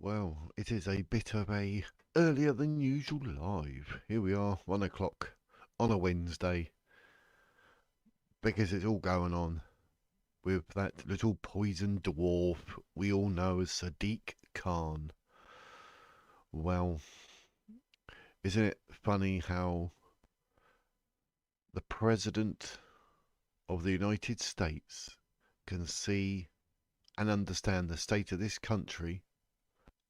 Well, it is a bit of a earlier than usual live. Here we are, 1 o'clock on a Wednesday, because it's all going on with that little poison dwarf we all know as Sadiq Khan. Well, isn't it funny how the President of the United States can see and understand the state of this country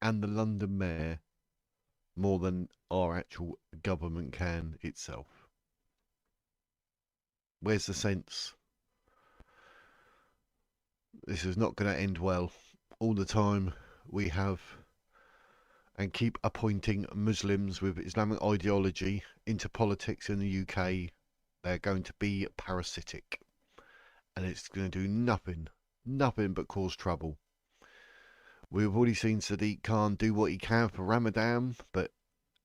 and the London Mayor more than our actual government can itself? Where's the sense? This is not going to end well. All the time we have and keep appointing Muslims with Islamic ideology into politics in the UK. They're going to be parasitic, and it's going to do nothing but cause trouble. We've already seen Sadiq Khan do what he can for Ramadan, but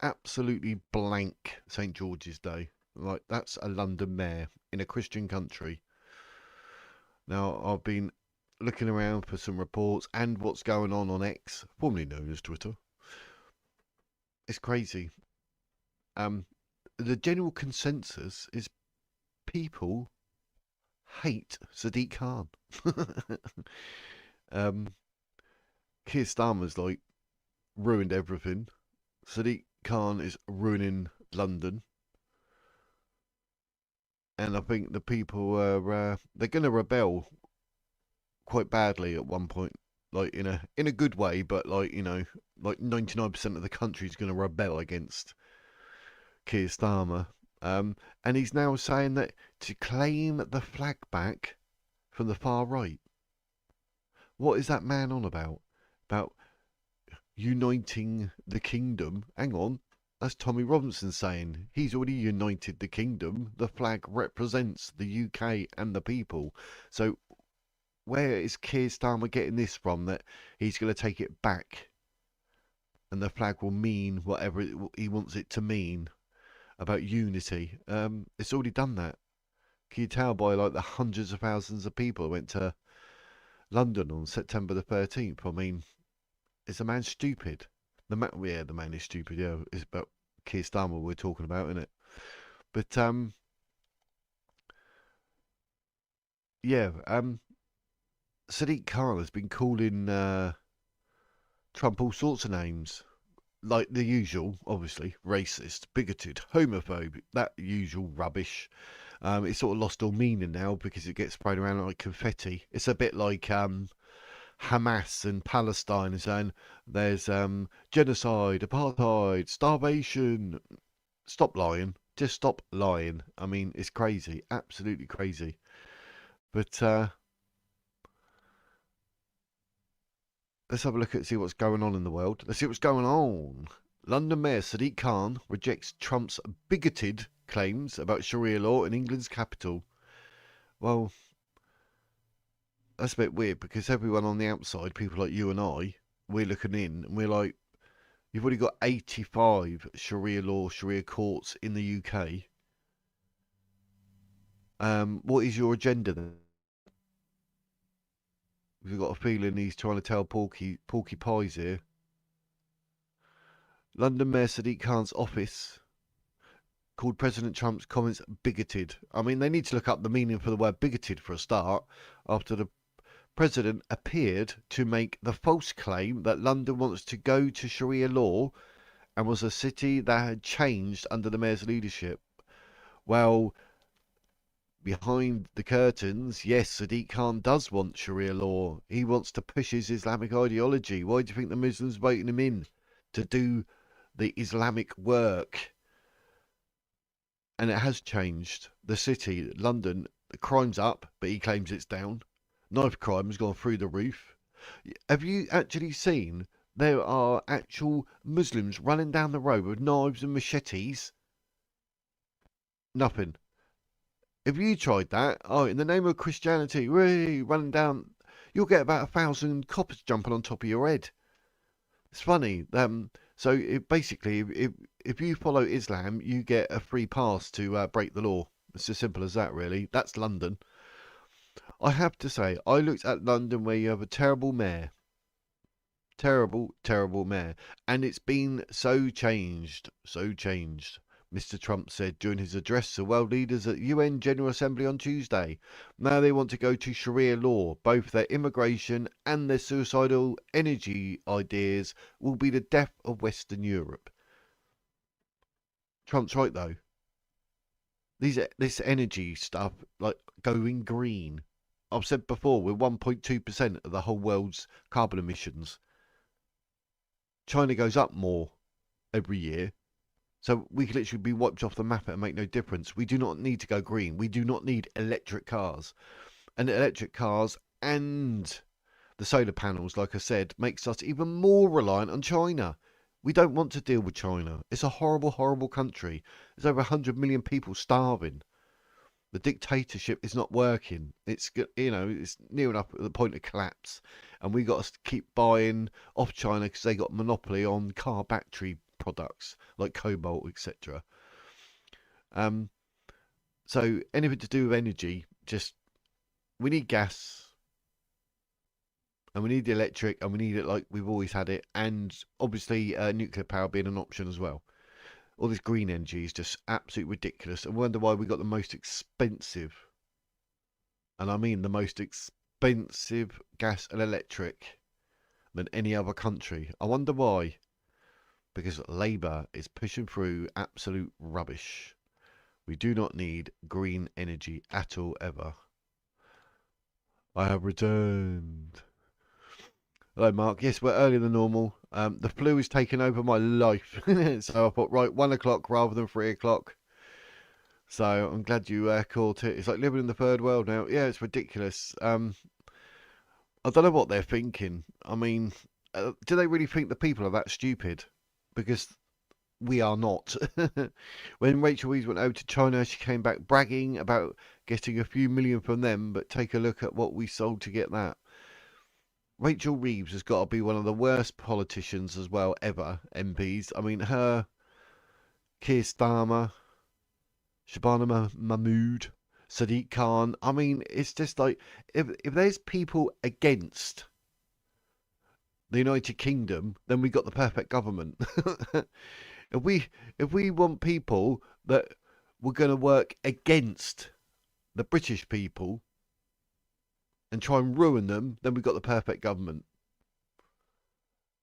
absolutely blank St George's Day. Like, that's a London mayor in a Christian country. Now, I've been looking around for some reports and what's going on X, formerly known as Twitter. It's crazy. The general consensus is people hate Sadiq Khan. Keir Starmer's like ruined everything. Sadiq Khan is ruining London, and I think the people are they're going to rebel quite badly at one point, like in a good way, but like, you know, like 99% of the country is going to rebel against Keir Starmer. And he's now saying that to claim the flag back from the far right. What is that man on about? About uniting the kingdom? Hang on. That's Tommy Robinson saying he's already united the kingdom. The flag represents the UK and the people. So where is Keir Starmer getting this from, that he's going to take it back and the flag will mean whatever he wants it to mean about unity? It's already done that. Can you tell by like the hundreds of thousands of people who went to London on September the 13th? I mean, is the man stupid? The man is stupid. Yeah, it's about Keir Starmer we're talking about, isn't it? But yeah, Sadiq Khan has been calling Trump all sorts of names, like the usual, obviously racist, bigoted, homophobe, that usual rubbish. It's sort of lost all meaning now because it gets thrown around like confetti. It's a bit like Hamas and Palestine and saying there's genocide, apartheid, starvation. Stop lying. Just stop lying. I mean, it's crazy, absolutely crazy. But let's have a look at see what's going on in the world. Let's see what's going on. London Mayor Sadiq Khan rejects Trump's bigoted claims about Sharia law in England's capital. Well, that's a bit weird because everyone on the outside, people like you and I, we're looking in and we're like, you've already got 85 Sharia law, Sharia courts in the UK. What is your agenda then? We've got a feeling he's trying to tell Porky Pies here. London Mayor Sadiq Khan's office called President Trump's comments bigoted. I mean, they need to look up the meaning for the word bigoted for a start, after the president appeared to make the false claim that London wants to go to Sharia law and was a city that had changed under the mayor's leadership. Well, behind the curtains, yes, Sadiq Khan does want Sharia law. He wants to push his Islamic ideology. Why do you think the Muslims voting him in to do the Islamic work? And it has changed. The city, London, the crime's up, but he claims it's down. Knife crime has gone through the roof. Have you actually seen there are actual Muslims running down the road with knives and machetes? Nothing. If you tried that, oh, in the name of Christianity, running down, you'll get about 1,000 coppers jumping on top of your head. It's funny. So basically, if you follow Islam, you get a free pass to break the law. It's as simple as that, really. That's London. I have to say, I looked at London where you have a terrible mayor. Terrible, terrible mayor. And it's been so changed, so changed. Mr. Trump said during his address to world leaders at UN General Assembly on Tuesday. Now they want to go to Sharia law. Both their immigration and their suicidal energy ideas will be the death of Western Europe. Trump's right though. This energy stuff, like going green. I've said before, we're 1.2% of the whole world's carbon emissions. China goes up more every year. So we could literally be wiped off the map and make no difference. We do not need to go green. We do not need electric cars. And electric cars and the solar panels, like I said, makes us even more reliant on China. We don't want to deal with China. It's a horrible, horrible country. There's over 100 million people starving. The dictatorship is not working. It's it's near enough at the point of collapse, and we got to keep buying off China because they got a monopoly on car battery products like cobalt, etc. Um, so anything to do with energy, just we need gas and we need the electric and we need it like we've always had it, and obviously nuclear power being an option as well. All this green energy is just absolutely ridiculous. I wonder why we got the most expensive, and I mean the most expensive gas and electric than any other country. I wonder why. Because Labour is pushing through absolute rubbish. We do not need green energy at all, ever. I have returned. Hello, Mark. Yes, we're earlier than normal. The flu is taking over my life. So I thought, right, 1 o'clock rather than 3 o'clock. So I'm glad you caught it. It's like living in the third world now. Yeah, it's ridiculous. I don't know what they're thinking. I mean, do they really think the people are that stupid? Because we are not. When Rachel Reeves went over to China, she came back bragging about getting a few million from them, but take a look at what we sold to get that. Rachel Reeves has got to be one of the worst politicians as well ever, MPs. I mean, her, Keir Starmer, Shabana Mahmood, Sadiq Khan. I mean, it's just like, if there's people against the United Kingdom, then we got the perfect government. If we want people that were going to work against the British people and try and ruin them, then we got the perfect government.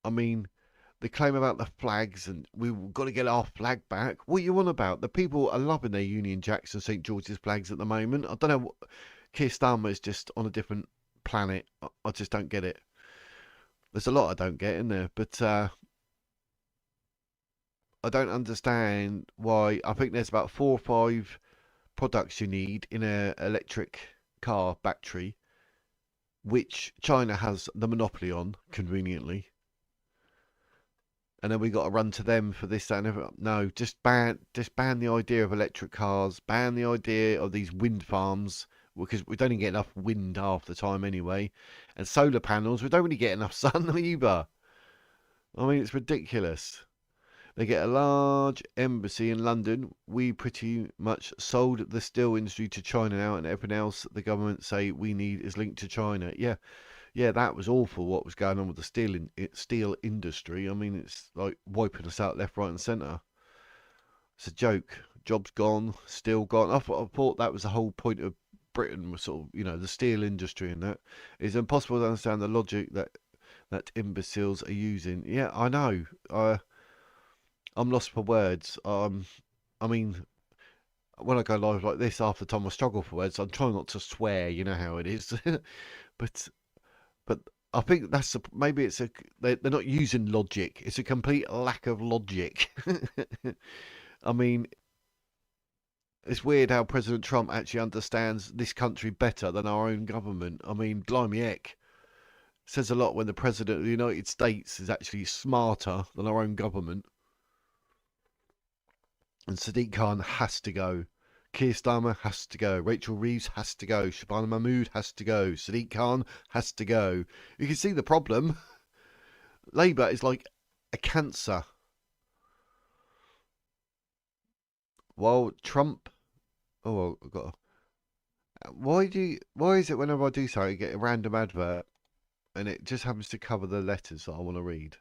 I mean, the claim about the flags and we've got to get our flag back. What are you on about? The people are loving their Union Jacks and St George's flags at the moment. I don't know. Keir Starmer is just on a different planet. I just don't get it. There's a lot I don't get in there, but I don't understand why. I think there's about 4 or 5 products you need in an electric car battery, which China has the monopoly on, conveniently. And then we got to run to them for this, that, and everything. No, just ban the idea of electric cars, ban the idea of these wind farms, because we don't even get enough wind half the time anyway. And solar panels, we don't really get enough sun either. I mean, it's ridiculous. They get a large embassy in London. We pretty much sold the steel industry to China now, and everything else the government say we need is linked to China. Yeah, that was awful what was going on with the steel industry. I mean, it's like wiping us out left, right, and centre. It's a joke. Jobs gone, steel gone. I thought that was the whole point of Britain, was sort of, the steel industry and that. It's impossible to understand the logic that imbeciles are using. Yeah, I know. I'm lost for words. I mean, when I go live like this, half the time I struggle for words. I'm trying not to swear. You know how it is. but but I think maybe they're not using logic. It's a complete lack of logic. I mean, it's weird how President Trump actually understands this country better than our own government. I mean, blimey heck. It says a lot when the President of the United States is actually smarter than our own government. And Sadiq Khan has to go. Keir Starmer has to go. Rachel Reeves has to go. Shabana Mahmood has to go. Sadiq Khan has to go. You can see the problem. Labour is like a cancer. While Trump... Oh, I've got... Why is it whenever I do something, I get a random advert? and it just happens to cover the letters that I want to read.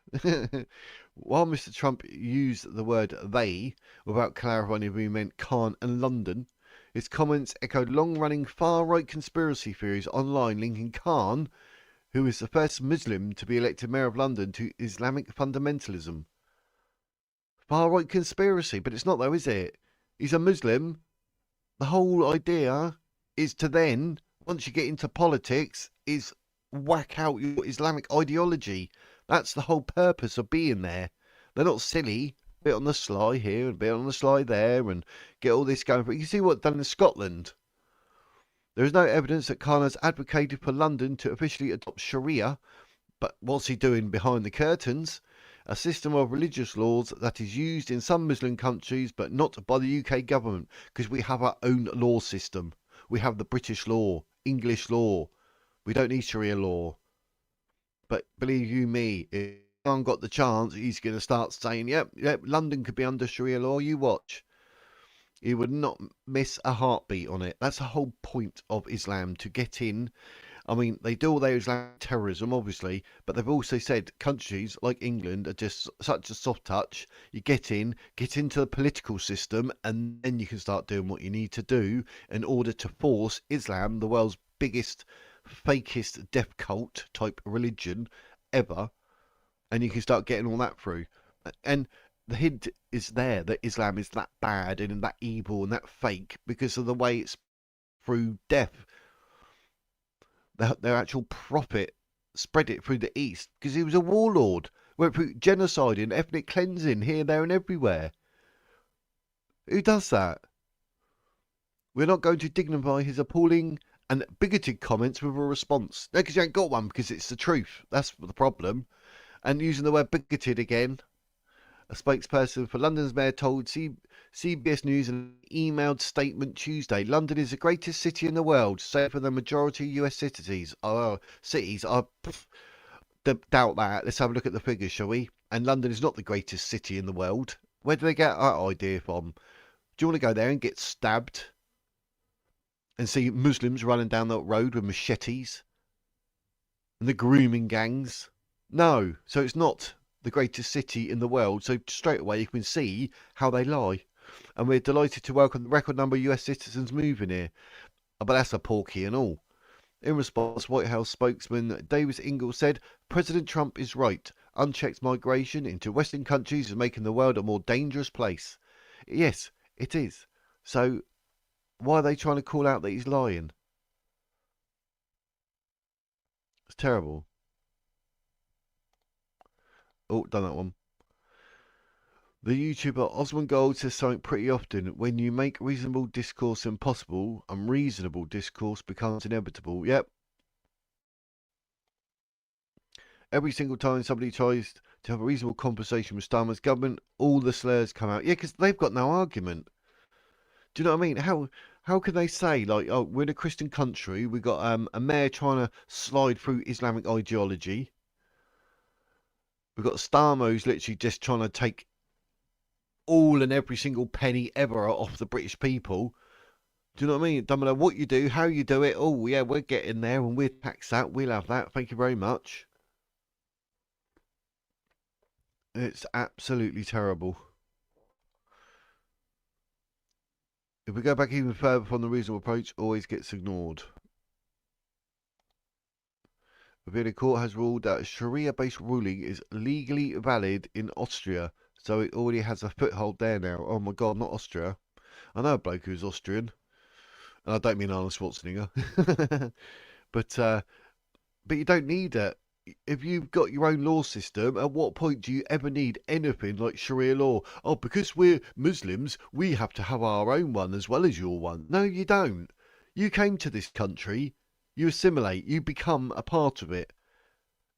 While Mr. Trump used the word they without clarifying if he meant Khan and London, his comments echoed long-running far-right conspiracy theories online linking Khan, who is the first Muslim to be elected mayor of London, to Islamic fundamentalism. Far-right conspiracy, but it's not though, is it? He's a Muslim. The whole idea is to then, once you get into politics, is whack out your Islamic ideology. That's the whole purpose of being there. They're not silly. A bit on the sly here and a bit on the sly there and get all this going. But you see what's done in Scotland. There is no evidence that Khan has advocated for London to officially adopt sharia. But what's he doing behind the curtains? A system of religious laws that is used in some Muslim countries but not by the UK government, because we have our own law system. We have the British law, English law. We don't need Sharia law. But believe you me, if Khan got the chance, he's going to start saying, yep, London could be under Sharia law, you watch. He would not miss a heartbeat on it. That's the whole point of Islam, to get in. I mean, they do all their Islamic terrorism, obviously, but they've also said countries like England are just such a soft touch. You get into the political system, and then you can start doing what you need to do in order to force Islam, the world's biggest, fakest death cult type religion ever, and you can start getting all that through. And the hint is there that Islam is that bad and that evil and that fake because of the way it's through death. Their actual prophet spread it through the East because he was a warlord. Went through genocide and ethnic cleansing here, there, and everywhere. Who does that? We're not going to dignify his appalling and bigoted comments with a response. No, because you ain't got one, because it's the truth. That's the problem. And using the word bigoted again. A spokesperson for London's mayor told CBS News in an emailed statement Tuesday, London is the greatest city in the world, save for the majority of US cities. I doubt that. Let's have a look at the figures, shall we? And London is not the greatest city in the world. Where do they get that idea from? Do you want to go there and get stabbed? And see Muslims running down that road with machetes? And the grooming gangs? No, so it's not the greatest city in the world, so straight away you can see how they lie. And we're delighted to welcome the record number of US citizens moving here. But that's a porky and all. In response, White House spokesman Davis Ingalls said, President Trump is right. Unchecked migration into Western countries is making the world a more dangerous place. Yes, it is. So why are they trying to call out that he's lying? It's terrible. Oh, done that one. The YouTuber Osmond Gold says something pretty often. When you make reasonable discourse impossible, unreasonable discourse becomes inevitable. Yep. Every single time somebody tries to have a reasonable conversation with Starmer's government, all the slurs come out. Yeah, because they've got no argument. Do you know what I mean? How can they say, like, oh, we're in a Christian country, we've got a mayor trying to slide through Islamic ideology. We've got Starmer who's literally just trying to take all and every single penny ever off the British people. Do you know what I mean? It doesn't matter what you do, how you do it. Oh, yeah, we're getting there and we'll tax that. We'll have that. Thank you very much. It's absolutely terrible. If we go back even further from the reasonable approach, always gets ignored. The Vienna court has ruled that a Sharia-based ruling is legally valid in Austria, so it already has a foothold there now. Oh my God, not Austria. I know a bloke who's Austrian, and I don't mean Arnold Schwarzenegger. but you don't need it. If you've got your own law system, at what point do you ever need anything like Sharia law? Oh, because we're Muslims, we have to have our own one as well as your one. No, you don't. You came to this country, you assimilate, you become a part of it,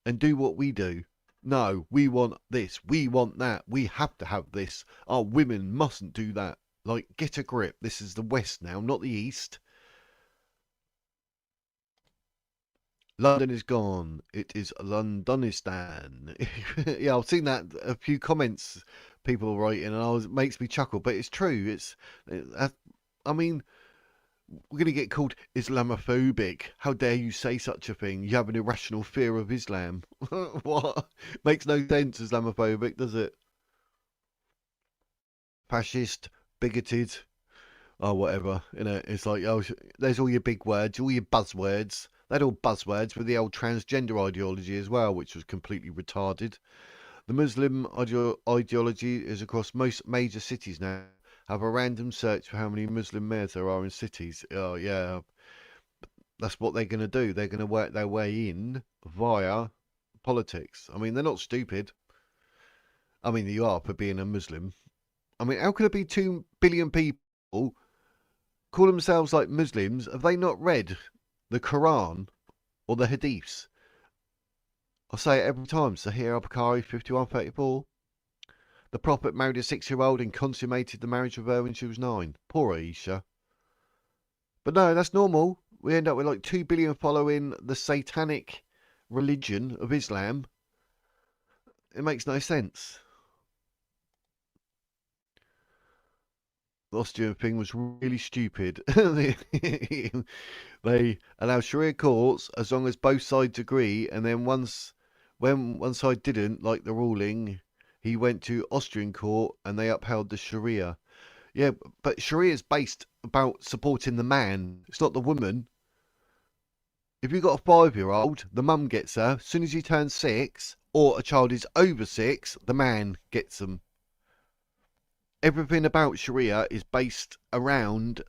and do what we do. No, we want this, we want that, we have to have this. Our women mustn't do that. Like, get a grip. This is the West now, not the East. London is gone. It is Londonistan. Yeah, I've seen that a few comments people writing, and it makes me chuckle. But it's true. I mean, We're going to get called Islamophobic. How dare you say such a thing? You have an irrational fear of Islam. What? Makes no sense, Islamophobic, does it? Fascist, bigoted, or whatever. You know, it's like, oh, there's all your big words, all your buzzwords. They had all buzzwords with the old transgender ideology as well, which was completely retarded. The Muslim ideology is across most major cities now. Have a random search for how many Muslim mayors there are in cities. Oh, yeah, that's what they're going to do. They're going to work their way in via politics. I mean, they're not stupid. I mean, you are for being a Muslim. I mean, how could it be 2 billion people call themselves like Muslims? Have they not read the Quran or the Hadiths? I say it every time. Sahih al-Bukhari 5134. The Prophet married a 6-year-old and consummated the marriage with her when she was 9. Poor Aisha. But no, that's normal. We end up with like 2 billion following the satanic religion of Islam. It makes no sense. The Austrian thing was really stupid. They allow Sharia courts as long as both sides agree, and then when one side didn't like the ruling, he went to Austrian court and they upheld the Sharia. Yeah, but Sharia is based about supporting the man. It's not the woman. If you've got a 5-year-old, the mum gets her. As soon as you turn 6, or a child is over 6, the man gets them. Everything about Sharia is based around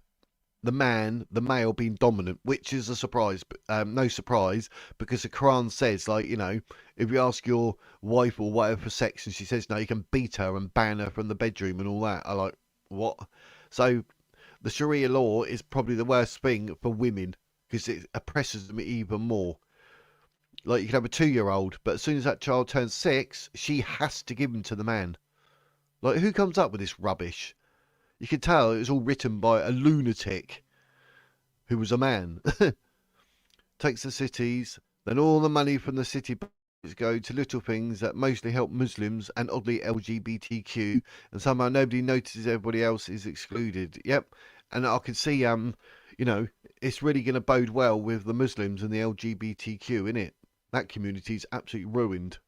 the man, the male, being dominant, which is a surprise. No surprise, because the Quran says, like, you know, if you ask your wife or whatever for sex and she says no, you can beat her and ban her from the bedroom and all that. I like, what? So the Sharia law is probably the worst thing for women because it oppresses them even more. Like, you can have a 2-year-old, but as soon as that child turns 6, she has to give him to the man. Like, who comes up with this rubbish? You can tell it was all written by a lunatic who was a man. Takes the cities, then all the money from the city budgets go to little things that mostly help Muslims and oddly LGBTQ, and somehow nobody notices everybody else is excluded. Yep, and I can see, you know, it's really going to bode well with the Muslims and the LGBTQ, innit? That community's absolutely ruined.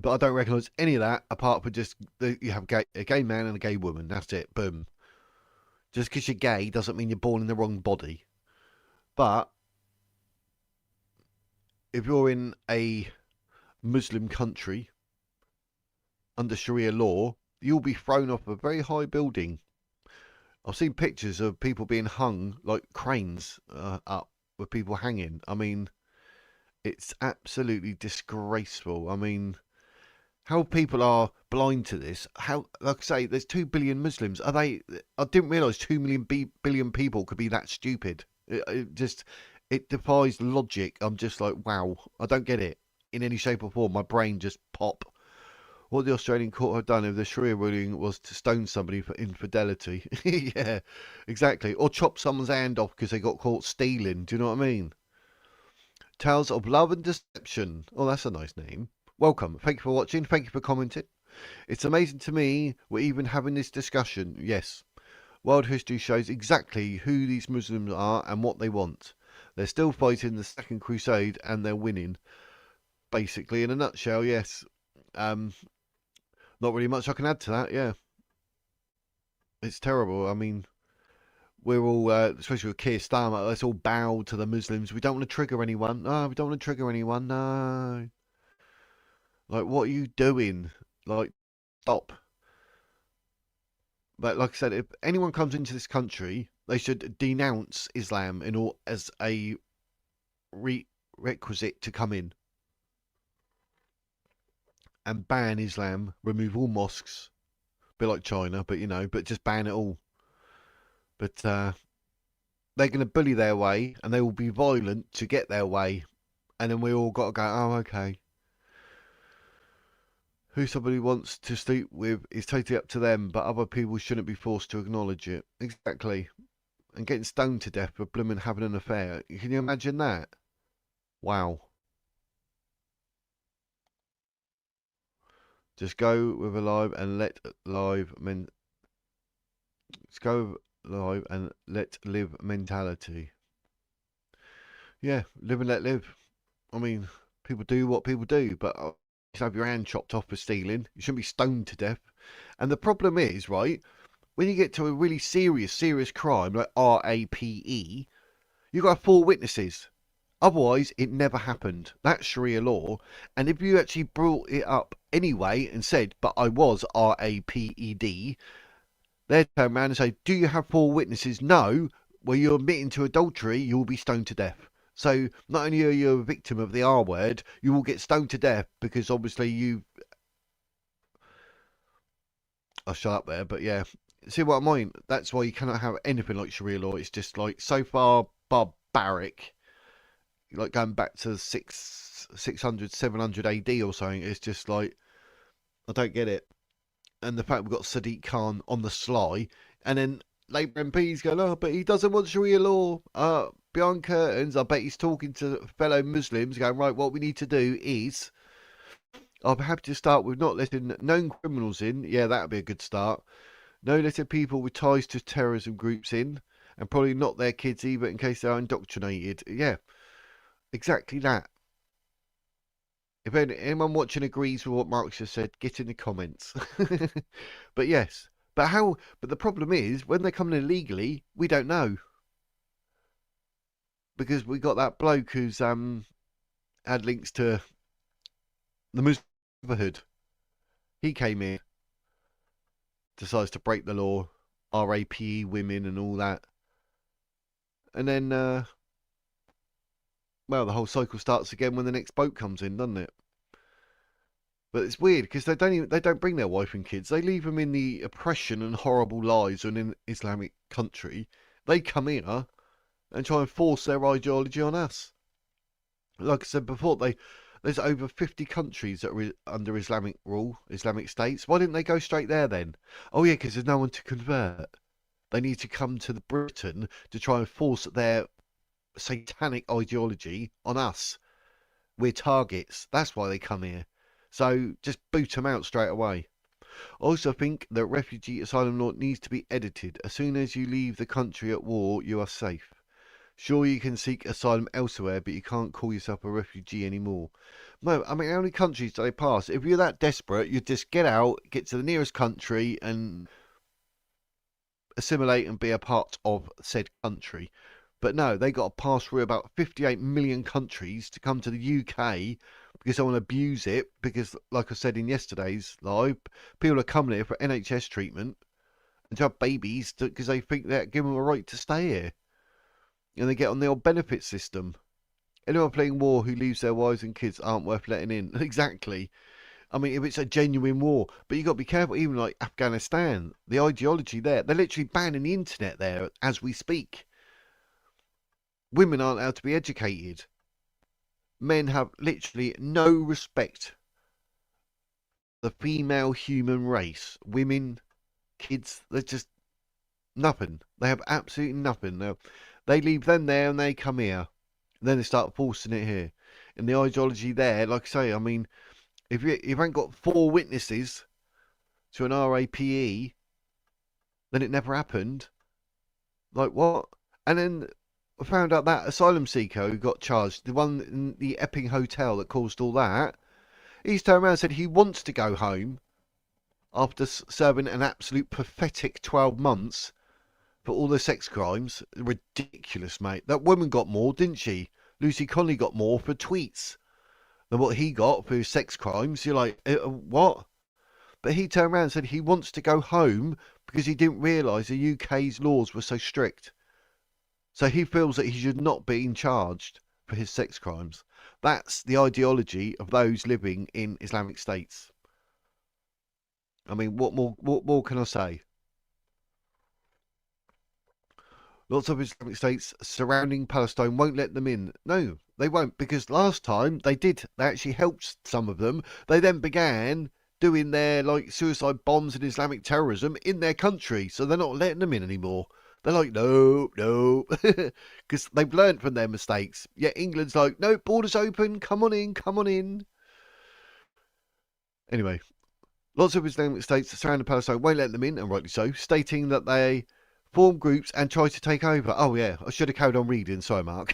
But I don't recognise any of that apart from just you have a gay man and a gay woman. That's it. Boom. Just because you're gay doesn't mean you're born in the wrong body. But if you're in a Muslim country under Sharia law, you'll be thrown off a very high building. I've seen pictures of people being hung like cranes up with people hanging. I mean, it's absolutely disgraceful. I mean, how people are blind to this. How, like I say, there's 2 billion Muslims. Are they? I didn't realise 2 billion people could be that stupid. It defies logic. I'm just like, wow, I don't get it in any shape or form. My brain just pop. What the Australian court have done if the Sharia ruling was to stone somebody for infidelity. Yeah, exactly. Or chop someone's hand off because they got caught stealing. Do you know what I mean? Tales of Love and Deception. Oh, that's a nice name. Welcome. Thank you for watching. Thank you for commenting. It's amazing to me we're even having this discussion. Yes, world history shows exactly who these Muslims are and what they want. They're still fighting the Second Crusade and they're winning. Basically, in a nutshell, yes. Not really much I can add to that, yeah. It's terrible. I mean, we're all, especially with Keir Starmer, let's all bow to the Muslims. We don't want to trigger anyone. No, we don't want to trigger anyone. No. Like, what are you doing? Like, stop. But like I said, if anyone comes into this country, they should denounce Islam in all as a requisite to come in and ban Islam, remove all mosques, a bit like China, but you know, but just ban it all. But they're going to bully their way, and they will be violent to get their way, and then we all got to go, oh, okay. Who somebody wants to sleep with is totally up to them, but other people shouldn't be forced to acknowledge it. Exactly. And getting stoned to death for blooming having an affair. Can you imagine that? Wow. Just go with alive and let live men. Let's go live and let live mentality. Yeah, live and let live. I mean, people do what people do, but you have your hand chopped off for stealing. You shouldn't be stoned to death. And the problem is, right, when you get to a really serious crime like RAPE, you got four witnesses. Otherwise, it never happened. That's Sharia law. And if you actually brought it up anyway and said, but I was RAPED, they'd turn around and say, do you have four witnesses? No. Well, you're admitting to adultery, you will be stoned to death. So not only are you a victim of the R word, you will get stoned to death because obviously you. I'll shut up there, but yeah. See what I mean? That's why you cannot have anything like Sharia law. It's just like so far barbaric, like going back to 600, 700 AD or something. It's just like, I don't get it. And the fact we've got Sadiq Khan on the sly, and then Labour MPs going, oh, but he doesn't want Sharia law. Behind curtains, I bet he's talking to fellow Muslims, going, right, what we need to do is, I'm happy to start with not letting known criminals in. Yeah, that would be a good start. No letting people with ties to terrorism groups in, and probably not their kids either, in case they're indoctrinated. Yeah, exactly that. If anyone watching agrees with what Marx just said, get in the comments. But yes, but how? But the problem is, when they're coming illegally, we don't know because we got that bloke who's had links to the Muslim Brotherhood. He came in, decides to break the law, RAPE women and all that, and then well, the whole cycle starts again when the next boat comes in, doesn't it? But it's weird because they don't bring their wife and kids. They leave them in the oppression and horrible lives in an Islamic country. They come here and try and force their ideology on us. Like I said before, there's over 50 countries that are under Islamic rule, Islamic states. Why didn't they go straight there then? Oh yeah, because there's no one to convert. They need to come to Britain to try and force their satanic ideology on us. We're targets. That's why they come here. So just boot them out straight away. I also think that refugee asylum law needs to be edited. As soon as you leave the country at war, you are safe. Sure, you can seek asylum elsewhere, but you can't call yourself a refugee anymore. No, I mean, how many countries do they pass? If you're that desperate, you just get out, get to the nearest country, and assimilate and be a part of said country. But no, they got to pass through about 58 million countries to come to the UK because they want to abuse it. Because, like I said in yesterday's live, people are coming here for NHS treatment and to have babies because they think they're given them a right to stay here. And they get on the old benefit system. Anyone playing war who leaves their wives and kids aren't worth letting in. Exactly. I mean, if it's a genuine war, but you got to be careful. Even like Afghanistan, the ideology there, they're literally banning the internet there as we speak. Women aren't allowed to be educated. Men have literally no respect for the female human race. Women, kids, they're just nothing. They have absolutely nothing. Now, they leave them there and they come here. Then they start forcing it here. And the ideology there, like I say, I mean, if you haven't got four witnesses to an RAPE, then it never happened. Like what? And then I found out that asylum seeker who got charged, the one in the Epping hotel that caused all that, he's turned around and said he wants to go home after serving an absolute pathetic 12 months for all the sex crimes. Ridiculous, mate. That woman got more, didn't she? Lucy Conley got more for tweets than what he got for his sex crimes. You're like, what? But he turned around and said he wants to go home because he didn't realise the UK's laws were so strict. So he feels that he should not be charged for his sex crimes. That's the ideology of those living in Islamic states. I mean, what more can I say? Lots of Islamic states surrounding Palestine won't let them in. No, they won't, because last time they did. They actually helped some of them. They then began doing their like suicide bombs and Islamic terrorism in their country, so they're not letting them in anymore. They're like, no, no, because they've learned from their mistakes. Yet England's like, no, borders open, come on in, come on in. Anyway, lots of Islamic states surrounding Palestine won't let them in, and rightly so, stating that they form groups and try to take over. Oh yeah, I should have carried on reading. Sorry, Mark.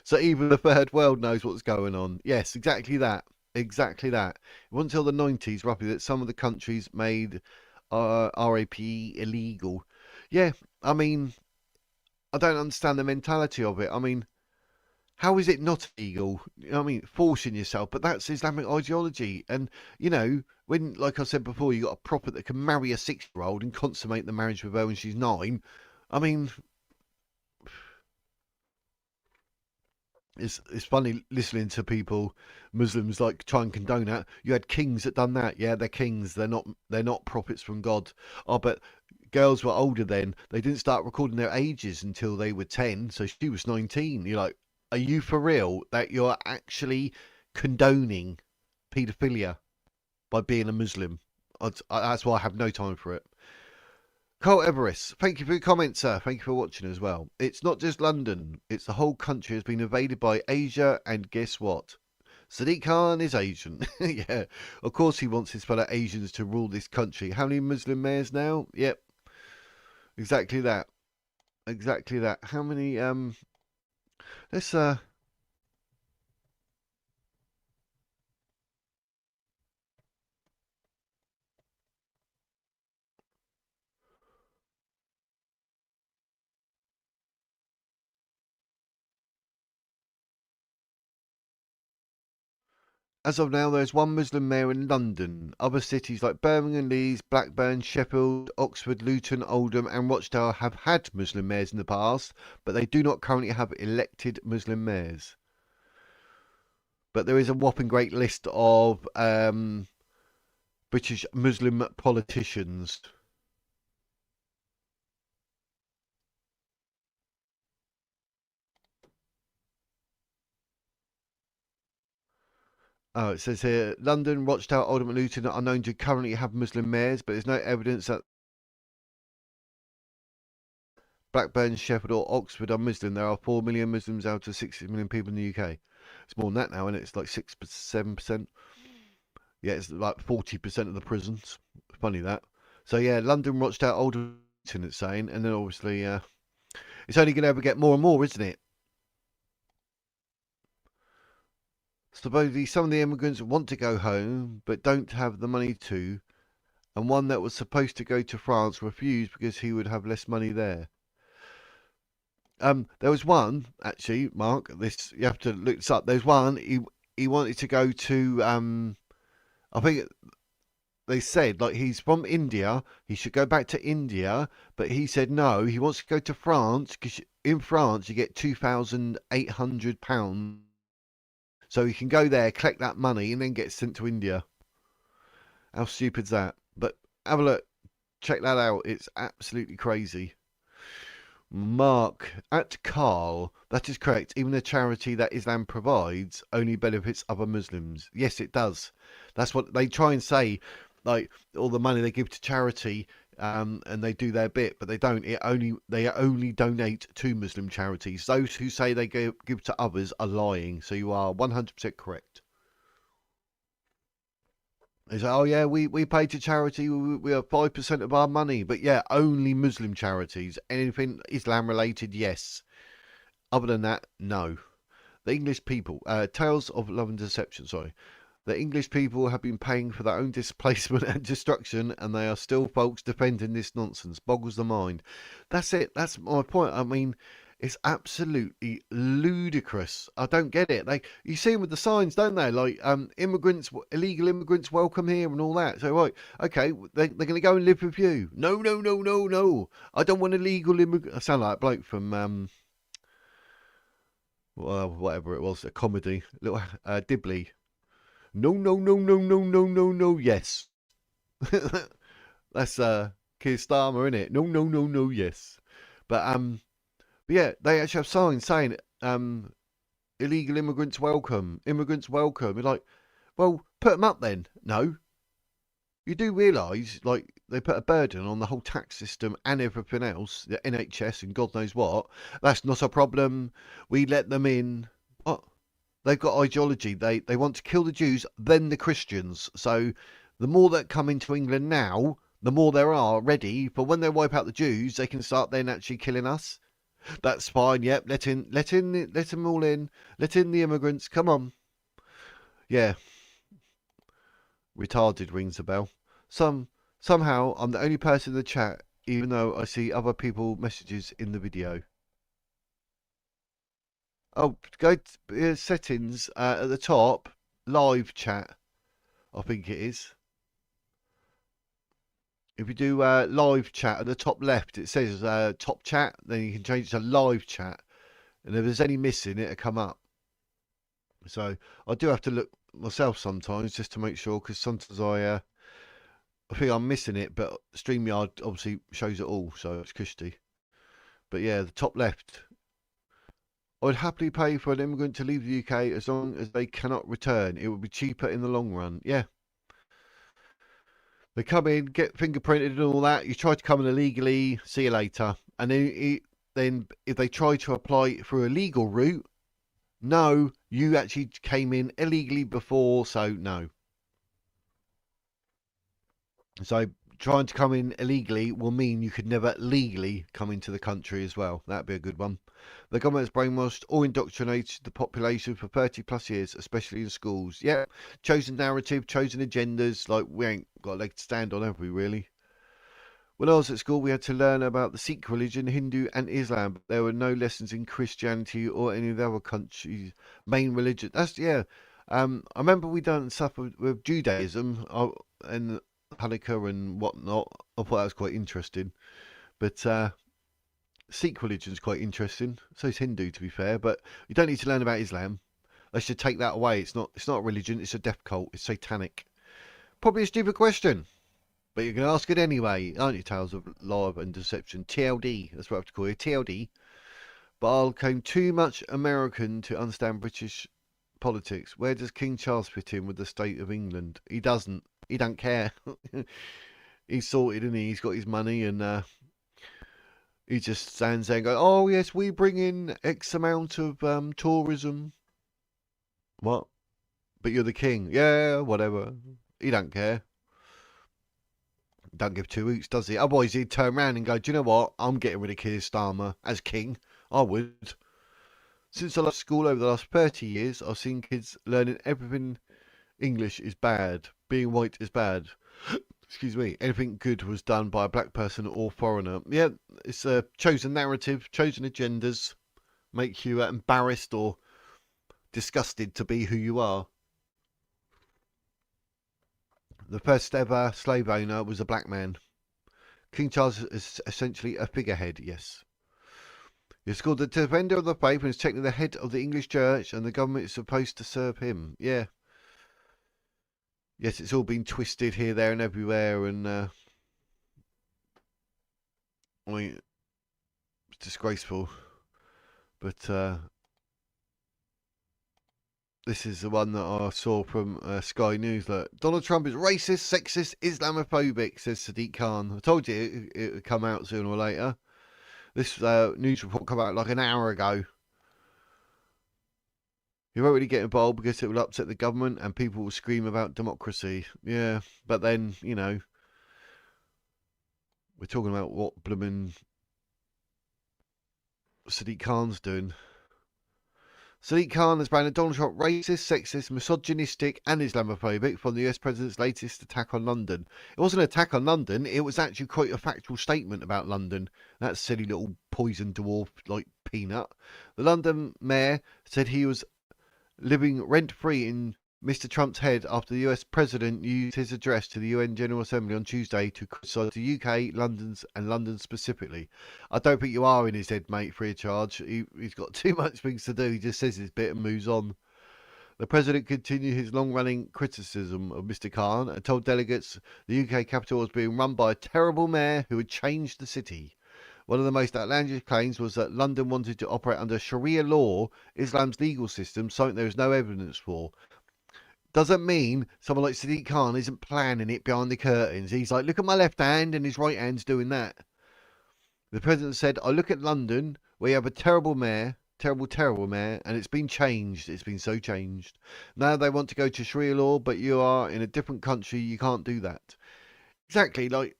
So even the third world knows what's going on. Yes, exactly that. Exactly that. It wasn't until the 90s, roughly, that some of the countries made RAPE illegal. Yeah, I mean, I don't understand the mentality of it. I mean, how is it not illegal? You know what I mean, forcing yourself, but that's Islamic ideology. And when, like I said before, you got a prophet that can marry a 6-year-old and consummate the marriage with her when she's 9. I mean, it's funny listening to people, Muslims, like try and condone that. You had kings that done that. Yeah, they're kings. They're not prophets from God. Oh, but girls were older then. They didn't start recording their ages until they were 10. So she was 19. You're like, are you for real that you're actually condoning paedophilia by being a Muslim? That's why I have no time for it. Cole Everest, thank you for your comment, sir. Thank you for watching as well. It's not just London, it's the whole country has been invaded by Asia, and guess what? Sadiq Khan is Asian. Yeah, of course he wants his fellow Asians to rule this country. How many Muslim mayors now? Yep, exactly that. Exactly that. How many, let's, as of now, there's one Muslim mayor in London. Other cities like Birmingham, Leeds, Blackburn, Sheffield, Oxford, Luton, Oldham, and Rochdale have had Muslim mayors in the past, but they do not currently have elected Muslim mayors. But there is a whopping great list of British Muslim politicians. Oh, it says here London, Rochdale, Oldham, and Luton are known to currently have Muslim mayors, but there's no evidence that Blackburn, Sheffield, or Oxford are Muslim. There are 4 million Muslims out of 60 million people in the UK. It's more than that now, and it's like 6, 7%. Yeah, it's like 40% of the prisons. Funny that. So yeah, London, Rochdale, Oldham, it's saying, and then obviously it's only going to ever get more and more, isn't it? Supposedly, some of the immigrants want to go home but don't have the money to, and one that was supposed to go to France refused because he would have less money there. There was one actually, Mark. This you have to look this up. There's one he wanted to go to. I think they said like he's from India. He should go back to India, but he said no. He wants to go to France because in France you get £2,800, so he can go there, collect that money, and then get sent to India. How stupid's that? But have a look. Check that out. It's absolutely crazy. Mark at Carl. That is correct. Even the charity that Islam provides only benefits other Muslims. Yes, it does. That's what they try and say. Like all the money they give to charity, and they do their bit, but they don't. They only donate to Muslim charities. Those who say they give to others are lying. So you are 100% correct. They say, oh yeah, we pay to charity. We have 5% of our money, but yeah, only Muslim charities. Anything Islam related, yes. Other than that, no. The English people, Tales of Love and Deception. Sorry, the English people have been paying for their own displacement and destruction, and they are still folks defending this nonsense. Boggles the mind. That's it. That's my point. I mean, it's absolutely ludicrous. I don't get it. You see them with the signs, don't they? Like immigrants, illegal immigrants, welcome here, and all that. So right, okay, they're going to go and live with you. No, no, no, no, no. I don't want illegal immigrants. I sound like a bloke from well, whatever it was, a comedy, little Dibley. No, no, no, no, no, no, no, no. Yes, that's Keir Starmer, isn't it? No, no, no, no. Yes, but yeah, they actually have signs saying illegal immigrants welcome, immigrants welcome. You're like, well, put them up then. No, you do realise like they put a burden on the whole tax system and everything else, the NHS and God knows what. That's not a problem. We let them in. What? They've got ideology. They want to kill the Jews, then the Christians. So the more that come into England now, The more there are ready, but when they wipe out the Jews, they can start then actually killing us. That's fine. Yep, let them all in. Let in the immigrants. Come on. Yeah, retarded rings a bell. Somehow I'm the only person in the chat, even though I see other people messages in the video. Oh, go to settings at the top, live chat. I think it is. If you do live chat at the top left, it says top chat. Then you can change it to live chat, and if there's any missing, it'll come up. So I do have to look myself sometimes just to make sure, because sometimes I think I'm missing it, but StreamYard obviously shows it all, so it's cushy. But yeah, the top left. I would happily pay for an immigrant to leave the UK as long as they cannot return. It would be cheaper in the long run. Yeah. They come in, get fingerprinted and all that. You try to come in illegally, see you later. And then if they try to apply through a legal route, no, you actually came in illegally before, so no. So trying to come in illegally will mean you could never legally come into the country as well. That'd be a good one. The government has brainwashed or indoctrinated the population for 30 plus years, especially in schools. Yeah, chosen narrative, chosen agendas. Like, we ain't got a leg to stand on, have we, really? When I was at school, we had to learn about the Sikh religion, Hindu, and Islam. But there were no lessons in Christianity or any of the other countries' main religion. That's, yeah. I remember we done stuff with Judaism and Hanukkah and whatnot. I thought that was quite interesting. But Sikh religion's quite interesting. So is Hindu, to be fair. But you don't need to learn about Islam. They should take that away. It's not a religion. It's a death cult. It's satanic. Probably a stupid question. But you can ask it anyway, aren't you? Tales of Lie and Deception. TLD. That's what I have to call it. TLD. But I became too much American to understand British politics. Where does King Charles fit in with the state of England? He doesn't. He don't care. He's sorted, and he's got his money, and he just stands there and goes, "Oh yes, we bring in X amount of tourism." What? But you're the king. Yeah, whatever. He don't care. Don't give two hoots, does he? Otherwise, he'd turn around and go, "Do you know what? I'm getting rid of Keir Starmer as king. I would." Since I left school over the last 30 years, I've seen kids learning everything English is bad. Being white is bad. Excuse me. Anything good was done by a black person or foreigner. Yeah, it's a chosen narrative, chosen agendas make you embarrassed or disgusted to be who you are. The first ever slave owner was a black man. King Charles is essentially a figurehead, yes. It's called the defender of the faith and is technically the head of the English church, and the government is supposed to serve him. Yeah. Yes, it's all been twisted here, there, and everywhere, and I mean, it's disgraceful. But this is the one that I saw from Sky News. Look, Donald Trump is racist, sexist, Islamophobic, says Sadiq Khan. I told you it would come out sooner or later. This news report came out like an hour ago. You won't really get involved because it will upset the government and people will scream about democracy. Yeah, but then, you know, we're talking about what bloomin' Sadiq Khan's doing. Sadiq Khan has branded Donald Trump racist, sexist, misogynistic, and Islamophobic from the US president's latest attack on London. It wasn't an attack on London, it was actually quite a factual statement about London. That silly little poison dwarf like peanut. The London mayor said he was living rent-free in Mr. Trump's head after the US president used his address to the UN General Assembly on Tuesday to criticise the UK, London specifically. I don't think you are in his head, mate, free of charge. He's got too much things to do. He just says his bit and moves on. The president continued his long-running criticism of Mr. Khan and told delegates the UK capital was being run by a terrible mayor who had changed the city. One of the most outlandish claims was that London wanted to operate under Sharia law, Islam's legal system, something there is no evidence for. Doesn't mean someone like Sadiq Khan isn't planning it behind the curtains. He's like, look at my left hand, and his right hand's doing that. The president said, I look at London, where you have a terrible mayor, terrible mayor, and it's been changed. It's been so changed. Now they want to go to Sharia law, but you are in a different country. You can't do that. Exactly, like,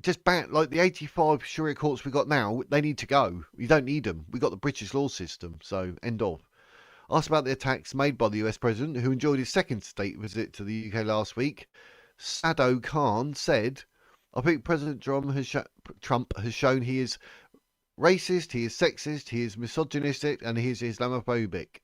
just ban like the 85 Sharia courts we got now. They need to go. We don't need them. We got the British law system. So end of. Asked about the attacks made by the US president, who enjoyed his second state visit to the UK last week, Sadiq Khan said, "I think President Trump has shown he is racist, he is sexist, he is misogynistic, and he is Islamophobic."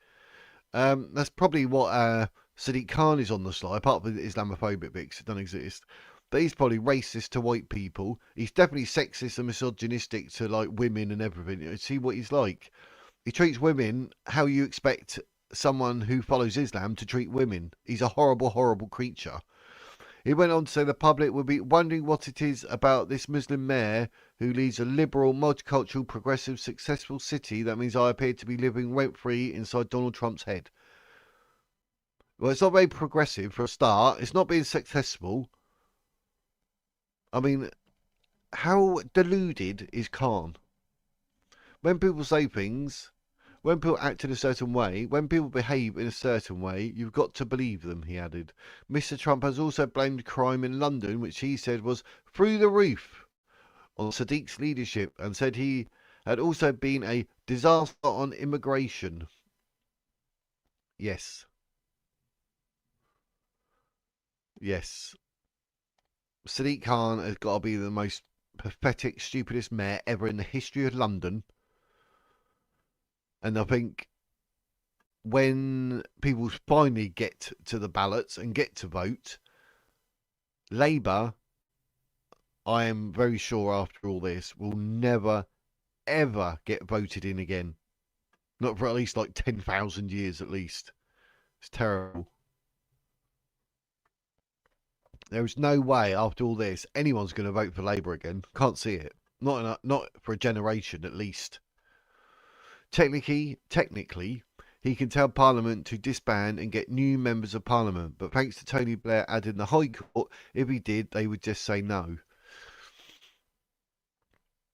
That's probably what Sadiq Khan is on the slide, apart from the Islamophobic bits that don't exist. But he's probably racist to white people. He's definitely sexist and misogynistic to like women and everything. You know, see what he's like. He treats women how you expect someone who follows Islam to treat women. He's a horrible, horrible creature. He went on to say the public will be wondering what it is about this Muslim mayor who leads a liberal, multicultural, progressive, successful city that means I appear to be living rent-free inside Donald Trump's head. Well, it's not very progressive for a start. It's not being successful. I mean, how deluded is Khan? When people say things, when people act in a certain way, when people behave in a certain way, you've got to believe them, he added. Mr. Trump has also blamed crime in London, which he said was through the roof, on Sadiq's leadership, and said he had also been a disaster on immigration. Yes. Yes. Sadiq Khan has got to be the most pathetic, stupidest mayor ever in the history of London. And I think when people finally get to the ballots and get to vote, Labour, I am very sure after all this, will never, ever get voted in again. Not for at least like 10,000 years at least. It's terrible. There is no way after all this anyone's going to vote for Labour again. Can't see it. Not for a generation at least. Technically, he can tell Parliament to disband and get new members of Parliament, but thanks to Tony Blair adding the High Court, if he did, they would just say no.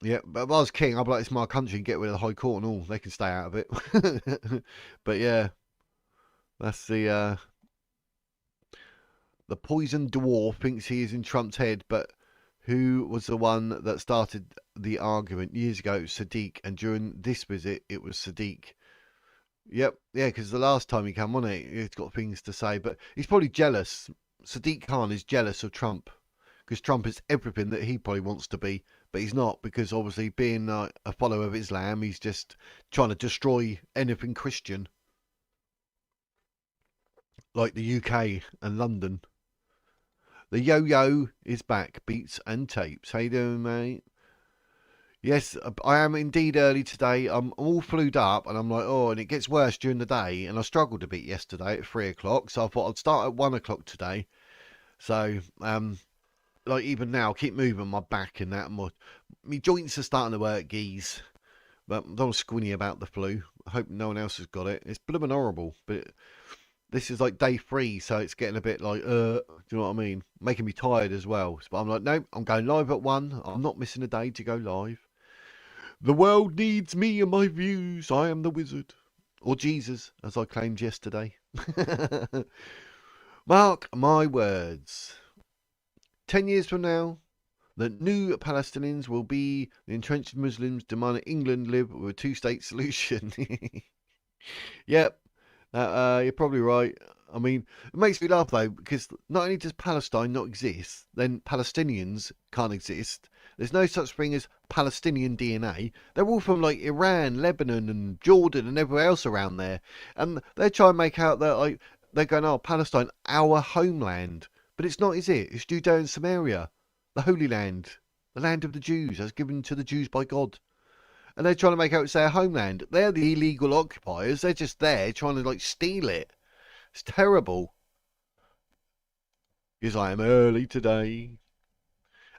Yeah, but if I was king, I'd be like, it's my country and get rid of the High Court and all. They can stay out of it. But yeah, that's the poisoned dwarf thinks he is in Trump's head, but who was the one that started the argument years ago? It was Sadiq, and during this visit, it was Sadiq. Yep, yeah, because the last time he came on it, he's got things to say, but he's probably jealous. Sadiq Khan is jealous of Trump because Trump is everything that he probably wants to be, but he's not because obviously being a follower of Islam, he's just trying to destroy anything Christian, like the UK and London. The yo-yo is back, beats and tapes. How you doing, mate? Yes, I am indeed early today. I'm all flued up and I'm like, oh, and it gets worse during the day. And I struggled a bit yesterday at 3 o'clock. So I thought I'd start at 1 o'clock today. So, like even now, I keep moving my back and that. My joints are starting to work, geez. But I'm not squinny about the flu. I hope no one else has got it. It's blooming horrible. But this is like day 3, so it's getting a bit like, do you know what I mean? Making me tired as well. But I'm like, no, I'm going live at 1. I'm not missing a day to go live. The world needs me and my views. I am the wizard. Or Jesus, as I claimed yesterday. Mark my words. 10 years from now, the new Palestinians will be the entrenched Muslims demanding England live with a two-state solution. Yep, you're probably right. I mean, it makes me laugh though, because not only does Palestine not exist, then Palestinians can't exist. There's no such thing as Palestinian DNA. They're all from like Iran, Lebanon, and Jordan, and everywhere else around there. And they try and make out that like they're going, oh, Palestine, our homeland. But it's not, is it? It's Judea and Samaria, the Holy Land, the land of the Jews, as given to the Jews by God. And they're trying to make out it's their homeland. They're the illegal occupiers. They're just there trying to like steal it. It's terrible. Yes, I am early today.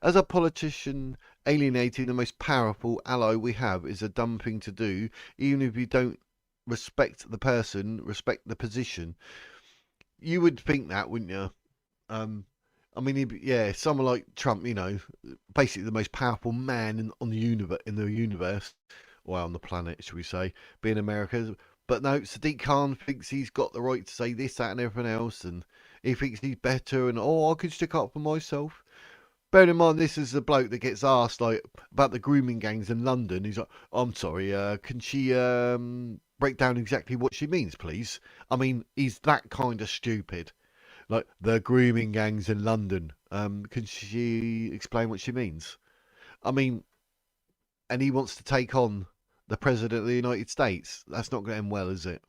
As a politician, alienating the most powerful ally we have is a dumb thing to do, even if you don't respect the person, respect the position. You would think that, wouldn't you? I mean, yeah, someone like Trump, you know, basically the most powerful man on the universe, or on the planet, should we say, being America. But no, Sadiq Khan thinks he's got the right to say this, that, and everything else, and he thinks he's better, and oh, I can stick up for myself. Bear in mind, this is the bloke that gets asked like about the grooming gangs in London. He's like, "I'm sorry, can she break down exactly what she means, please?" I mean, he's that kind of stupid. Like the grooming gangs in London. Can she explain what she means? I mean, and he wants to take on the president of the United States. That's not going to end well, is it?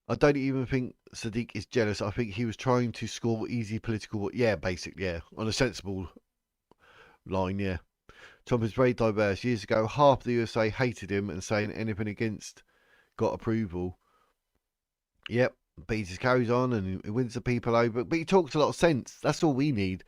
I don't even think Sadiq is jealous. I think he was trying to score easy political. Yeah, basically, yeah, on a sensible line, yeah. Trump is very diverse. Years ago, half the USA hated him and saying anything against got approval. Yep, but he just carries on and he wins the people over. But he talks a lot of sense. That's all we need.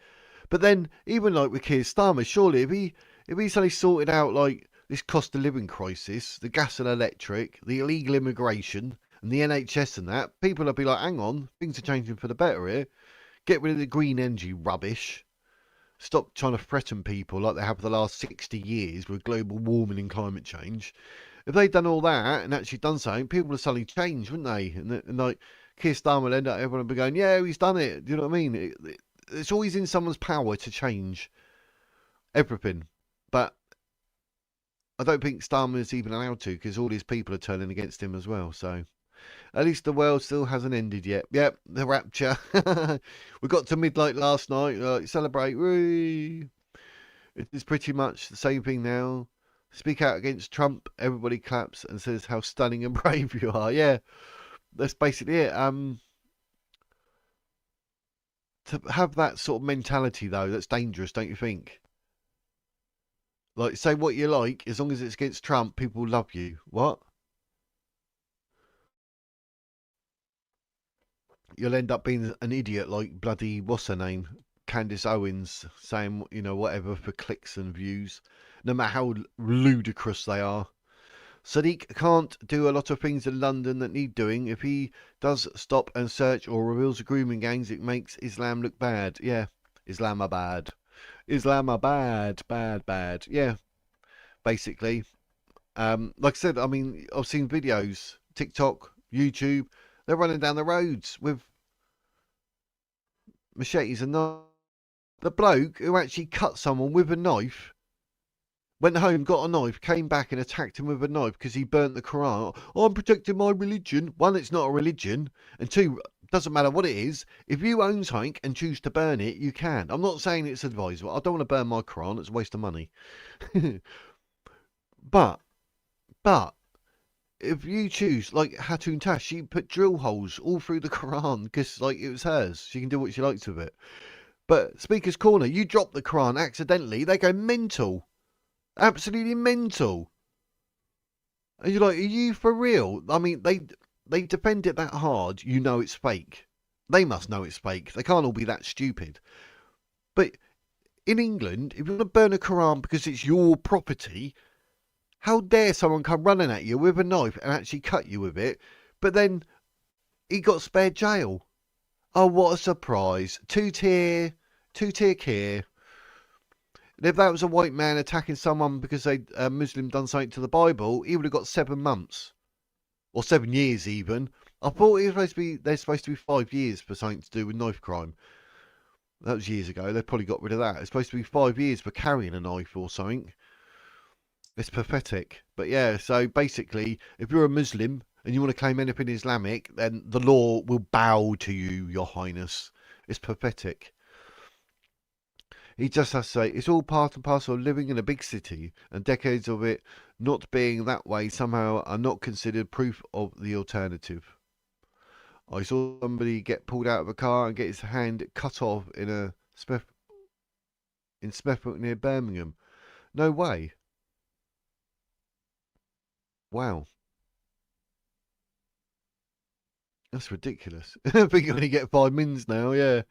But then, even like with Keir Starmer, surely if he suddenly sorted out like this cost of living crisis, the gas and electric, the illegal immigration, and the NHS and that, people will be like, hang on, things are changing for the better here. Get rid of the green energy rubbish. Stop trying to threaten people like they have for the last 60 years with global warming and climate change. If they'd done all that and actually done something, people would suddenly change, wouldn't they? And like Keir Starmer would end up, everyone would be going, yeah, he's done it. Do you know what I mean? It's always in someone's power to change everything. But I don't think Starmer's even allowed to because all these people are turning against him as well. So at least the world still hasn't ended yet. Yep, the rapture. We got to midnight last night. Celebrate. Whee! It is pretty much the same thing now. Speak out against Trump. Everybody claps and says how stunning and brave you are. Yeah, that's basically it. To have that sort of mentality though, that's dangerous, don't you think? Like, say what you like, as long as it's against Trump, people will love you. What? You'll end up being an idiot like bloody, what's her name? Candace Owens, saying, whatever for clicks and views, no matter how ludicrous they are. Sadiq can't do a lot of things in London that need doing. If he does stop and search or reveals the grooming gangs, it makes Islam look bad. Yeah, Islamabad. Islamabad. Bad, bad. Yeah, basically. Like I said, I mean, I've seen videos, TikTok, YouTube. They're running down the roads with machetes and knives. The bloke who actually cut someone with a knife went home, got a knife, came back and attacked him with a knife because he burnt the Quran. Oh, I'm protecting my religion. One, it's not a religion. And two, doesn't matter what it is. If you own something and choose to burn it, you can. I'm not saying it's advisable. I don't want to burn my Quran. It's a waste of money. but, but, if you choose, like Hatun Tash, she put drill holes all through the Quran because, like, it was hers. She can do what she likes with it. But Speaker's Corner, you drop the Quran accidentally, they go mental. Absolutely mental. And you're like, are you for real? I mean, they defend it that hard, you know it's fake. They must know it's fake. They can't all be that stupid. But in England, if you want to burn a Quran because it's your property, how dare someone come running at you with a knife and actually cut you with it? But then he got spared jail. Oh, what a surprise. Two-tier care. And if that was a white man attacking someone because a Muslim done something to the Bible, he would have got 7 months. Or 7 years even. I thought they're supposed to be 5 years for something to do with knife crime. That was years ago. They probably got rid of that. It's supposed to be 5 years for carrying a knife or something. It's pathetic. But yeah, so basically, if you're a Muslim and you want to claim anything Islamic, then the law will bow to you, Your Highness. It's pathetic. He just has to say it's all part and parcel of living in a big city, and decades of it not being that way somehow are not considered proof of the alternative. I saw somebody get pulled out of a car and get his hand cut off in Smethwick near Birmingham. No way. Wow. That's ridiculous. I think you only get 5 mins now, yeah.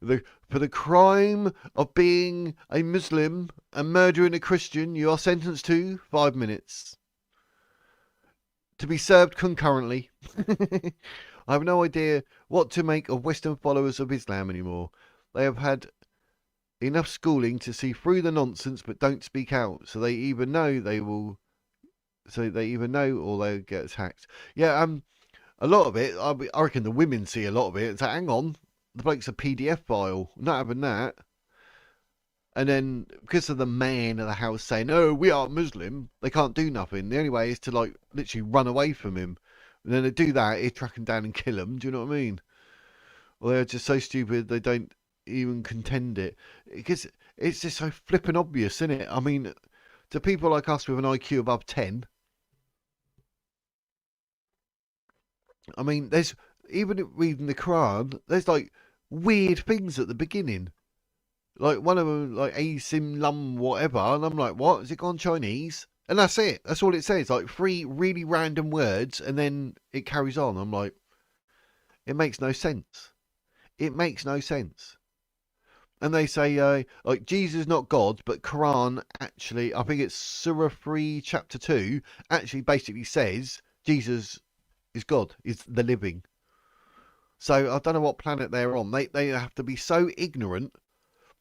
For the crime of being a Muslim and murdering a Christian, you are sentenced to 5 minutes. To be served concurrently. I have no idea what to make of Western followers of Islam anymore. They have had enough schooling to see through the nonsense but don't speak out. So they either know or they'll get attacked. Yeah, a lot of it, I reckon the women see a lot of it and say, hang on, the bloke's a PDF file. Not having that. And then because of the man of the house saying, "Oh, we are Muslim," they can't do nothing. The only way is to like literally run away from him. And then they do that, he'd track him down and kill him. Do you know what I mean? Or they're just so stupid they don't even contend it because it's just so flippin' obvious, isn't it? I mean, to people like us with an IQ above 10, I mean, there's even reading the Quran, there's like weird things at the beginning. Like one of them, like A Sim Lum whatever, and I'm like, what? Has it gone Chinese? And that's it. That's all it says. Like three really random words, and then it carries on. I'm like, it makes no sense. It makes no sense. And they say, like Jesus is not God, but Quran actually, I think it's Surah 3, chapter 2, actually basically says Jesus is God, is the living. So I don't know what planet they're on. They have to be so ignorant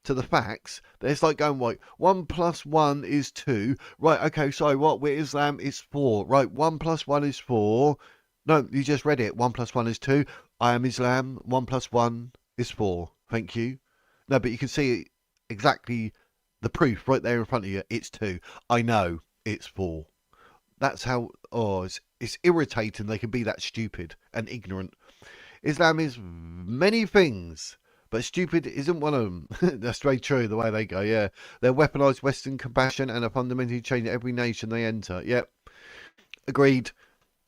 to the facts that it's like going, right, 1 plus 1 is 2. Right, okay, so what? With Islam, it's 4. Right, 1 plus 1 is 4. No, you just read it. 1 plus 1 is 2. I am Islam. 1 plus 1 is 4. Thank you. No, but you can see exactly the proof right there in front of you. It's 2. I know it's 4. That's how, it's irritating they can be that stupid and ignorant. Islam is many things, but stupid isn't one of them. That's very true, the way they go, yeah. They're weaponised Western compassion and are fundamentally changing every nation they enter. Yep. Agreed.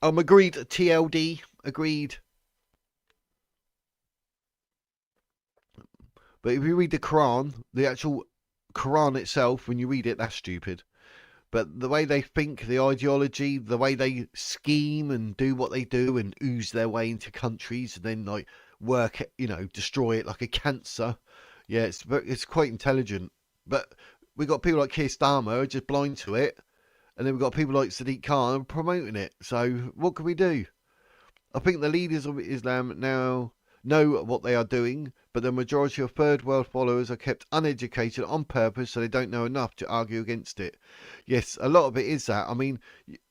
Agreed, TLD. Agreed. But if you read the Quran, the actual Quran itself, when you read it, that's stupid. But the way they think, the ideology, the way they scheme and do what they do and ooze their way into countries and then like work it, destroy it like a cancer. Yeah, it's quite intelligent. But we've got people like Keir Starmer who are just blind to it. And then we've got people like Sadiq Khan promoting it. So what can we do? I think the leaders of Islam now know what they are doing, but the majority of third world followers are kept uneducated on purpose, so they don't know enough to argue against it. Yes, a lot of it is that. I mean,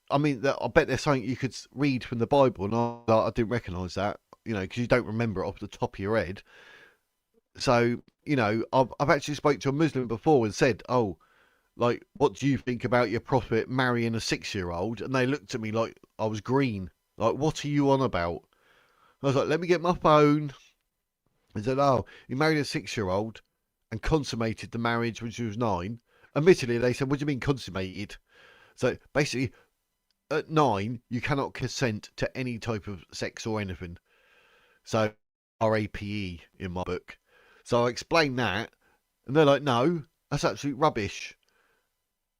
I bet there's something you could read from the Bible, and I didn't recognise that, because you don't remember it off the top of your head. So, I've actually spoke to a Muslim before and said, "Oh, like, what do you think about your prophet marrying a 6-year-old?" And they looked at me like I was green. Like, what are you on about? I was like, let me get my phone. I said, oh, he married a 6-year-old and consummated the marriage when she was 9. Admittedly, they said, what do you mean consummated? So basically, at 9, you cannot consent to any type of sex or anything. So, RAPE in my book. So I explained that, and they're like, no, that's absolute rubbish.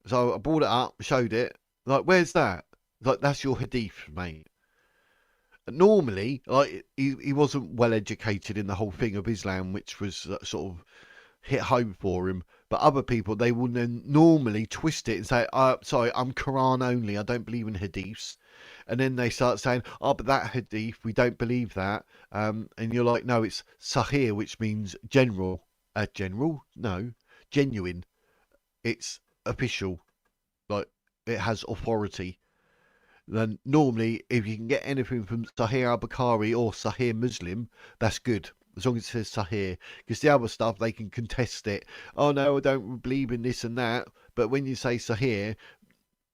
So I brought it up, showed it. Like, where's that? Like, that's your hadith, mate. Normally, like he wasn't well educated in the whole thing of Islam, which was sort of hit home for him. But other people, they will then normally twist it and say, sorry, I'm Quran only. I don't believe in hadiths. And then they start saying, oh, but that hadith, we don't believe that. And you're like, no, it's sahih, which means general. General? No, genuine. It's official. Like, it has authority. Then normally, if you can get anything from Sahih al-Bukhari or Sahih Muslim, that's good. As long as it says Sahih. Because the other stuff, they can contest it. Oh, no, I don't believe in this and that. But when you say Sahih,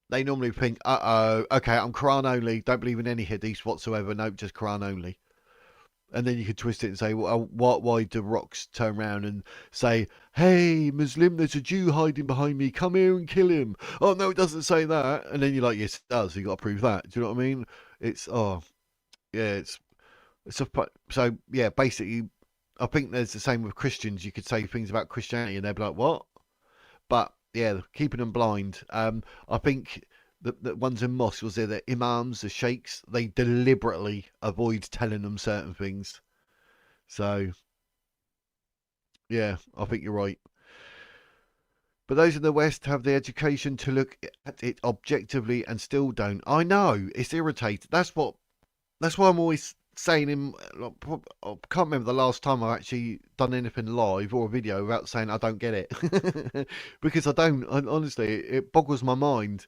they normally think, uh-oh, okay, I'm Quran only. Don't believe in any hadiths whatsoever. No, just Quran only. And then you could twist it and say, well, why do rocks turn around and say, hey, Muslim, there's a Jew hiding behind me. Come here and kill him. Oh, no, it doesn't say that. And then you're like, yes, it does. You got to prove that. Do you know what I mean? Yeah, so, yeah, basically, I think there's the same with Christians. You could say things about Christianity and they'd be like, what? But, yeah, keeping them blind. I think the ones in mosques, was there the imams, the sheikhs, they deliberately avoid telling them certain things. So, yeah, I think you're right. But those in the West have the education to look at it objectively and still don't. I know, it's irritating. That's why I'm always saying I can't remember the last time I've actually done anything live or a video without saying I don't get it. Because I don't, honestly, it boggles my mind.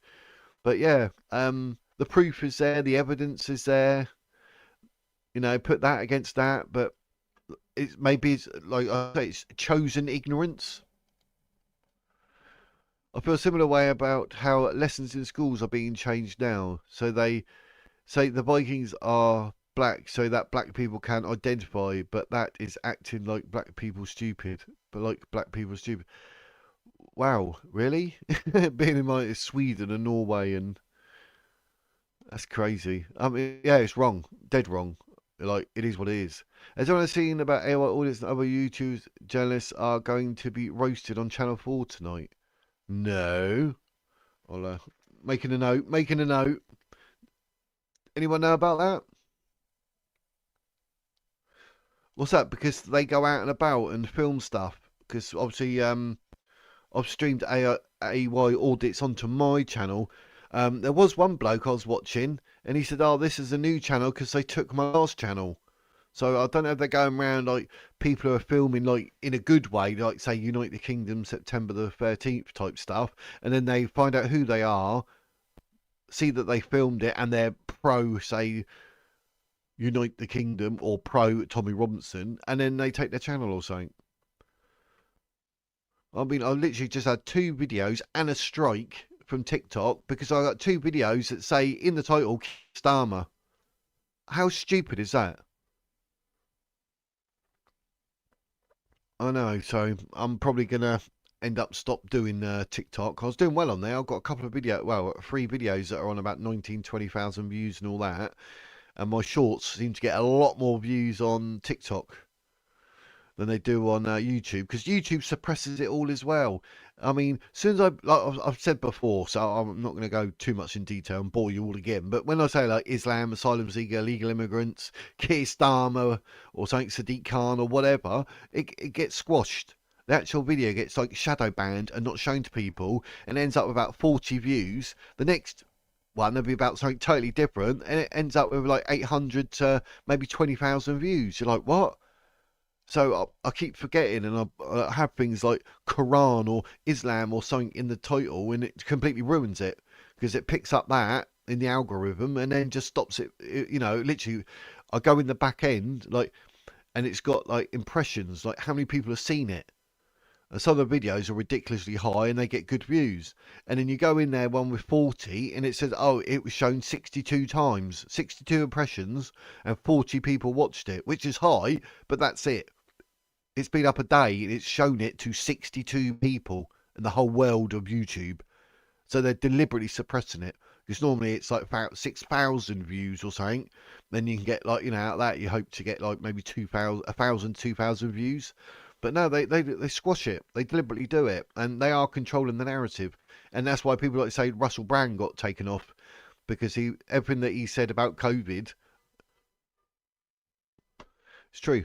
But yeah, the proof is there, the evidence is there. Put that against that, but maybe it's like I say, it's chosen ignorance. I feel a similar way about how lessons in schools are being changed now. So they say the Vikings are black so that black people can identify, but that is acting like black people stupid. But like black people stupid. Wow, really? Being in mind it's Sweden and Norway, and that's crazy. I mean, yeah, it's wrong, dead wrong. Like it is what it is. Has anyone seen about AOI audience and other YouTube journalists are going to be roasted on Channel 4 tonight? No. I'll making a note. Making a note. Anyone know about that? What's that? Because they go out and about and film stuff. Because obviously, I've streamed AY audits onto my channel. There was one bloke I was watching, and he said, "Oh, this is a new channel because they took my last channel." So I don't know if they're going around like people who are filming like in a good way, like say Unite the Kingdom September the 13th type stuff, and then they find out who they are, see that they filmed it, and they're pro, say, Unite the Kingdom or pro Tommy Robinson, and then they take their channel or something. I mean, I literally just had two videos and a strike from TikTok because I got two videos that say in the title Starmer. How stupid is that? I know, so I'm probably gonna end up stop doing TikTok. I was doing well on there. I've got a couple of videos, well, three videos that are on about 19, 20,000 views and all that. And my shorts seem to get a lot more views on TikTok than they do on YouTube because YouTube suppresses it all as well. I mean, as soon as I've said before, so I'm not going to go too much in detail and bore you all again. But when I say like Islam, asylum seeker, illegal immigrants, Keir Starmer, or something Sadiq Khan or whatever, it gets squashed. The actual video gets like shadow banned and not shown to people, and ends up with about 40 views. The next one will be about something totally different, and it ends up with like 800 to maybe 20,000 views. You're like, what? So I keep forgetting, and I have things like Quran or Islam or something in the title, and it completely ruins it because it picks up that in the algorithm and then just stops it. You know, literally, I go in the back end like, and it's got like impressions, like how many people have seen it. And some of the videos are ridiculously high and they get good views. And then you go in there, one with 40, and it says, oh, it was shown 62 times, 62 impressions, and 40 people watched it, which is high, but that's it. It's been up a day and it's shown it to 62 people in the whole world of YouTube. So they're deliberately suppressing it. Because normally it's like about 6,000 views or something. Then you can get like, you know, out of that you hope to get like maybe 2,000, 1,000, 2,000 views. But no, they squash it. They deliberately do it. And they are controlling the narrative. And that's why people like to say Russell Brand got taken off. Because everything that he said about COVID, it's true.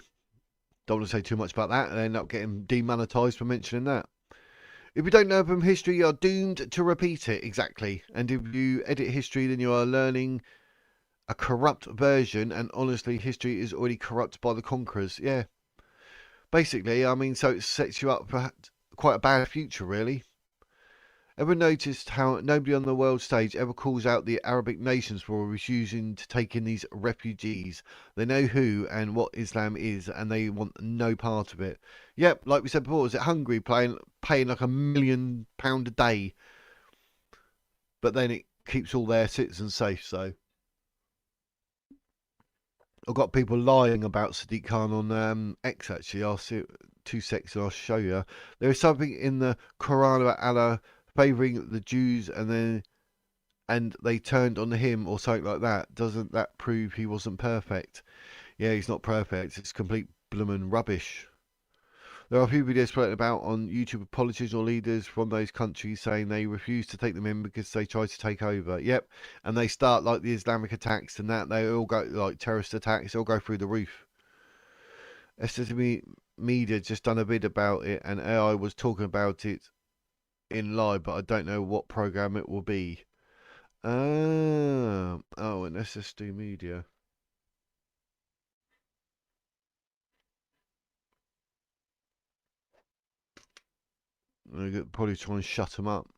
Don't want to say too much about that and end up getting demonetized for mentioning that. If you don't know from history, you're doomed to repeat it, exactly. And if you edit history, then you are learning a corrupt version, and honestly, history is already corrupt by the conquerors. Yeah, basically, I mean, so it sets you up for quite a bad future, really. Ever noticed how nobody on the world stage ever calls out the Arabic nations for refusing to take in these refugees? They know who and what Islam is, and they want no part of it. Yep, like we said before, is it Hungary paying like £1 million a day, but then it keeps all their citizens safe. So I've got people lying about Sadiq Khan on X. Actually, I'll see 2 seconds and I'll show you. There is something in the Quran about Allah favouring the Jews, and they turned on him or something like that. Doesn't that prove he wasn't perfect? Yeah, he's not perfect. It's complete bloomin' rubbish. There are a few videos floating about on YouTube of politicians or leaders from those countries saying they refuse to take them in because they try to take over. Yep, and they start like the Islamic attacks and that. They all go like terrorist attacks. They all go through the roof. SSB Media just done a bit about it, and AI was talking about it in live, but I don't know what program it will be. Oh, and SSD Media. They're probably try and shut them up.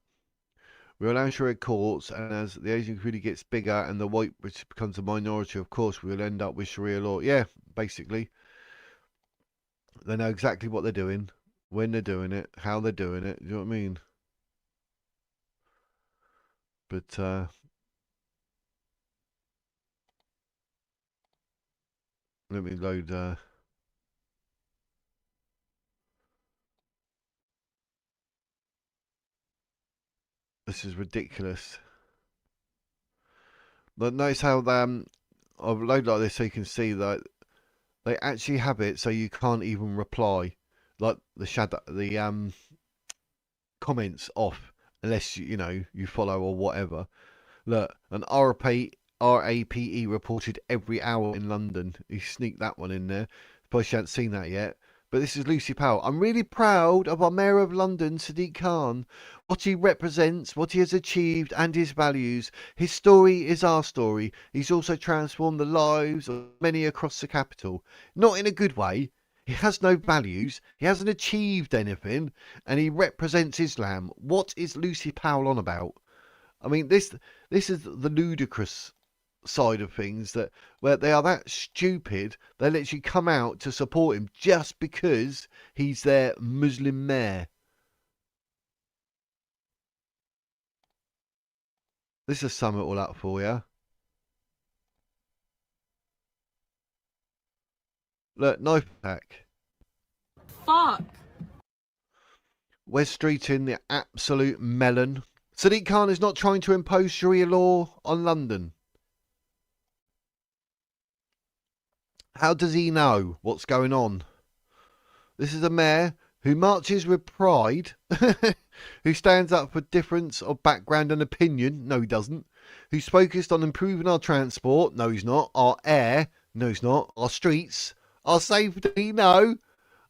We allow Sharia courts, and as the Asian community gets bigger and the white which becomes a minority, of course, we'll end up with Sharia law. Yeah, basically. They know exactly what they're doing, when they're doing it, how they're doing it. Do you know what I mean? But let me load. This is ridiculous. But notice how I've loaded like this so you can see that they actually have it so you can't even reply, like the shadow, the comments off unless you follow or whatever. Look, an RAPE reported every hour in London. He sneaked that one in there. Probably haven't seen that yet. But this is Lucy Powell. I'm really proud of our Mayor of London, Sadiq Khan. What he represents, what he has achieved, and his values. His story is our story. He's also transformed the lives of many across the capital. Not in a good way. He has no values. He hasn't achieved anything. And he represents Islam. What is Lucy Powell on about? I mean, this is the ludicrous side of things, that where they are that stupid they literally come out to support him just because he's their Muslim mayor. This is sum it all up for you. Look, knife attack. Fuck. West Street in the absolute melon. Sadiq Khan is not trying to impose Sharia law on London. How does he know what's going on? This is a mayor who marches with pride, who stands up for difference of background and opinion. No, he doesn't. Who's focused on improving our transport. No, he's not. Our air. No, he's not. Our streets. Our safety. No.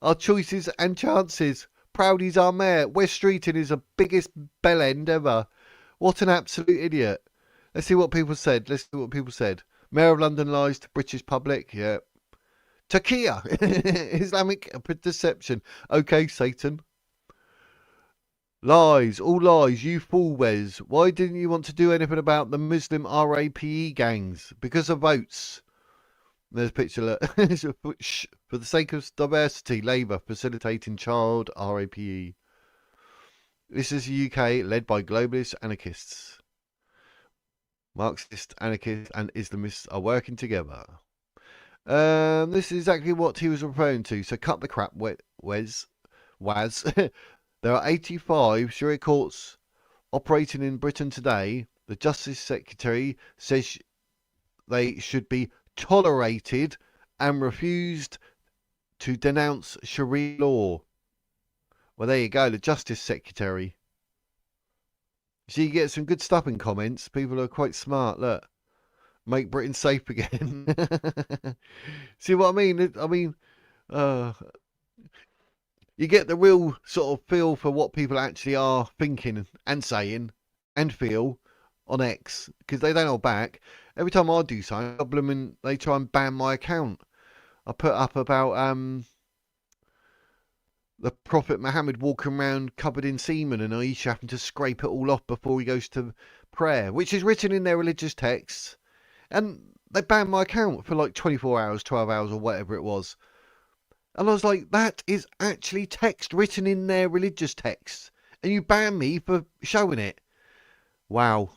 Our choices and chances. Proud he's our mayor. West Streeting is the biggest bell end ever. What an absolute idiot. Let's see what people said. Mayor of London lies to British public. Yeah. Takia, Islamic deception. Okay, Satan. Lies, all lies, you fool, Wes. Why didn't you want to do anything about the Muslim RAPE gangs? Because of votes. There's a picture. For the sake of diversity, Labour facilitating child RAPE. This is the UK, led by globalist anarchists. Marxist anarchists and Islamists are working together. This is exactly what he was referring to. So cut the crap, Wes. There are 85 Sharia courts operating in Britain today. The Justice Secretary says they should be tolerated and refused to denounce Sharia law. Well, there you go, the Justice Secretary. So you get some good stuff in comments. People are quite smart. Look. Make Britain safe again. See what I mean? You get the real sort of feel for what people actually are thinking and saying and feel on X, because they don't hold back. Every time I do something, they try and ban my account. I put up about the Prophet Muhammad walking around covered in semen and Aisha having to scrape it all off before he goes to prayer, which is written in their religious texts. And they banned my account for like 24 hours, 12 hours, or whatever it was. And I was like, that is actually text written in their religious texts. And you ban me for showing it. Wow.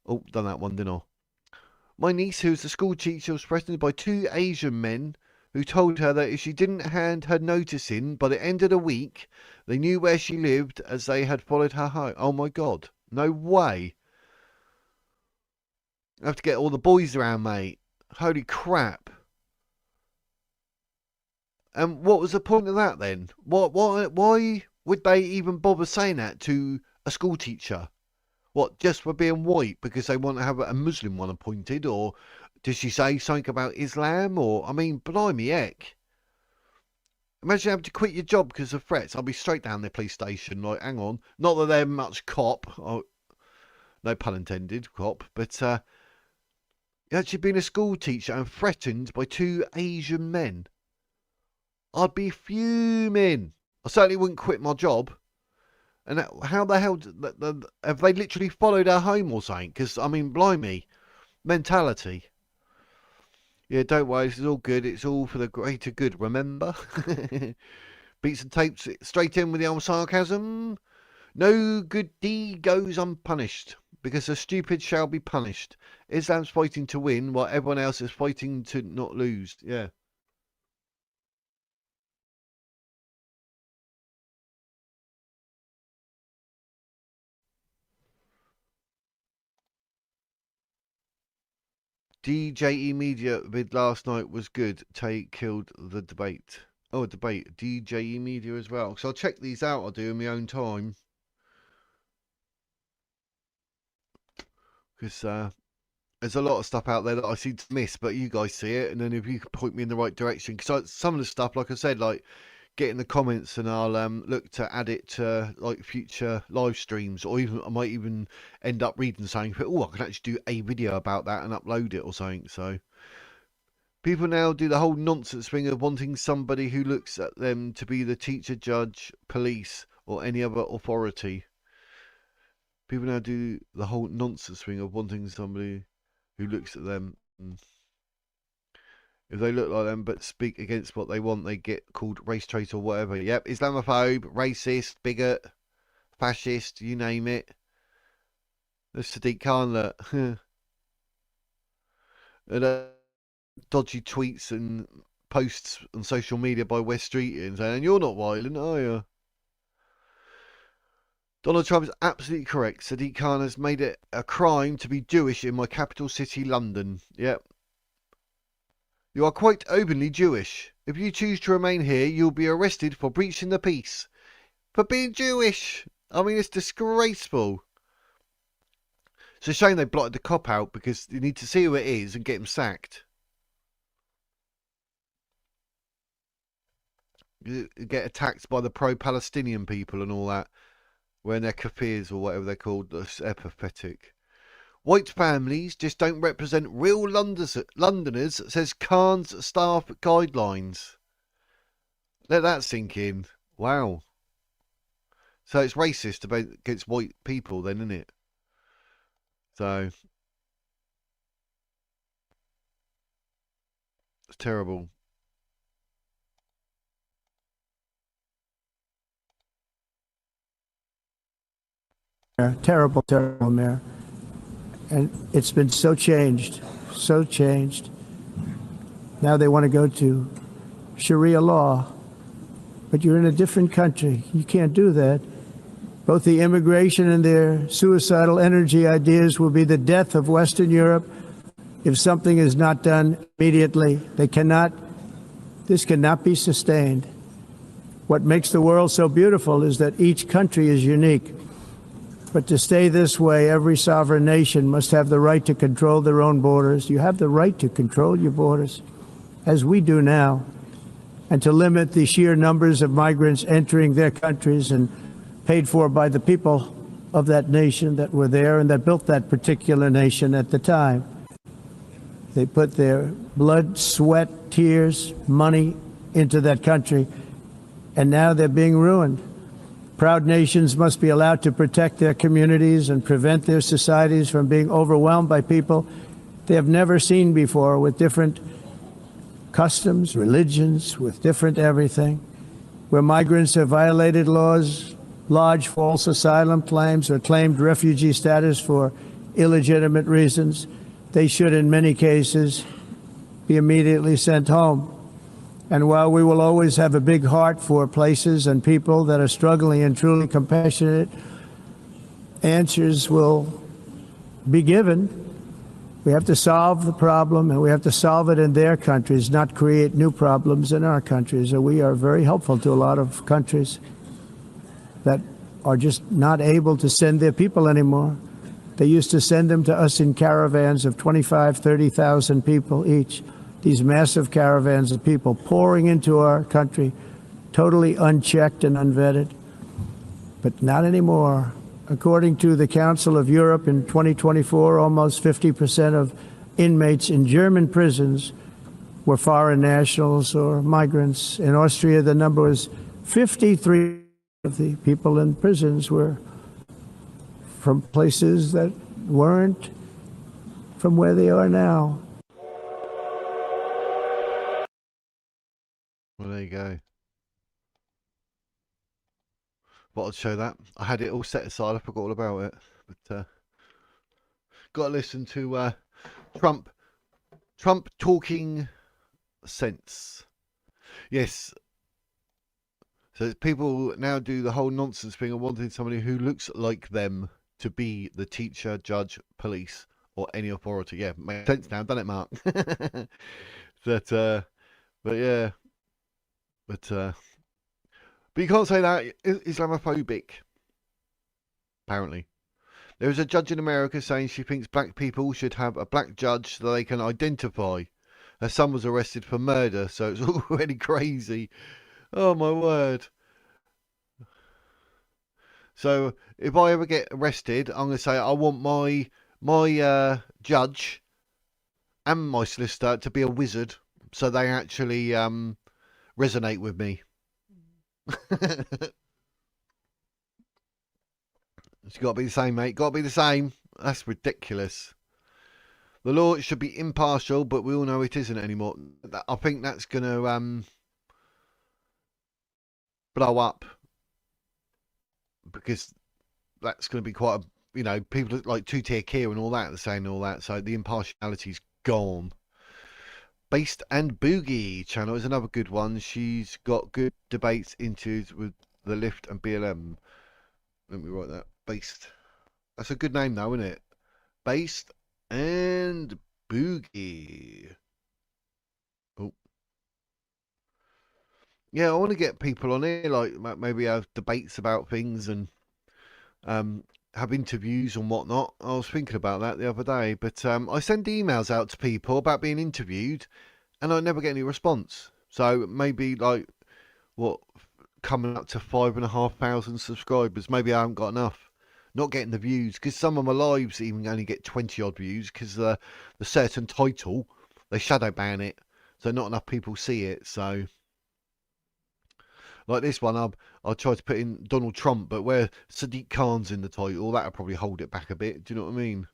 Oh, done that one, didn't I? My niece, who's a school teacher, was threatened by two Asian men who told her that if she didn't hand her notice in by the end of the week, they knew where she lived as they had followed her home. Oh my God. No way. I have to get all the boys around, mate. Holy crap. And what was the point of that then? Why would they even bother saying that to a school teacher? What, just for being white because they want to have a Muslim one appointed? Or did she say something about Islam? Or, I mean, blimey heck. Imagine having to quit your job because of threats. I'll be straight down their police station. Like, hang on. Not that they're much cop. Oh, no pun intended, cop. But, actually being a school teacher and threatened by two Asian men. I'd be fuming. I certainly wouldn't quit my job. And how the hell have they literally followed her home or something? Because, I mean, blimey, mentality. Yeah, don't worry, this is all good. It's all for the greater good, remember? Beats and tapes straight in with the old sarcasm. No good deed goes unpunished, because the stupid shall be punished. Islam's fighting to win while everyone else is fighting to not lose. Yeah. DJE Media vid last night was good. Tate killed the debate. Oh, a debate. DJE Media as well. So I'll check these out. I'll do in my own time. Because there's a lot of stuff out there that I seem to miss, but you guys see it. And then if you can point me in the right direction. Because some of the stuff, like I said, like get in the comments and I'll look to add it to like future live streams, or even I might even end up reading something. Oh, I can actually do a video about that and upload it or something. So people now do the whole nonsense thing of wanting somebody who looks at them to be the teacher, judge, police, or any other authority. People now do the whole nonsense thing of wanting somebody who looks at them. If they look like them but speak against what they want, they get called race traitor or whatever. Yep, Islamophobe, racist, bigot, fascist, you name it. There's Sadiq Khan, look. And dodgy tweets and posts on social media by West Street and saying, you're not violent, are you? Donald Trump is absolutely correct. Sadiq Khan has made it a crime to be Jewish in my capital city, London. Yep. You are quite openly Jewish. If you choose to remain here, you'll be arrested for breaching the peace. For being Jewish! I mean, it's disgraceful. It's a shame they blotted the cop out because you need to see who it is and get him sacked. You get attacked by the pro-Palestinian people and all that. Wearing their kafirs or whatever they're called. That's apathetic. White families just don't represent real Londoners, says Khan's staff guidelines. Let that sink in. Wow. So it's racist against white people then, isn't it? So it's terrible. Terrible, terrible, Mayor. And it's been so changed, so changed. Now they want to go to Sharia law, but you're in a different country. You can't do that. Both the immigration and their suicidal energy ideas will be the death of Western Europe if something is not done immediately. This cannot be sustained. What makes the world so beautiful is that each country is unique. But to stay this way, every sovereign nation must have the right to control their own borders. You have the right to control your borders, as we do now, and to limit the sheer numbers of migrants entering their countries and paid for by the people of that nation that were there and that built that particular nation at the time. They put their blood, sweat, tears, money into that country, and now they're being ruined. Proud nations must be allowed to protect their communities and prevent their societies from being overwhelmed by people they have never seen before, with different customs, religions, with different everything. Where migrants have violated laws, lodged false asylum claims, or claimed refugee status for illegitimate reasons, they should, in many cases, be immediately sent home. And while we will always have a big heart for places and people that are struggling and truly compassionate, answers will be given. We have to solve the problem, and we have to solve it in their countries, not create new problems in our countries. And we are very helpful to a lot of countries that are just not able to send their people anymore. They used to send them to us in caravans of 25, 30,000 people each. These massive caravans of people pouring into our country, totally unchecked and unvetted. But not anymore. According to the Council of Europe in 2024, almost 50% of inmates in German prisons were foreign nationals or migrants. In Austria, the number was 53% of the people in prisons were from places that weren't from where they are now. Well, there you go. But I'd show that. I had it all set aside. I forgot all about it. But got to listen to Trump. Trump talking sense. Yes. So people now do the whole nonsense thing of wanting somebody who looks like them to be the teacher, judge, police, or any authority. Yeah, makes sense now, doesn't it, Mark? That, but yeah, but you can't say that Islamophobic. Apparently, there was a judge in America saying she thinks black people should have a black judge so they can identify. Her son was arrested for murder, so it's already crazy. Oh my word! So if I ever get arrested, I'm going to say I want my judge and my solicitor to be a wizard, so they actually resonate with me. It's got to be the same, mate. Got to be the same. That's ridiculous. The law should be impartial, but we all know it isn't anymore. I think that's going to blow up because that's going to be quite a, people like two-tier Keir and all that are saying all that, so the impartiality's gone. Based and Boogie channel is another good one. She's got good debates into with the Lift and BLM. Let me write that. Based. That's a good name though, isn't it? Based and Boogie. Oh. Yeah, I want to get people on here, like maybe have debates about things and have interviews and whatnot. I was thinking about that the other day, but I send emails out to people about being interviewed, and I never get any response. So maybe like coming up to 5,500 subscribers. Maybe I haven't got enough. Not getting the views because some of my lives even only get 20 odd views because the certain title they shadow ban it, so not enough people see it. So. Like this one, I'll try to put in Donald Trump, but where Sadiq Khan's in the title, that'll probably hold it back a bit. Do you know what I mean?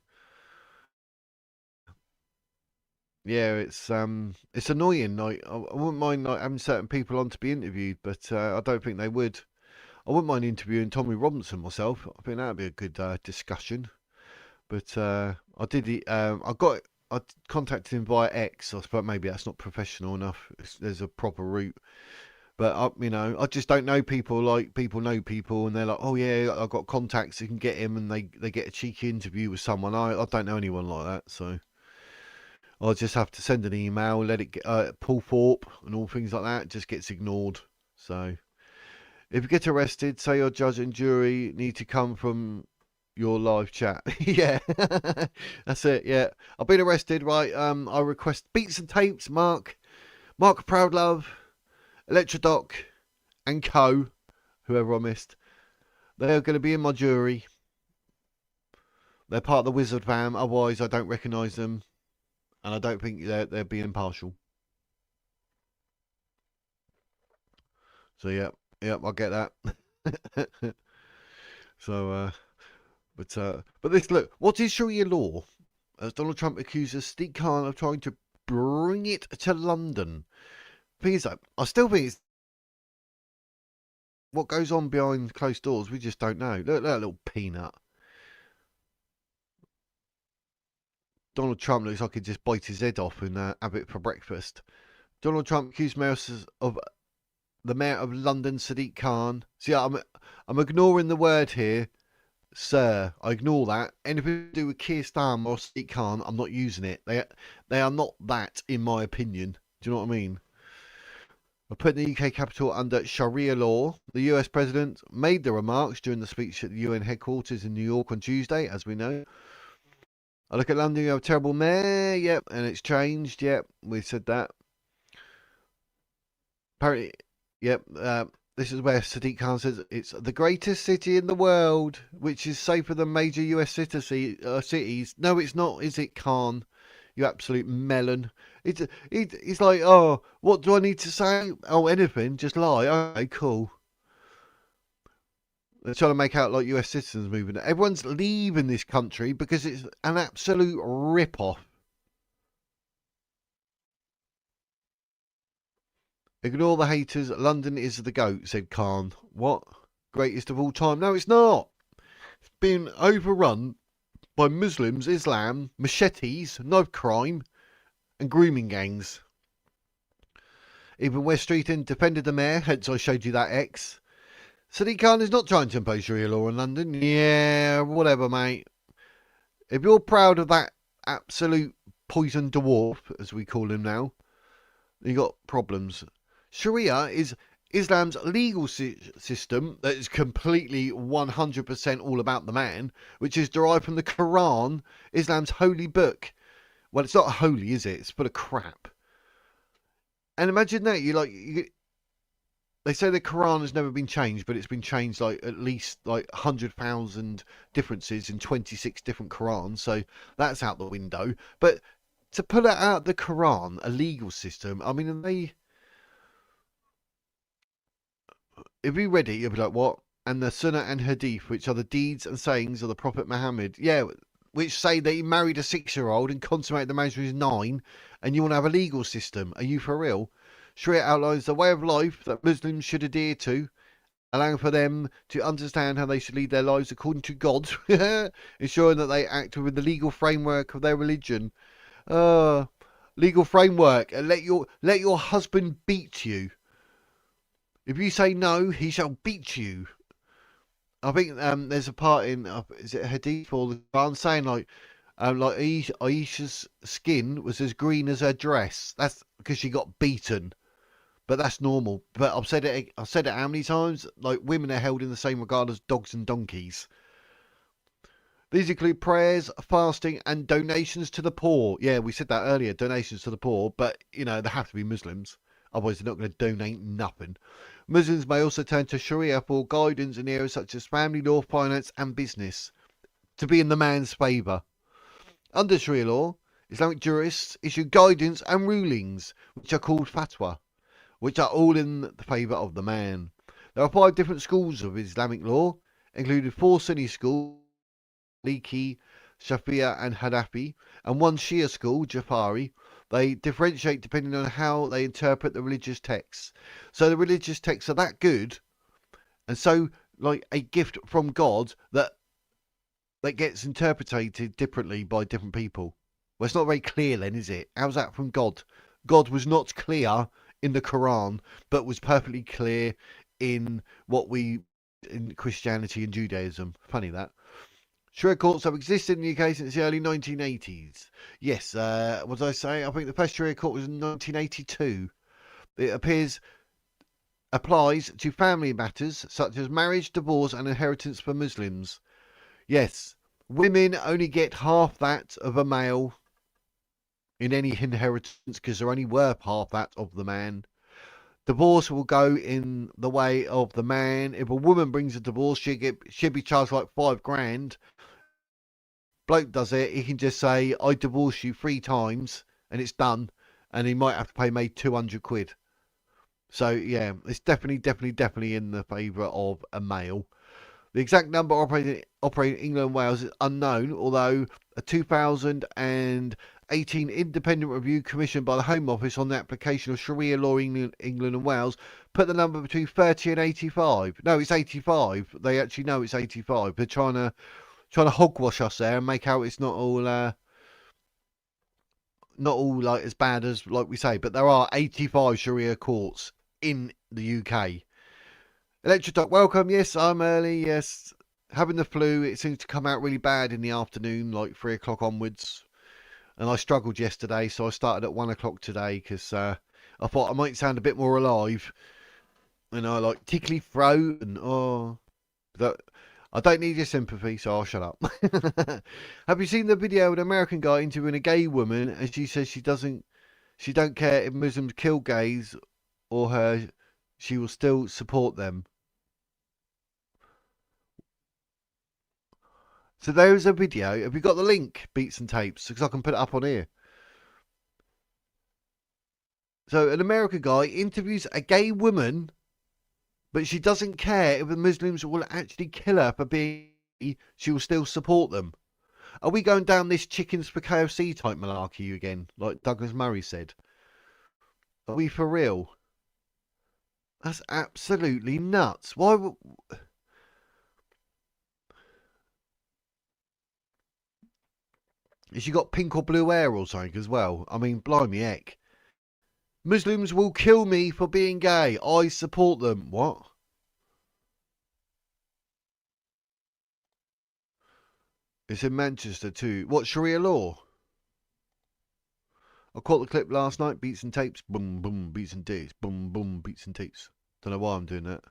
Yeah, it's annoying. Like I wouldn't mind like having certain people on to be interviewed, but I don't think they would. I wouldn't mind interviewing Tommy Robinson myself. I think that'd be a good discussion. But I contacted him via X. I suppose maybe that's not professional enough. There's a proper route. But I just don't know people. Like people know people, and they're like, "Oh yeah, I've got contacts. You can get him," and they get a cheeky interview with someone. I don't know anyone like that, so I'll just have to send an email, let it get Paul Thorpe and all things like that. Just gets ignored. So if you get arrested, say your judge and jury need to come from your live chat. Yeah, that's it. Yeah, I've been arrested. Right. I request beats and tapes. Mark Proudlove. Electrodoc and Co, whoever I missed, they are going to be in my jury. They're part of the Wizard fam, otherwise I don't recognise them, and I don't think they're being impartial. So yeah, I get that. So, but this look, what is Sharia law? As Donald Trump accuses Sadiq Khan of trying to bring it to London. Thing is, I still think it's what goes on behind closed doors. We just don't know. Look, that little peanut. Donald Trump looks like he'd just bite his head off and have it for breakfast. Donald Trump accused of the Mayor of London, Sadiq Khan. See, I'm ignoring the word here, sir. I ignore that. Anything to do with Keir Starmer or Sadiq Khan, I'm not using it. They are not that, in my opinion. Do you know what I mean? We're putting the UK capital under Sharia law. The US president made the remarks during the speech at the UN headquarters in New York on Tuesday, as we know. I look at London, you have a terrible mayor, yep, and it's changed, yep, we said that. Apparently, yep, this is where Sadiq Khan says it's the greatest city in the world, which is safer than major US cities. No, it's not, is it, Khan? You absolute melon. It's like, oh, what do I need to say? Oh, anything, just lie. Okay, cool. They're trying to make out like US citizens moving. Everyone's leaving this country because it's an absolute rip-off. Ignore the haters. London is the goat, said Khan. What? greatest of all time. No, it's not. It's been overrun by Muslims, Islam, machetes, knife crime, and grooming gangs. Even West Streeton defended the mayor, hence I showed you that X. Sadiq Khan is not trying to impose Sharia law in London. Yeah, whatever, mate. If you're proud of that absolute poison dwarf, as we call him now, you got problems. Sharia is Islam's legal system that is completely 100% all about the man, which is derived from the Quran, Islam's holy book. Well, it's not holy, is it? It's full of crap. And imagine that they say the Quran has never been changed, but it's been changed like at least like 100,000 differences in 26 different Qurans. So that's out the window. But to pull it out the Quran, a legal system, I mean, if you read it, you'll be like, what? And the Sunnah and Hadith, which are the deeds and sayings of the Prophet Muhammad, yeah, which say that he married a 6-year-old and consummated the marriage when he was 9, and you want to have a legal system. Are you for real? Sharia outlines the way of life that Muslims should adhere to, allowing for them to understand how they should lead their lives according to God, ensuring that they act within the legal framework of their religion. Legal framework, and let your husband beat you. If you say no, he shall beat you. I think there's a part in is it Hadith or the Quran saying like Aisha's skin was as green as her dress. That's because she got beaten. But that's normal. But I've said it how many times? Like, women are held in the same regard as dogs and donkeys. These include prayers, fasting, and donations to the poor. Yeah, we said that earlier, donations to the poor. But, you know, they have to be Muslims. Otherwise, they're not going to donate nothing. Muslims may also turn to Sharia for guidance in areas such as family law, finance, and business, to be in the man's favour. Under Sharia law, Islamic jurists issue guidance and rulings, which are called fatwa, which are all in the favour of the man. There are 5 different schools of Islamic law, including 4 Sunni schools, Maliki, Shafi'ah and Hanafi, and 1 Shia school, Jafari. They differentiate depending on how they interpret the religious texts. So the religious texts are that good, and so like a gift from God that gets interpreted differently by different people. Well, it's not very clear then, is it? How's that from God? God was not clear in the Quran, but was perfectly clear in in Christianity and Judaism. Funny that. Sharia courts have existed in the UK since the early 1980s. Yes, what did I say? I think the first Sharia court was in 1982. It applies to family matters such as marriage, divorce, and inheritance for Muslims. Yes, women only get half that of a male in any inheritance because they're only worth half that of the man. Divorce will go in the way of the man. If a woman brings a divorce, she'll be charged like $5,000. Bloke does it, he can just say, I divorce you 3 times and it's done, and he might have to pay maybe 200 quid. So yeah, it's definitely in the favour of a male. The exact number operating in England and Wales is unknown, although a 2018 independent review commissioned by the Home Office on the application of Sharia law in England and Wales put the number between 30 and 85. No, it's 85. They actually know it's 85. They're trying to hogwash us there and make out it's not all like as bad as like we say. But there are 85 Sharia courts in the UK. Electric Duck, welcome. Yes, I'm early. Yes, having the flu. It seems to come out really bad in the afternoon, like 3 o'clock onwards. And I struggled yesterday, so I started at 1 o'clock today because I thought I might sound a bit more alive. And I like tickly throat and I don't need your sympathy, so I'll shut up. Have you seen the video of an American guy interviewing a gay woman, and she says she don't care if Muslims kill gays or her, she will still support them. So there's a video. Have you got the link, Beats and Tapes? Because I can put it up on here. So an American guy interviews a gay woman, but she doesn't care if the Muslims will actually kill her for being gay, she will still support them. Are we going down this chickens for KFC type malarkey again, like Douglas Murray said? Are we for real? That's absolutely nuts. Why? Has she got pink or blue hair or something as well? I mean, blimey heck. Muslims will kill me for being gay. I support them. What? It's in Manchester too. What, Sharia law? I caught the clip last night. Beats and tapes. Boom, boom, beats and tapes. Boom, boom, beats and tapes. Don't know why I'm doing that.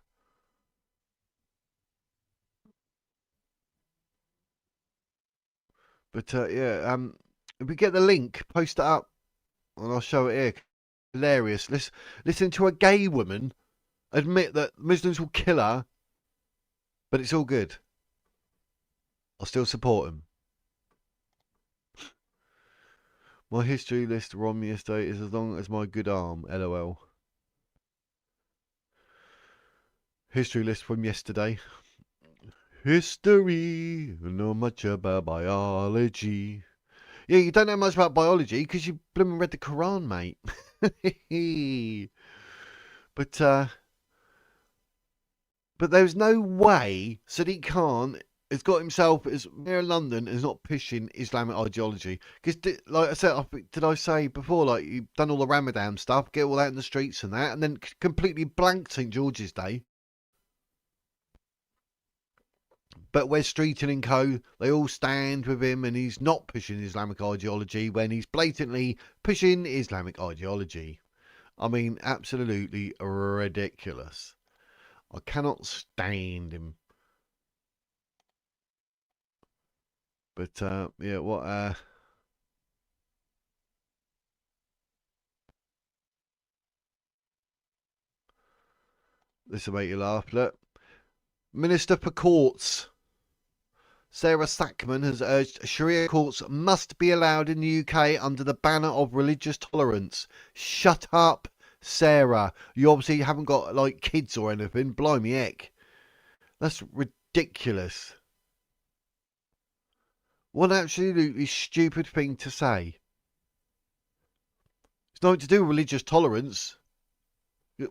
But yeah, if we get the link, post it up, and I'll show it here. Hilarious. Listen to a gay woman admit that Muslims will kill her, but it's all good. I'll still support him. My history list from yesterday is as long as my good arm. LOL. History list from yesterday. History. Know much about biology. Yeah, you don't know much about biology because you blooming read the Quran, mate. But there's no way Sadiq Khan has got himself as mayor of London and is not pushing Islamic ideology. Because, like I said, did I say before, like, you've done all the Ramadan stuff, get all that in the streets and that, and then completely blanked St. George's Day. But Wes Streeton and co, they all stand with him, and he's not pushing Islamic ideology when he's blatantly pushing Islamic ideology. I mean, absolutely ridiculous. I cannot stand him. But yeah, what this will make you laugh. Look, Minister for Courts Sarah Sackman has urged Sharia courts must be allowed in the UK under the banner of religious tolerance. Shut up, Sarah. You obviously haven't got like kids or anything. Blimey heck. That's ridiculous. What an absolutely stupid thing to say. It's nothing to do with religious tolerance.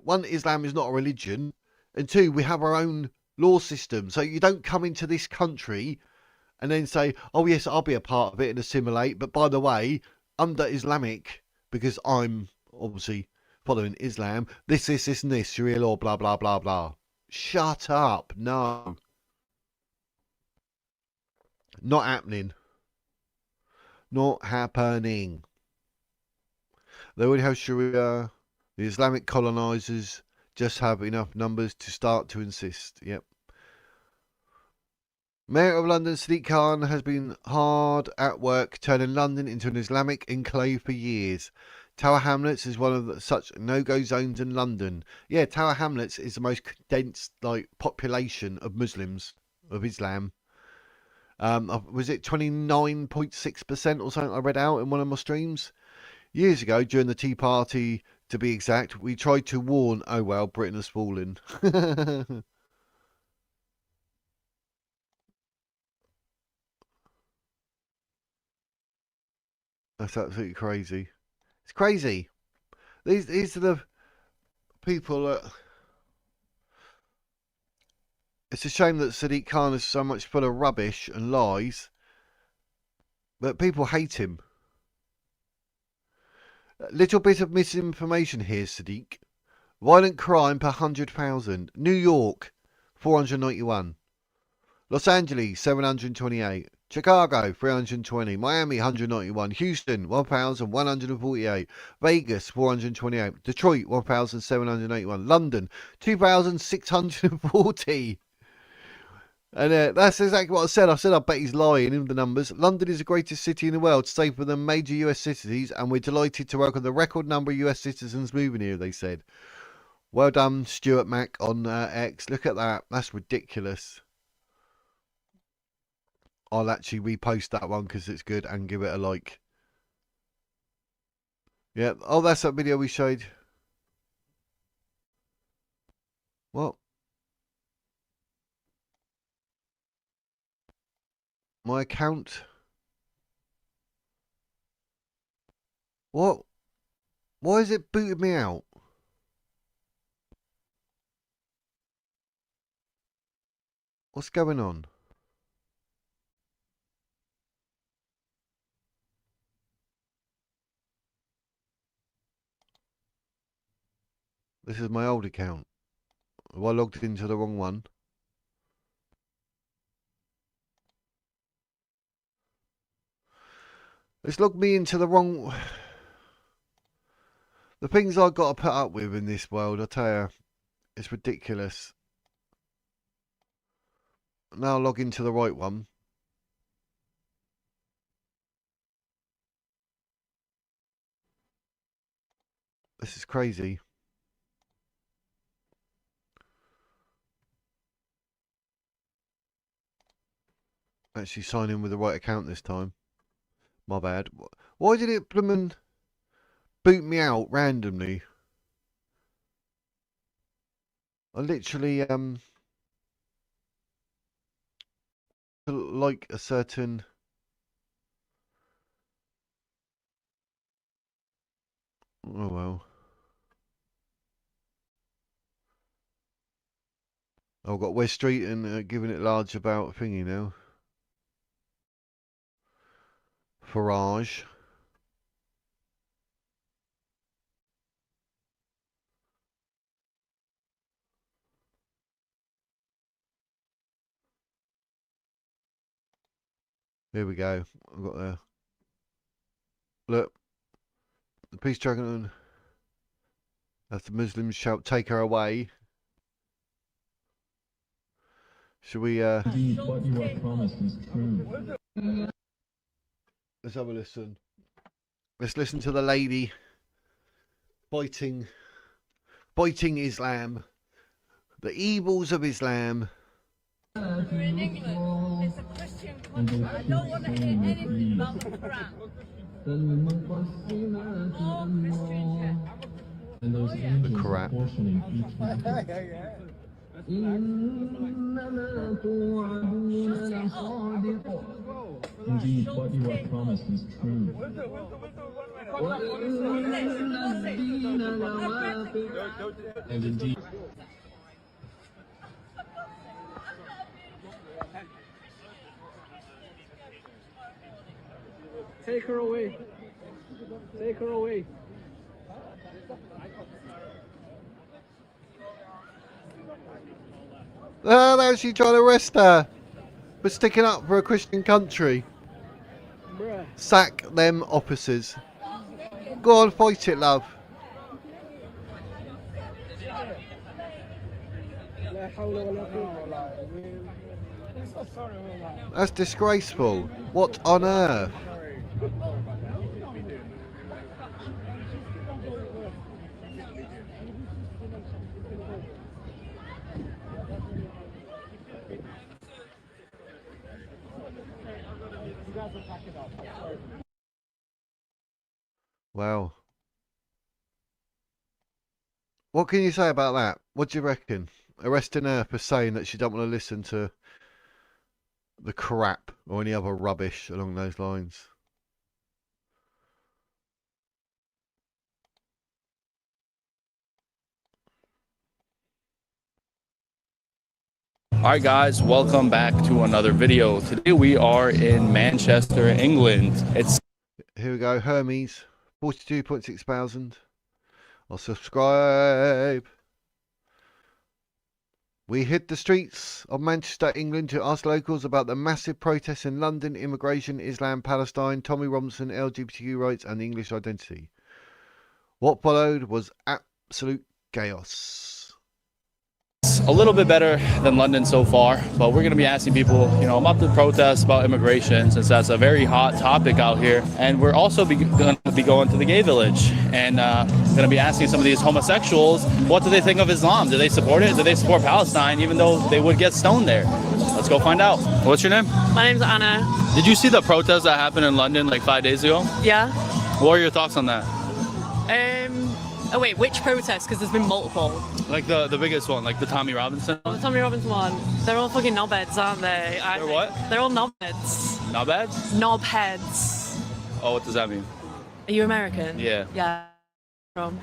One, Islam is not a religion. And two, we have our own law system. So you don't come into this country and then say, oh yes, I'll be a part of it and assimilate. But by the way, under Islamic, because I'm obviously following Islam, this, and this, Sharia law, blah, blah, blah, blah. Shut up. No. Not happening. Not happening. They already have Sharia. The Islamic colonisers just have enough numbers to start to insist. Yep. Mayor of London Sadiq Khan has been hard at work turning London into an Islamic enclave for years. Tower Hamlets is one of such no-go zones in London. Yeah, Tower Hamlets is the most condensed population of Muslims, of Islam. Was it 29.6% or something I read out in one of my streams? Years ago, during the Tea Party, to be exact, we tried to warn, oh well, Britain has fallen. That's absolutely crazy. It's crazy. These are the people that... It's a shame that Sadiq Khan is so much full of rubbish and lies, but people hate him. A little bit of misinformation here, Sadiq. Violent crime per 100,000. New York, 491. Los Angeles, 728. Chicago, 320. Miami, 191. Houston, 1,148. Vegas, 428. Detroit, 1,781. London, 2,640. And that's exactly what I said. I said I bet he's lying in the numbers. London is the greatest city in the world, safer than major US cities, and we're delighted to welcome the record number of US citizens moving here, they said. Well done, Stuart Mack on X. Look at that. That's ridiculous. I'll actually repost that one because it's good and give it a like. Yeah. Oh, that's that video we showed. What? My account? What? Why has it booted me out? What's going on? This is my old account. Have I logged into the wrong one? It's logged me into the wrong... The things I've got to put up with in this world, I tell you, it's ridiculous. Now I'll log into the right one. This is crazy. Actually sign in with the right account this time. My bad. Why did it bloomin' boot me out randomly? I literally like a certain... Oh well. I've got West Street and giving it large about thingy now. Farage. Here we go. I've got there. Look. The peace dragon. As the Muslims shout, take her away. Should we Indeed, what you are promised is true. let's have a listen. Let's listen to the lady biting Islam. The evils of Islam. We're in England. It's a Christian country. I don't want to hear anything about the Quran. All Christians here. And those angels crap. portioning each one. Indeed, what you are promised is true. And indeed, Take her away. Take her away. Oh, they're actually trying to arrest her for sticking up for a Christian country. Bruh. Sack them officers. Go on, fight it, love. That's disgraceful. What on earth? Wow. What can you say about that? What do you reckon? Arresting her for saying that she don't want to listen to the crap or any other rubbish along those lines. Alright guys, welcome back to another video. Today we are in Manchester, England. Here we go, Hermes, 42.6 thousand. I'll subscribe. We hit the streets of Manchester, England to ask locals about the massive protests in London, immigration, Islam, Palestine, Tommy Robinson, LGBTQ rights and English identity. What followed was absolute chaos. A little bit better than London so far, but we're going to be asking people, about the protests, about immigration, since that's a very hot topic out here. And we're also going to be going to the gay village and going to be asking some of these homosexuals, what do they think of Islam? Do they support it? Do they support Palestine, even though they would get stoned there? Let's go find out. What's your name? My name's Anna. Did you see the protest that happened in London like 5 days ago? Yeah. What are your thoughts on that? Oh wait, which protest? Because there's been multiple. Like the biggest one, like the Tommy Robinson? Oh, the Tommy Robinson one. They're all fucking knobheads, aren't they? They're what? They're all knobheads. Knobheads? Knobheads. Oh, what does that mean? Are you American? Yeah. Yeah. From?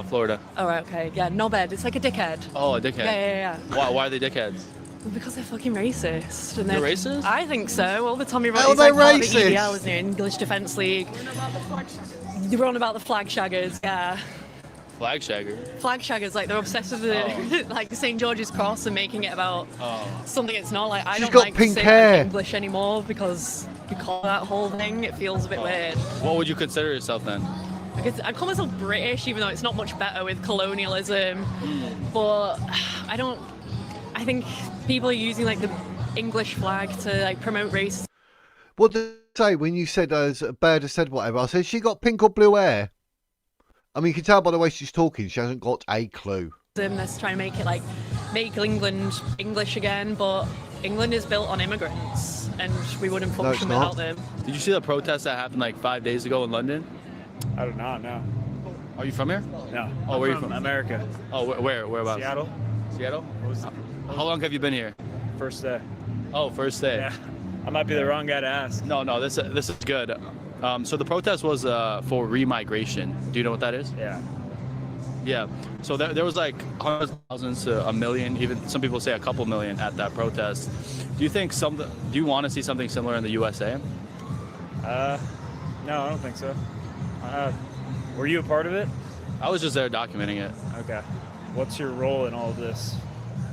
Florida. Oh, right, okay. Yeah, knobhead. It's like a dickhead. Oh, a dickhead. Yeah. Why are they dickheads? Because they're fucking racist. And They're racist? I think so. All the Tommy How are Robinson. they Like part of the racist? EDL, isn't it? English Defence League. They were on about the flag shaggers, yeah. flag shagger. Flag shaggers, like they're obsessed with the like St. George's Cross and making it about something it's not. Like I She's don't got like pink to say hair. I'm English anymore because you call that whole thing, it feels a bit weird. What would you consider yourself then? I'd call myself British, even though it's not much better with colonialism. But I think people are using like the English flag to like promote race. What did you say when you said Bird has said whatever? I said she got pink or blue hair. I mean, you can tell by the way she's talking, she hasn't got a clue. They're trying to make it like make England English again, but England is built on immigrants, and we wouldn't function without them. Did you see the protest that happened like 5 days ago in London? I do not know. Are you from here? No. Oh, where are you from? America. Oh, whereabouts? Seattle. Seattle? How long have you been here? First day. Oh, first day. Yeah. I might be the wrong guy to ask. No, this is good. So the protest was for remigration. Do you know what that is? Yeah. Yeah. So there was like hundreds of thousands to a million, even some people say a couple million at that protest. Do you want to see something similar in the USA? No, I don't think so. Were you a part of it? I was just there documenting it. Okay. What's your role in all of this?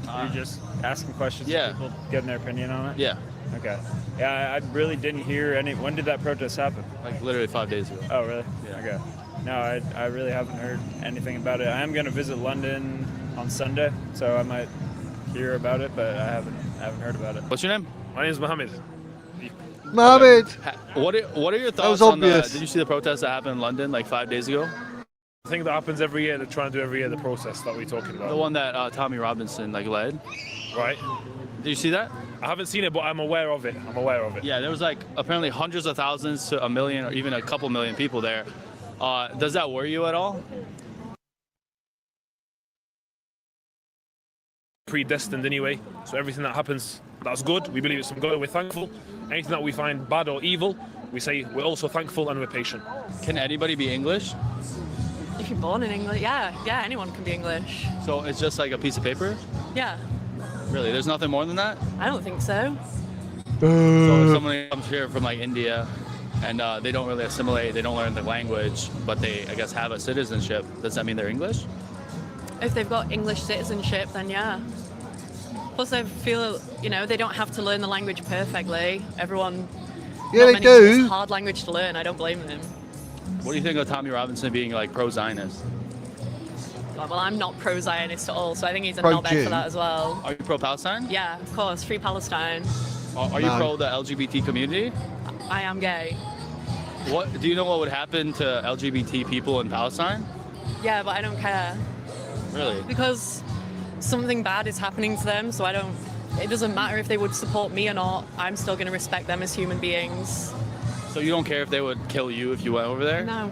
You're just asking questions to people, getting their opinion on it? Yeah. Okay. Yeah, I really didn't hear any. When did that protest happen? Like literally 5 days ago. Oh, really? Yeah. Okay. No, I really haven't heard anything about it. I am going to visit London on Sunday, so I might hear about it, but I haven't heard about it. What's your name? My name is Mohammed. Mohammed! What are your thoughts was on obvious. did you see the protest that happened in London like 5 days ago? The thing that happens every year, they're trying to do every year, the process that we're talking about. The one that Tommy Robinson led. Right? Did you see that? I haven't seen it, but I'm aware of it. Yeah, there was like apparently hundreds of thousands to a million or even a couple million people there. Does that worry you at all? Predestined anyway. So everything that happens, that's good. We believe it's from God. We're thankful. Anything that we find bad or evil, we say we're also thankful and we're patient. Can anybody be English? If you're born in England, yeah, anyone can be English. So it's just like a piece of paper? Yeah, Really? There's nothing more than that? I don't think so. So if someone comes here from like India and they don't really assimilate, they don't learn the language, but they, I guess, have a citizenship, does that mean they're English? If they've got English citizenship, then yeah. Plus, I feel, they don't have to learn the language perfectly. Everyone, Yeah, they do. It's a hard language to learn. I don't blame them. What do you think of Tommy Robinson being like pro-Zionist? Well, I'm not pro-Zionist at all, so I think he's a Pro-Jew. knobhead for that as well. Are you pro-Palestine? Yeah, of course, free Palestine. Are you No. pro the LGBT community? I am gay. What do you know what would happen to LGBT people in Palestine? Yeah, but I don't care Really? because something bad is happening to them, so it doesn't matter if they would support me or not. I'm still going to respect them as human beings. So you don't care if they would kill you if you went over there? No.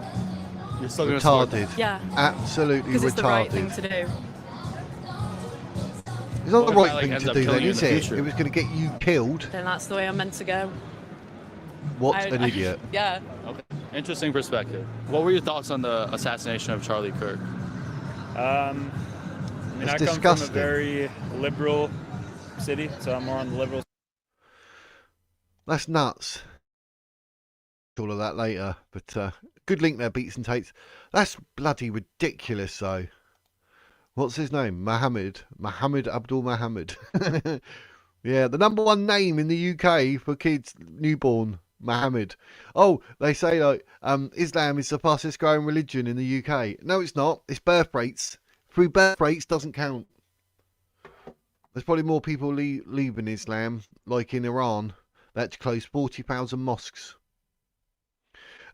You're still gonna support them? Retarded. Yeah. Absolutely Because it's the right thing retarded. to do. It's not What the if right that, like, thing ends to up do then, killing you is in the it? future? It was going to get you killed. Then that's the way I'm meant to go. What an idiot. Yeah. Okay. Interesting perspective. What were your thoughts on the assassination of Charlie Kirk? I It's come disgusting. from a very liberal city, so I'm more on the liberal. That's nuts. All of that later, but good link there, Beats and Tates. That's bloody ridiculous, though. What's his name? Mohammed Abdul Mohammed. Yeah, the #1 name in the UK for kids newborn, Mohammed. Oh, they say like Islam is the fastest growing religion in the UK. No, it's not. It's birth rates. Through birth rates doesn't count. There's probably more people leaving Islam, like in Iran. They had to close 40,000 mosques.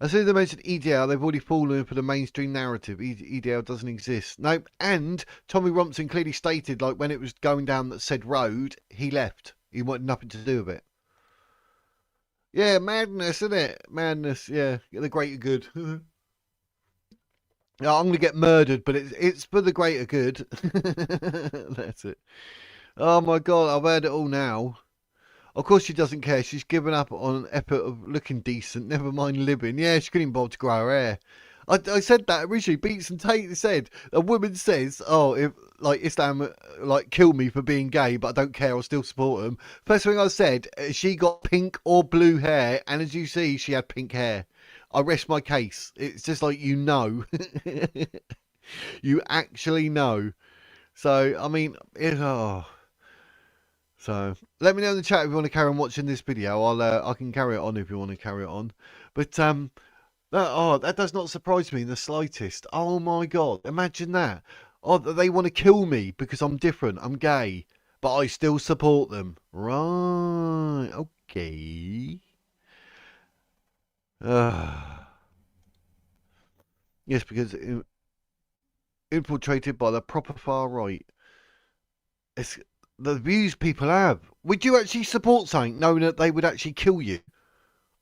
As soon as they mentioned EDL, they've already fallen for the mainstream narrative. EDL doesn't exist. No, and Tommy Robinson clearly stated, like, when it was going down that said road, he left. He wanted nothing to do with it. Yeah, madness, isn't it? Madness, yeah. The greater good. Yeah, I'm going to get murdered, but it's for the greater good. That's it. Oh, my God, I've heard it all now. Of course she doesn't care. She's given up on an effort of looking decent. Never mind living. Yeah, she couldn't even bother to grow her hair. I said that originally. Beats and Tate said, a woman says, oh, if like Islam like kill me for being gay, but I don't care, I'll still support them. First thing I said, she got pink or blue hair, and as you see, she had pink hair. I rest my case. It's just like, you know. You actually know. So, I mean, so let me know in the chat if you want to carry on watching this video. I can carry it on if you want to carry it on. But that does not surprise me in the slightest. Oh my god, imagine that. Oh, they want to kill me because I'm different. I'm gay, but I still support them. Right? Okay. Yes, because infiltrated by the proper far right. It's the views people have. Would you actually support something knowing that they would actually kill you?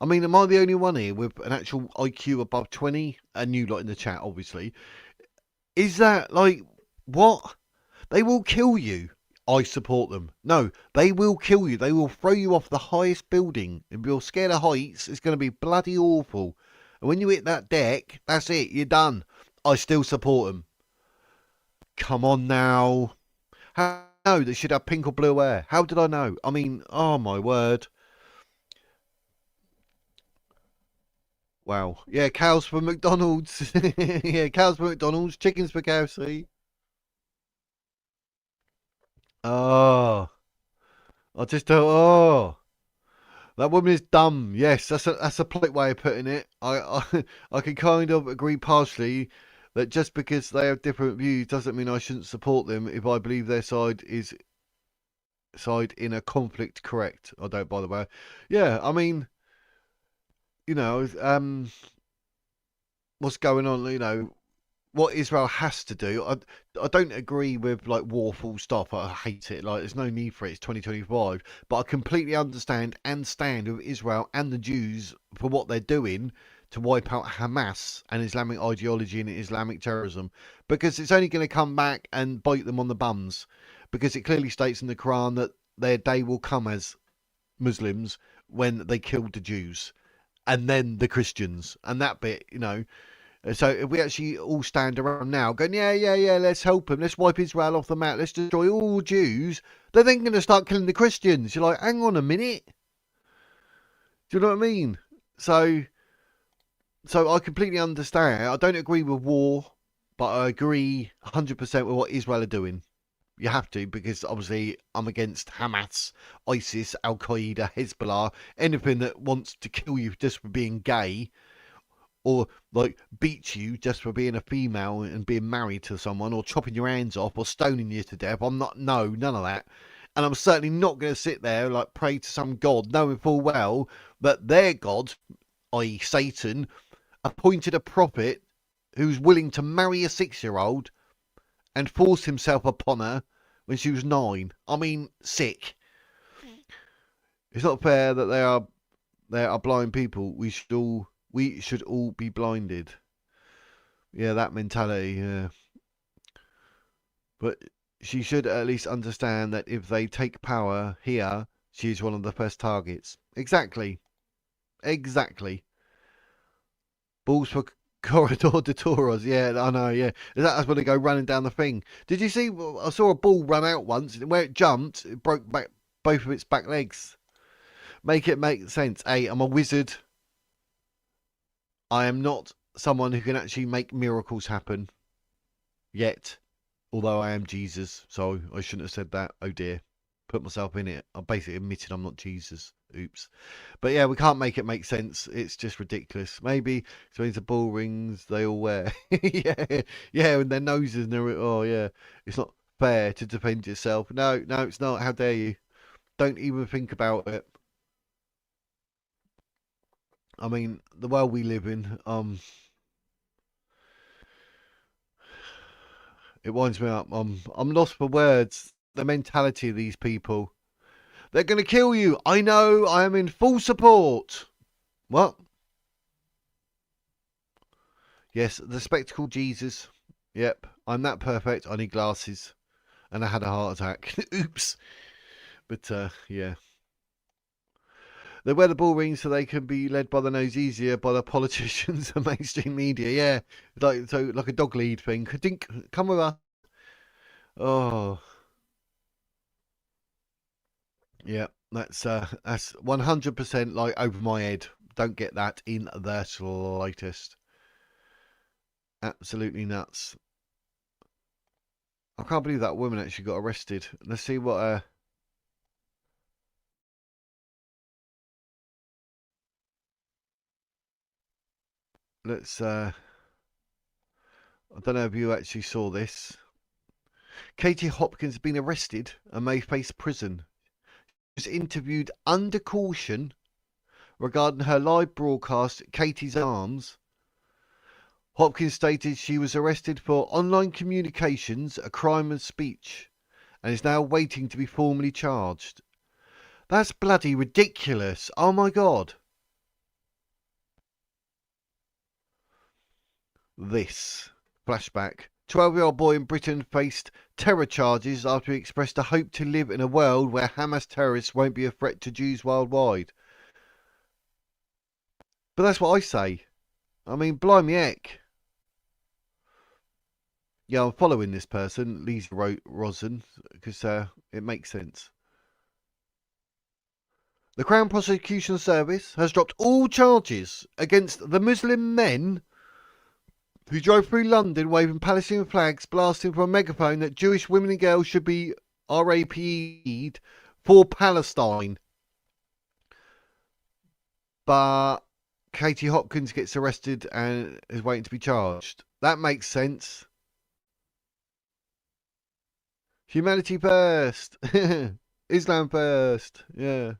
I mean, am I the only one here with an actual IQ above 20? And you lot in the chat, obviously. Is that like, what? They will kill you. I support them. No, they will kill you. They will throw you off the highest building. If you're scared of heights, it's going to be bloody awful. And when you hit that deck, that's it. You're done. I still support them. Come on now. How did I know they should have pink or blue hair? How did I know? I mean, oh my word. Wow. Yeah, cows for McDonald's. Yeah, cows for McDonald's. Chickens for KFC. Oh. I just don't. Oh. That woman is dumb. Yes, that's a polite way of putting it. I can kind of agree partially that just because they have different views doesn't mean I shouldn't support them if I believe their side in a conflict correct. I don't, by the way. Yeah, I mean, what's going on? What Israel has to do. I don't agree with like war full stop. I hate it. Like there's no need for it. It's 2025. But I completely understand and stand with Israel and the Jews for what they're doing to wipe out Hamas and Islamic ideology and Islamic terrorism, because it's only going to come back and bite them on the bums, because it clearly states in the Quran that their day will come as Muslims when they killed the Jews and then the Christians and that bit, So if we actually all stand around now going, yeah, let's help them, let's wipe Israel off the map, let's destroy all Jews, they're then going to start killing the Christians. You're like, hang on a minute. Do you know what I mean? So I completely understand. I don't agree with war, but I agree 100% with what Israel are doing. You have to, because obviously I'm against Hamas, ISIS, Al Qaeda, Hezbollah, anything that wants to kill you just for being gay, or like beat you just for being a female and being married to someone, or chopping your hands off, or stoning you to death. None of that. And I'm certainly not going to sit there like pray to some god, knowing full well that their god, i.e. Satan, appointed a prophet who's willing to marry a 6-year-old and force himself upon her when she was 9. I mean, sick. It's not fair that they are blind people. We should all be blinded. Yeah, that mentality, yeah. But she should at least understand that if they take power here, she's one of the first targets. Exactly. Balls for Corridor de Toros. Yeah, I know, yeah. That's when they go running down the thing. Did you see? I saw a ball run out once. Where it jumped, it broke back both of its back legs. Make it make sense. Hey, I'm a wizard. I am not someone who can actually make miracles happen yet, although I am Jesus, so I shouldn't have said that. Oh dear, put myself in it. I basically admitted I'm not Jesus. Oops. But yeah, we can't make it make sense. It's just ridiculous. Maybe so the ball rings they all wear. yeah, and their noses and their, oh yeah, it's not fair to defend yourself. No, it's not. How dare you? Don't even think about it. I mean, the world we live in, it winds me up. I'm lost for words. The mentality of these people. They're going to kill you. I know. I am in full support. What? Yes, the spectacled Jesus. Yep, I'm that perfect. I need glasses. And I had a heart attack. Oops. But, yeah. They wear the ball rings so they can be led by the nose easier by the politicians and mainstream media. Yeah, like a dog lead thing. Dink, come with us. Oh, yeah. That's 100% like over my head. Don't get that in the slightest. Absolutely nuts. I can't believe that woman actually got arrested. Let's see what. Let's. I don't know if you actually saw this. Katie Hopkins has been arrested and may face prison. She was interviewed under caution regarding her live broadcast, Katie's Arms. Hopkins stated she was arrested for online communications, a crime of speech, and is now waiting to be formally charged. That's bloody ridiculous. Oh my God. This flashback. 12-year-old boy in Britain faced terror charges after he expressed a hope to live in a world where Hamas terrorists won't be a threat to Jews worldwide. But that's what I say. I mean, blimey heck. Yeah, I'm following this person, Lisa Rosen, because it makes sense. The Crown Prosecution Service has dropped all charges against the Muslim men who drove through London waving Palestinian flags, blasting from a megaphone that Jewish women and girls should be RAP'd for Palestine. But Katie Hopkins gets arrested and is waiting to be charged. That makes sense. Humanity first. Islam first. Yeah.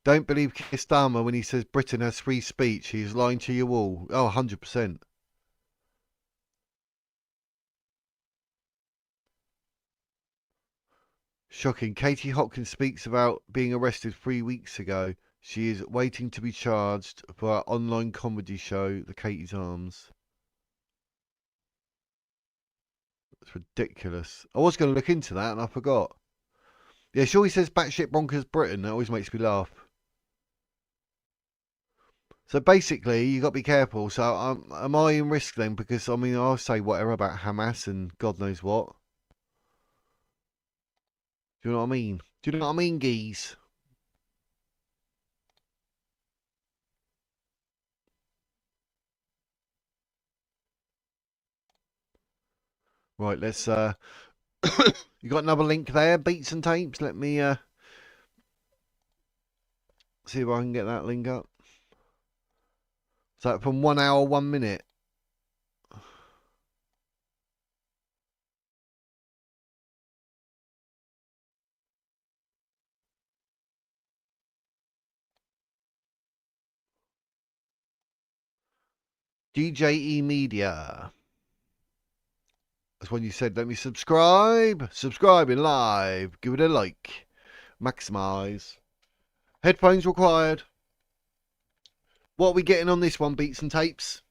Don't believe Keir Starmer when he says Britain has free speech. He's lying to you all. Oh, 100%. Shocking. Katie Hopkins speaks about being arrested 3 weeks ago. She is waiting to be charged for her online comedy show, The Katie's Arms. It's ridiculous. I was going to look into that and I forgot. Yeah, sure he says batshit bonkers Britain. That always makes me laugh. So basically, you got to be careful. So am I in risk then? Because, I mean, I'll say whatever about Hamas and God knows what. Do you know what I mean? Do you know what I mean, geese? Right, let's... you got another link there, Beats and Tapes? Let me see if I can get that link up. So from 1 hour, 1 minute. DJE Media. That's when you said, let me subscribe. Subscribing live. Give it a like. Maximize. Headphones required. What are we getting on this one, Beats and Tapes?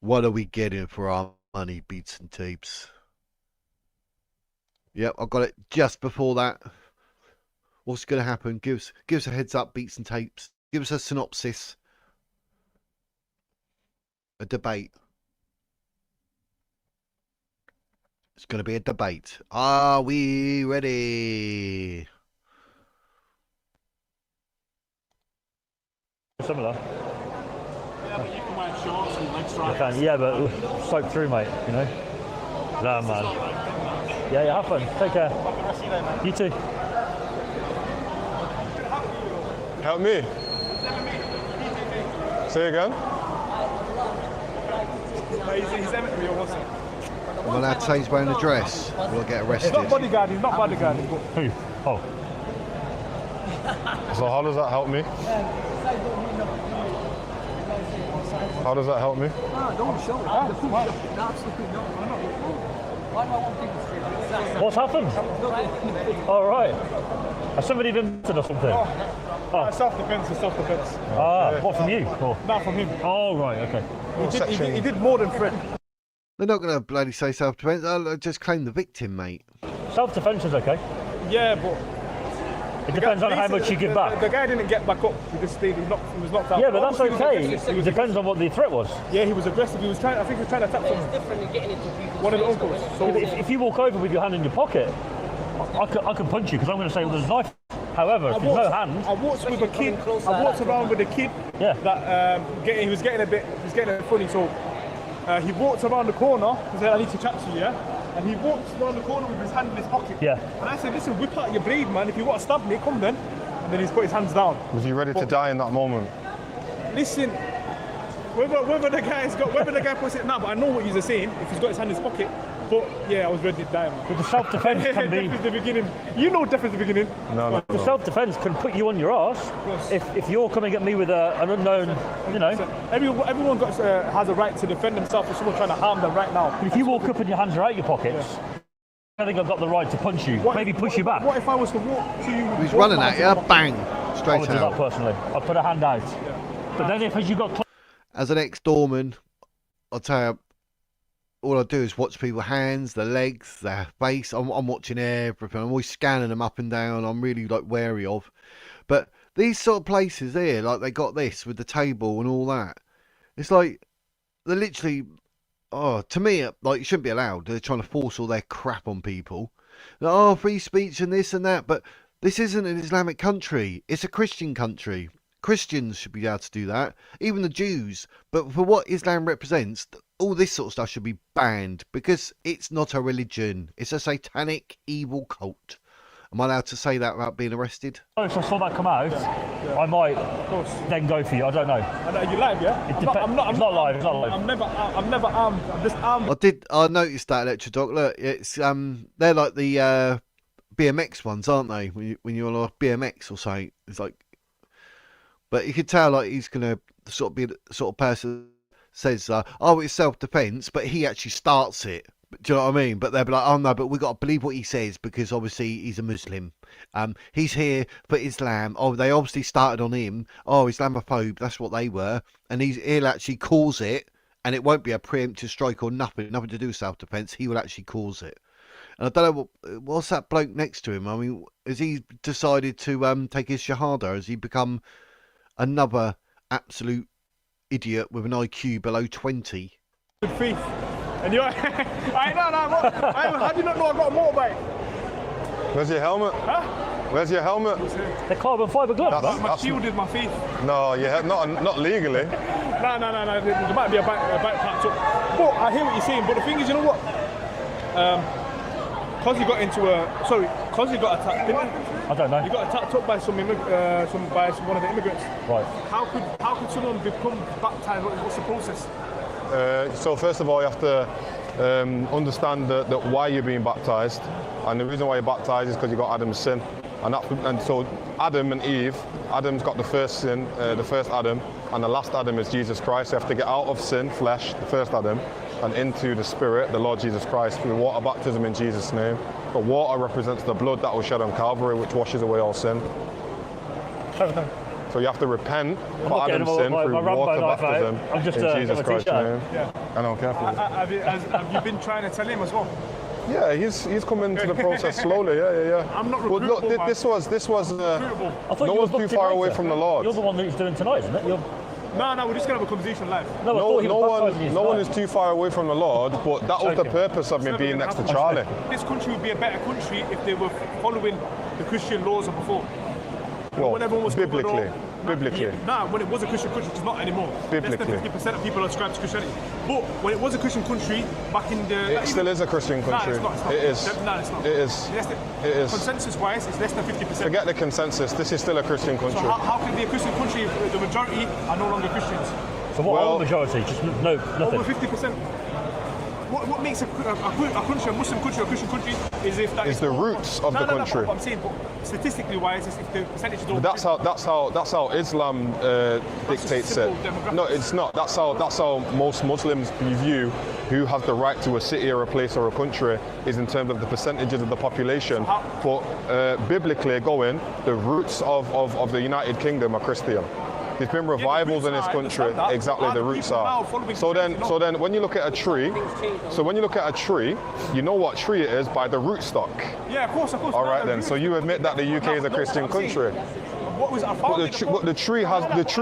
What are we getting for our money, Beats and Tapes? Yep, I got it just before that. What's going to happen? Give us a heads up, Beats and Tapes. Give us a synopsis. A debate. It's going to be a debate. Are we ready? Similar. Yeah, but you can wear shorts and leg stripes. I can, yeah, but soak through, mate, you know? Nah, man. Yeah, have fun. Take care. Have the rest of your day, man. You too. Help me. Say again? He's Emmet Lyons. I'm allowed to say he's wearing a dress. We'll get arrested. He's not bodyguard, he's not bodyguard. Who? Oh. So how does that help me? How does that help me? What's happened? All right. Has somebody been to or something? Oh. Self-defense is self-defense. Ah, what, from you? Or? Not from him. Oh, right, okay. He did more than threat. They're not going to bloody say self-defense. I'll just claim the victim, mate. Self-defense is okay. Yeah, but it depends on how much you give back. The guy didn't get back up. He just stayed. He was knocked out. Yeah, but that's okay. It depends on what the threat was. Yeah, he was aggressive. I think he was trying to attack someone. It's different than getting into people's one of the uncles. So if you walk over with your hand in your pocket, I can punch you because I'm going to say, well, there's a knife However, if there's no hand, I walked with a kid. I walked around with a kid. Yeah. That he was getting a bit funny. So he walked around the corner. He said, "I need to chat to you." Yeah. And he walked around the corner with his hand in his pocket. Yeah. And I said, "Listen, whip out your blade, man. If you want to stab me, come then." And then he's put his hands down. Was he ready to die in that moment? Listen, whether the guy puts it now, but I know what he's saying. If he's got his hand in his pocket. But yeah, I was ready to die, man. But the self-defense can be. Death is the beginning. You know, death is the beginning. No. The self-defense can put you on your arse if you're coming at me with an unknown, you know. Everyone has a right to defend themselves if someone's trying to harm them right now. But if you walk up and your hands are out your pockets, I think I've got the right to punch you. Maybe push you back. What if I was to walk to you? He's running at you, bang, I straight would do that out. personally. I'd put a hand out. But then if you got As an ex-doorman, I'll tell you, all I do is watch people's hands, their legs, their face. I'm watching everything. I'm always scanning them up and down. I'm really like wary of. But these sort of places here, like they got this with the table and all that. It's like they're literally, to me, like, it shouldn't be allowed. They're trying to force all their crap on people. Like, free speech and this and that. But this isn't an Islamic country. It's a Christian country. Christians should be able to do that. Even the Jews. But for what Islam represents, all this sort of stuff should be banned because it's not a religion. It's a satanic, evil cult. Am I allowed to say that without being arrested? if I saw that come out, I might then go for you. I don't know. Are you live, yeah? It's not live. It's not live. I'm never armed. I'm just armed. I noticed that, Electro Doc. Look, it's they're like the BMX ones, aren't they? When you're on a BMX or something, it's like. But you could tell, like, he's gonna sort of be the sort of person says, it's self-defense, but he actually starts it. Do you know what I mean? But they'll be like, oh no, but we've got to believe what he says because obviously he's a Muslim. He's here for Islam. Oh, they obviously started on him. Oh, Islamophobe, that's what they were. And he'll actually cause it, and it won't be a preemptive strike or nothing to do with self-defense. He will actually cause it. And I don't know, what's that bloke next to him? I mean, has he decided to take his shahada? Has he become another absolute idiot with an IQ below 20? Good faith. And you're... How do you not know I got a motorbike? Where's your helmet? Huh? Where's your helmet? The carbon fibre gloves. My shield is my faith. No, not legally. No. There might be a bike parked up. But I hear what you're saying. But the thing is, you know what? Because you got because you got attacked, didn't you? I don't know. You got attacked up by one of the immigrants. Right. How could someone become baptized? What's the process? So first of all, you have to understand that why you're being baptized, and the reason why you're baptized is because you got Adam's sin, and so Adam and Eve. Adam's got the first sin, the first Adam, and the last Adam is Jesus Christ. So you have to get out of sin, flesh, the first Adam, and into the Spirit, the Lord Jesus Christ, through water baptism in Jesus' name. The water represents the blood that was shed on Calvary, which washes away all sin. Okay. So you have to repent for Adam's sin through water baptism in Jesus Christ's name. Yeah. I know, careful. Have you been trying to tell him as well? Yeah, he's come into the process slowly. Yeah. I'm not But recruitable. look, this was no one's too far away from the Lord. You're the one that's doing tonight, isn't it? No, we're just gonna have a conversation live. No one is too far away from the Lord, but that was the purpose of me being next to Charlie. This country would be a better country if they were following the Christian laws of before. Well, when everyone was biblically. When it was a Christian country, it's not anymore. Biblically. Less than 50% of people ascribe to Christianity. But when it was a Christian country, back in the... It still is a Christian country. No, it's not. It is. No, it's not. It is. It is. Consensus-wise, it's less than 50%. Forget the consensus. This is still a Christian country. So how can it be a Christian country if the majority are no longer Christians? So what are the majority? Just no, nothing. Over 50%. What makes a country, a Muslim country, a Christian country, is if that is the roots of the country. No, I'm saying, but statistically wise, if the percentage don't. That's how Islam dictates it. No, it's not. That's how most Muslims view who has the right to a city or a place or a country is in terms of the percentages of the population. But biblically going, the roots of the United Kingdom are Christian. There's been revivals in this country. Exactly, the roots are. So then, when you look at a tree, you know what tree it is by the rootstock. Yeah, of course. All right then. So you admit that the UK is a Christian country. what was I found But the tree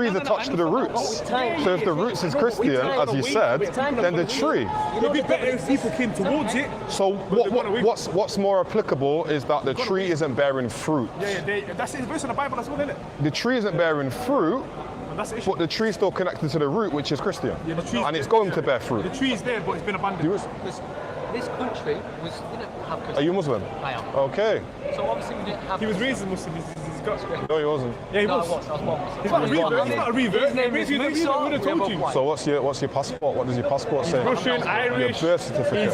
is attached to the roots. So if the roots is Christian, as you said, then the tree. It'd be better if people came towards it. So what's more applicable is that the tree isn't bearing fruit. That's the verse in the Bible as well, isn't it? The tree isn't bearing fruit, That's the issue. but the tree is still connected to the root, which is Christian, Yeah, the tree's and it's there, going to bear fruit. The tree is there, but it's been abandoned. This country didn't have Christians. Are you Muslim? I am. Okay. So obviously we didn't have. He was raised a Muslim. He's got. No, he wasn't. Yeah, he No, was. I was Muslim. He's not a revert. He's not a revert. His name is If he was a Musa. revert, we would have told you. So what's your passport? What does your passport say? Russian, Irish. Your birth certificate.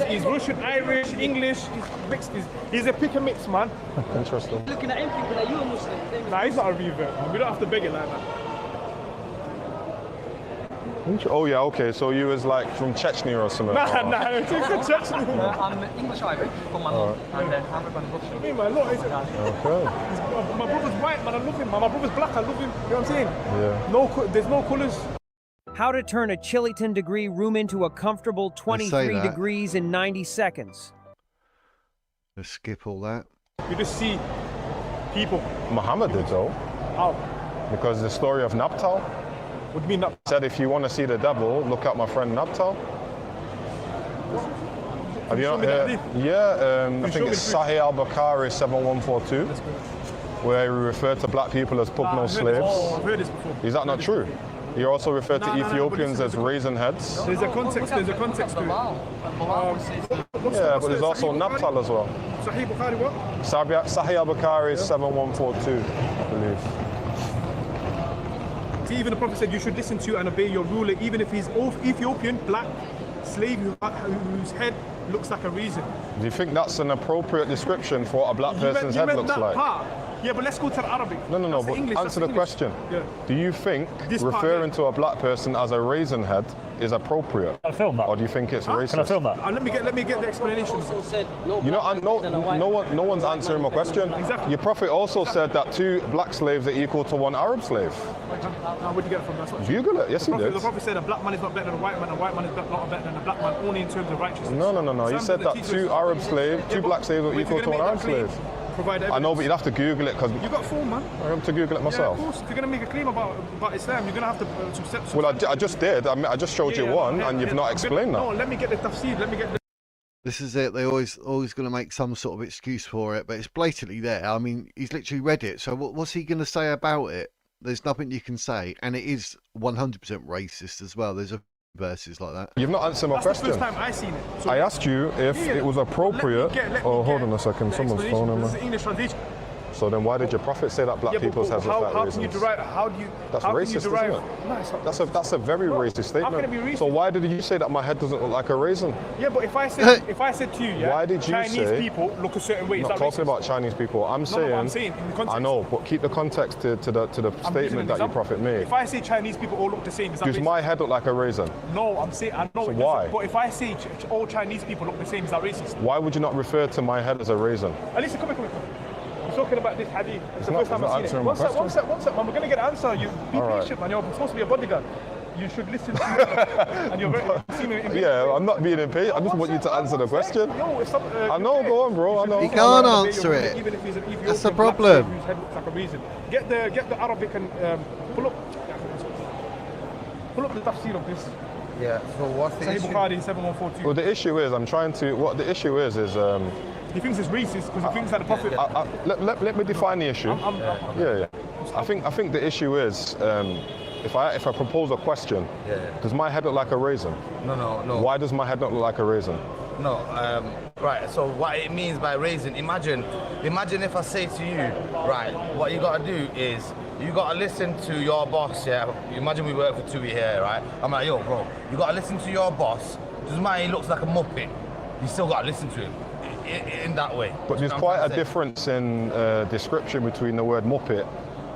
He's Russian, Irish, English. He's mixed. He's a pick and mix, man. Interesting. Looking at him thinking that you're a Muslim. Nah, he's not a revert, man. We don't have to beg it like that. Oh yeah, okay. So you was like from Chechnya or something? Nah, it's a Chechnya. I'm English Irish from my mum, and then Arab and Russian. Me, man, look, Okay. my brother's white, man. I love him, man. My brother's black. I love him. You know what I'm saying? Yeah. There's no colours. How to turn a chilly 10-degree room into a comfortable 23 degrees in 90 seconds. Let's skip all that. You just see people. Muhammad did though. How? Because the story of Nabtal. What do you mean Nabtal? Said if you want to see the devil, look at my friend Nabtal. Have you not heard? Yeah, I think it's Sahih al-Bukhari 7142, where he referred to black people as pugno slaves. I've heard this before. Is that not true? He also referred to Ethiopians as raisin heads. There's a context to it. Yeah, but there's also Nabtal as well. Sahih Bukhari what? Sahih al-Bukhari 7142, I believe. See, even the Prophet said you should listen to and obey your ruler, even if he's Ethiopian, black, slave whose head looks like a raisin. Do you think that's an appropriate description for what a black person's head looks like? Part. Yeah, but let's go to the Arabic. No, but English, answer the question. Yeah. Do you think This part, referring to a black person as a raisin head is appropriate? Can I film that? Or do you think it's racist? Can I film that? Let me get the explanation. You know, no one's answering my question. Exactly. Your Prophet also said that 2 black slaves are equal to 1 Arab slave. Now, where'd you get it from? That's what Google it. Yes, he did. The Prophet said a black man is not better than a white man, and a white man is not better than a black man, only in terms of righteousness. No. He said that 2 Arab slaves, 2 black slaves are equal to 1 Arab slave. I know, but you'd have to Google it because you got 4, man. I have to Google it myself. Yeah, of course. If you're gonna make a claim about Islam, you're gonna have to some steps. Well, I just did. I just showed you one, and you've not explained that. No, let me get the tafsir. Let me get. This is it. They always going to make some sort of excuse for it, but it's blatantly there. I mean, he's literally read it. So what's he going to say about it? There's nothing you can say, and it is 100% racist as well. There's verses like that. You've not answered my question. That's the first time I seen it. So I asked you if it was appropriate. Hold on a second. Someone's phoning me. This is English translation. So then why did your Prophet say that black people's heads look like raisins? That's racist, isn't it? That's a very racist statement. How can it be racist? So why did you say that my head doesn't look like a raisin? Yeah, but if I said to you, yeah, why did you Chinese say, people look a certain way, I'm is not that talking racist? about Chinese people. I'm saying in the context. I know, but keep the context to the statement that your Prophet made. If I say Chinese people all look the same, is that Does racist? my head look like a raisin? No, I'm saying I know. So it why? doesn't, but if I say all Chinese people look the same, is that racist? Why would you not refer to my head as a raisin? At least come here. I'm talking about this hadith. It's the not- first time it's not I've seen it. answering my One sec, man. We're going to get an answer. You be patient, man. You're supposed to be a bodyguard. You should listen to me. And you're very... Yeah, I'm not being impatient. I just want you to answer the question. I know, go on, bro. I know. He can't answer it. Even if he's an Ethiopian That's the black problem. slave whose head looks like a raisin. Get the Arabic and pull up the tafsir of this. Yeah, so what's the Sahih issue? Bukhari 7142. Well, the issue is, what the issue is, he thinks it's racist because he thinks that the Prophet... let me define the issue. Yeah. I think the issue is, if I propose a question, does my head look like a raisin? No. Why does my head not look like a raisin? No, right, so what it means by raisin, imagine if I say to you, right, what you gotta do is, you gotta listen to your boss, yeah? Imagine we work for TUI here, right? I'm like, yo, bro, you gotta listen to your boss. Doesn't matter, he looks like a muppet. You still gotta listen to him in that way. But there's quite a difference in description between the word muppet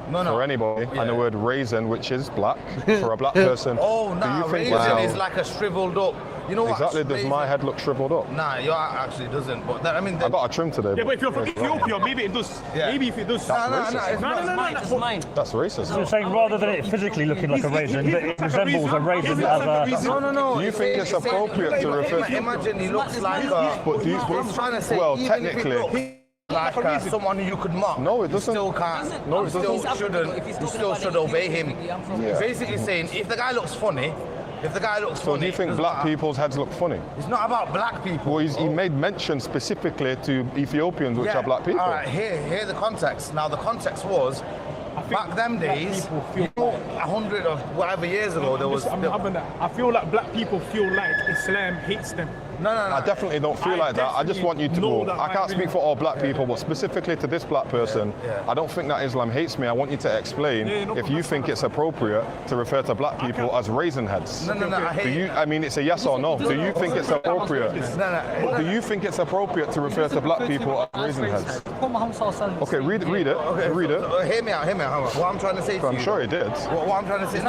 for anybody and the word raisin, which is black, for a black person. Oh, nah, raisin is like a shriveled up. You know exactly, what? does my head look shriveled up? Nah, yours actually doesn't. But that, I mean, I got a trim today. Yeah, but if you're from Ethiopia, maybe it does. Yeah. Maybe if it does. No, It's mine. That's racist. So you're saying rather than it physically looking like a raisin, that it resembles a raisin as a... No. Do you think it's appropriate to refer... Imagine he looks like a... But do you... I'm trying to say, well, even if it technically... looks like someone who you could mock. No, it doesn't. You still can't. No, it you still doesn't. shouldn't. You still should obey him. Yeah. Basically saying, if the guy looks funny, So do you think black people's heads look funny? It's not about black people. Well, he made mention specifically to Ethiopians, which are black people. All right, hear the context. Now, the context was, back them days, 100 or whatever years ago, there was... I feel like black people feel like Islam hates them. No. I definitely don't feel like that. I just want you to know. I can't speak for all black people, but specifically to this black person, I don't think that Islam hates me. I want you to explain if you think it's appropriate to refer to black people as raisin heads. No, I hate you. I mean, it's a yes or no. Do you think it's appropriate? No. Do you think it's appropriate to refer to black people as raisin heads? Okay, read it. Okay, read it. Hear me out. What I'm trying to say to you... I'm sure he did. What I'm trying to say...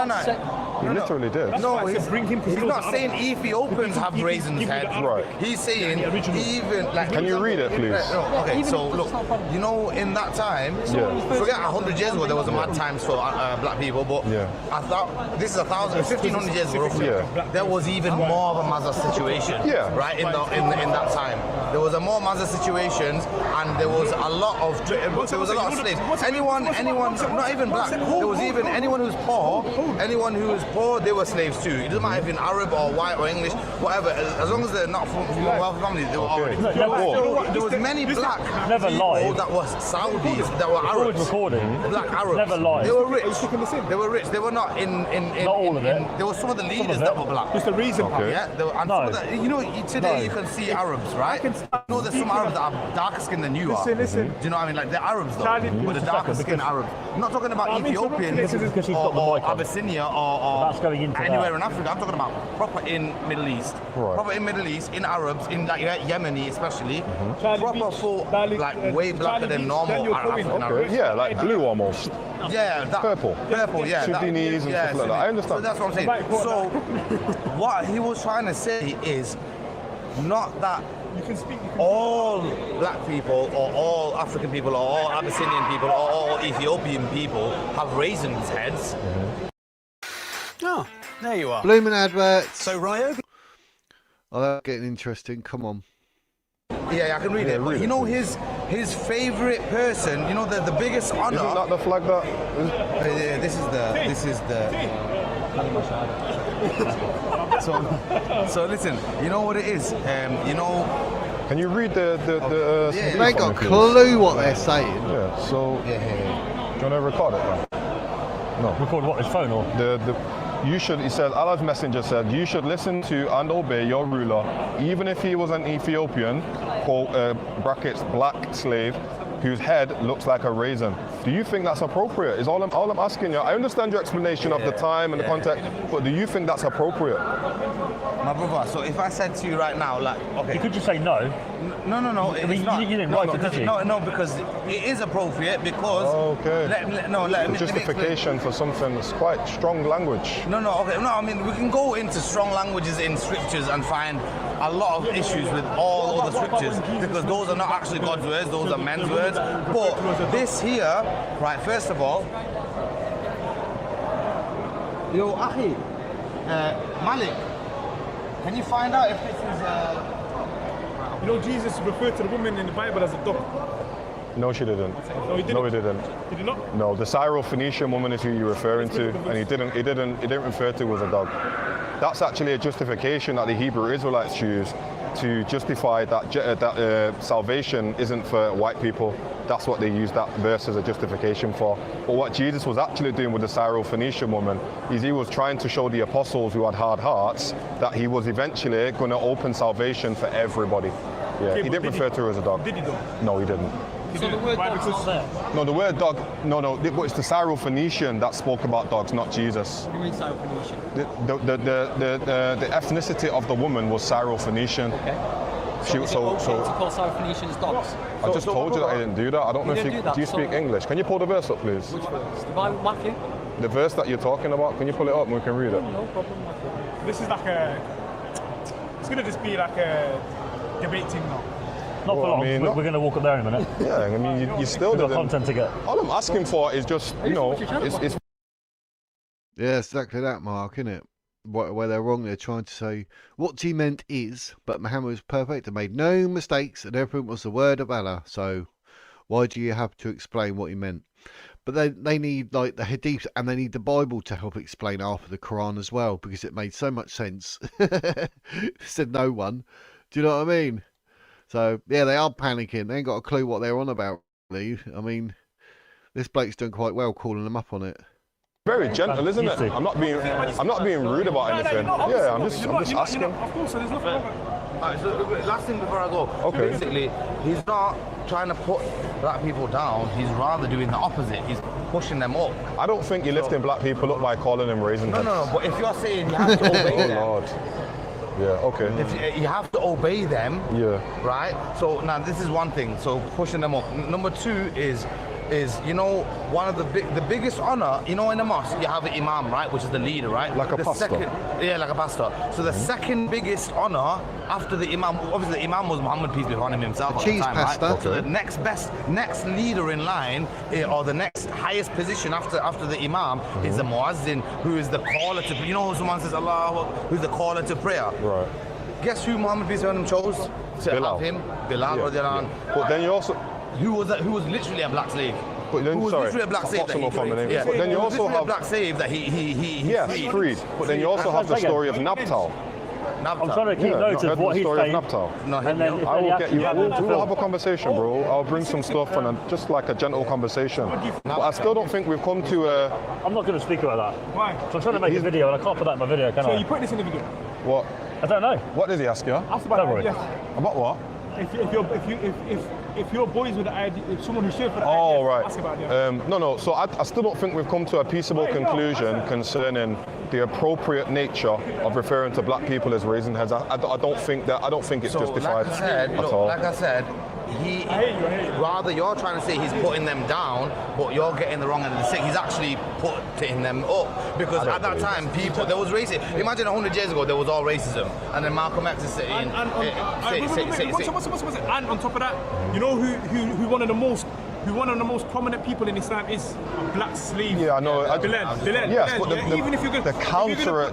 He literally did. No, he's not saying Ethiopians have raisins heads. Right. He's saying even like... Can you read it, please? Okay, so look, you know, in that time, forget 100 years ago there was a mad times for black people, but I thought this is 1,500 years ago roughly. There was even more of a Mazda situation, right? In that time, there was a more Mazda situations, and there was a lot of slaves. Anyone, not even black. There was even anyone who's poor. Anyone who was poor, they were slaves too. It doesn't matter if you're Arab or white or English, whatever. As long as they're not from wealthy families, they were already. There was many black people that were Saudis, that were Arabs. Black Arabs. Never lied. They were rich. They were rich. They were not in not all of it. There were some of the leaders that were black. Just the reason. Yeah. You know, today you can see Arabs, right? You know, there's some Arabs that are darker skinned than you are. Listen. Do you know what I mean? Like they're Arabs though, but the darker skinned Arabs. I'm not talking about Ethiopian or Abyssinia or anywhere in Africa. I'm talking about proper in Middle East. Proper in Middle East, in Arabs, in like Yemeni especially. Proper full, like way blacker than normal African Arabs. Yeah, like blue almost. Yeah, that, purple, yeah. Sudanese and stuff like that. I understand. So that's what I'm saying. So what he was trying to say is not that all black people or all African people or all Abyssinian people or all Ethiopian people have raisins heads. Oh, there you are. Blooming adverts. So Ryo. Oh, that's getting interesting. Come on. Yeah, I can read it. But you know his favorite person. You know the biggest honor. Isn't that the flag that? This is the. So listen. You know what it is. You know. Can you read the They ain't got a clue what they're saying. Yeah. So. Do you want to record it then? No. Record what? His phone or You should, he said, Allah's messenger said, you should listen to and obey your ruler, even if he was an Ethiopian, quote, brackets, black slave, whose head looks like a raisin. Do you think that's appropriate? Is all I'm asking you. I understand your explanation of the time and the context, but do you think that's appropriate? My brother, so if I said to you right now, like, okay. You could just say no. No. I mean, you didn't write it, did you? No, because it is appropriate because... Okay. Let me justification for something that's quite strong language. No, okay. No, I mean, we can go into strong languages in scriptures and find a lot of issues with all other scriptures because those are not actually God's words, those are men's words. But this here, right, first of all, yo, Ahi, Malik, can you find out if this is... You know, Jesus referred to the woman in the Bible as a dog. No, she didn't. No, he didn't. No, he didn't. Did he not? No, the Syro-Phoenician woman is who you're referring to, and he didn't refer to her as a dog. That's actually a justification that the Hebrew Israelites choose to justify that salvation isn't for white people. That's what they use that verse as a justification for. But what Jesus was actually doing with the Syro-Phoenician woman is he was trying to show the apostles who had hard hearts that he was eventually going to open salvation for everybody. Yeah, Okay, he didn't refer to her as a dog. Did he though? No, he didn't. So the word dog's not there? No, the word dog, no, but it's the Syro-Phoenician that spoke about dogs, not Jesus. What do you mean Syro-Phoenician? The ethnicity of the woman was Syro-Phoenician. Okay. So is it okay to call Syro-Phoenicians dogs? I just told you that I didn't do that. I don't know if you do you speak English. Can you pull the verse up, please? Which verse? The Bible, Matthew? The verse that you're talking about, can you pull it up and we can read it? No problem, Matthew. This is like it's gonna just be like a debate thing now. Not for long. We're going to walk up there in a minute. Yeah, I mean, you still got content to get. All I'm asking for is just, it's... Yeah, exactly that, Mark, isn't it? Where they're wrong, they're trying to say what he meant is, but Muhammad was perfect and made no mistakes, and everything was the word of Allah. So Why do you have to explain what he meant? But they need like the hadiths, and they need the Bible to help explain half of the Quran as well, because it made so much sense. Said no one. Do you know what I mean? So yeah, they are panicking. They ain't got a clue what they're on about. I mean, this bloke's doing quite well calling them up on it. Very gentle, isn't it? I'm not being rude about anything. Yeah, I'm just asking. Of course, so there's nothing wrong with it. Alright, so last thing before I go. Okay. Basically, he's not trying to put black people down. He's rather doing the opposite. He's pushing them up. I don't think you're lifting black people up by calling them raisin heads. No. But if you're saying you have to obey them. Oh Lord. Yeah. Okay. If you have to obey them. Yeah. Right. So now this is one thing. So pushing them up. Number two is you know, one of the biggest honor, you know, in the mosque you have an imam, right, which is the leader, right? Like a pastor. Yeah, like a pastor. So the second biggest honor after the imam, obviously the imam was Muhammad, peace be upon him, himself at the time, pastor. right? So the next leader in line, or the next highest position after the imam is the muazzin, who is the caller to, you know, someone says Allah, who's the caller to prayer. Right. Guess who Muhammad, peace be upon him, chose to Bilal. have him? Bilal, Yeah. But then you also. who was literally a black slave. But then, who was literally a black slave that he freed. Yeah. But then you also have a black slave that he freed. But then you also have the story of Nabtal. I'm trying to keep note of what he's saying. No, and then I will get you. We'll have a conversation, bro. I'll bring some stuff and just like a gentle conversation. But I still don't think we've come to a. I'm not going to speak about that. Why? So I'm trying to make a video and I can't put that in my video, can I? So you put this in the video? What? I don't know. What did he ask you? Ask about Don't the worry. IDF. About what? If you're boys with the IDF, if someone who shared for the Oh, IDF, right. ask about it. No. So I still don't think we've come to a peaceable conclusion concerning the appropriate nature of referring to black people as raisin heads. I don't think it's justified at all. Like I said, rather you're trying to say he's putting them down, but you're getting the wrong end of the stick. He's actually putting them up, because at that time there was racism. Imagine 100 years ago there was all racism, and then Malcolm X is saying. And on top of that, you know who one of the most prominent people in Islam is a black slave. Yeah, I know. Bilal. Yes, but Even if you're the counter.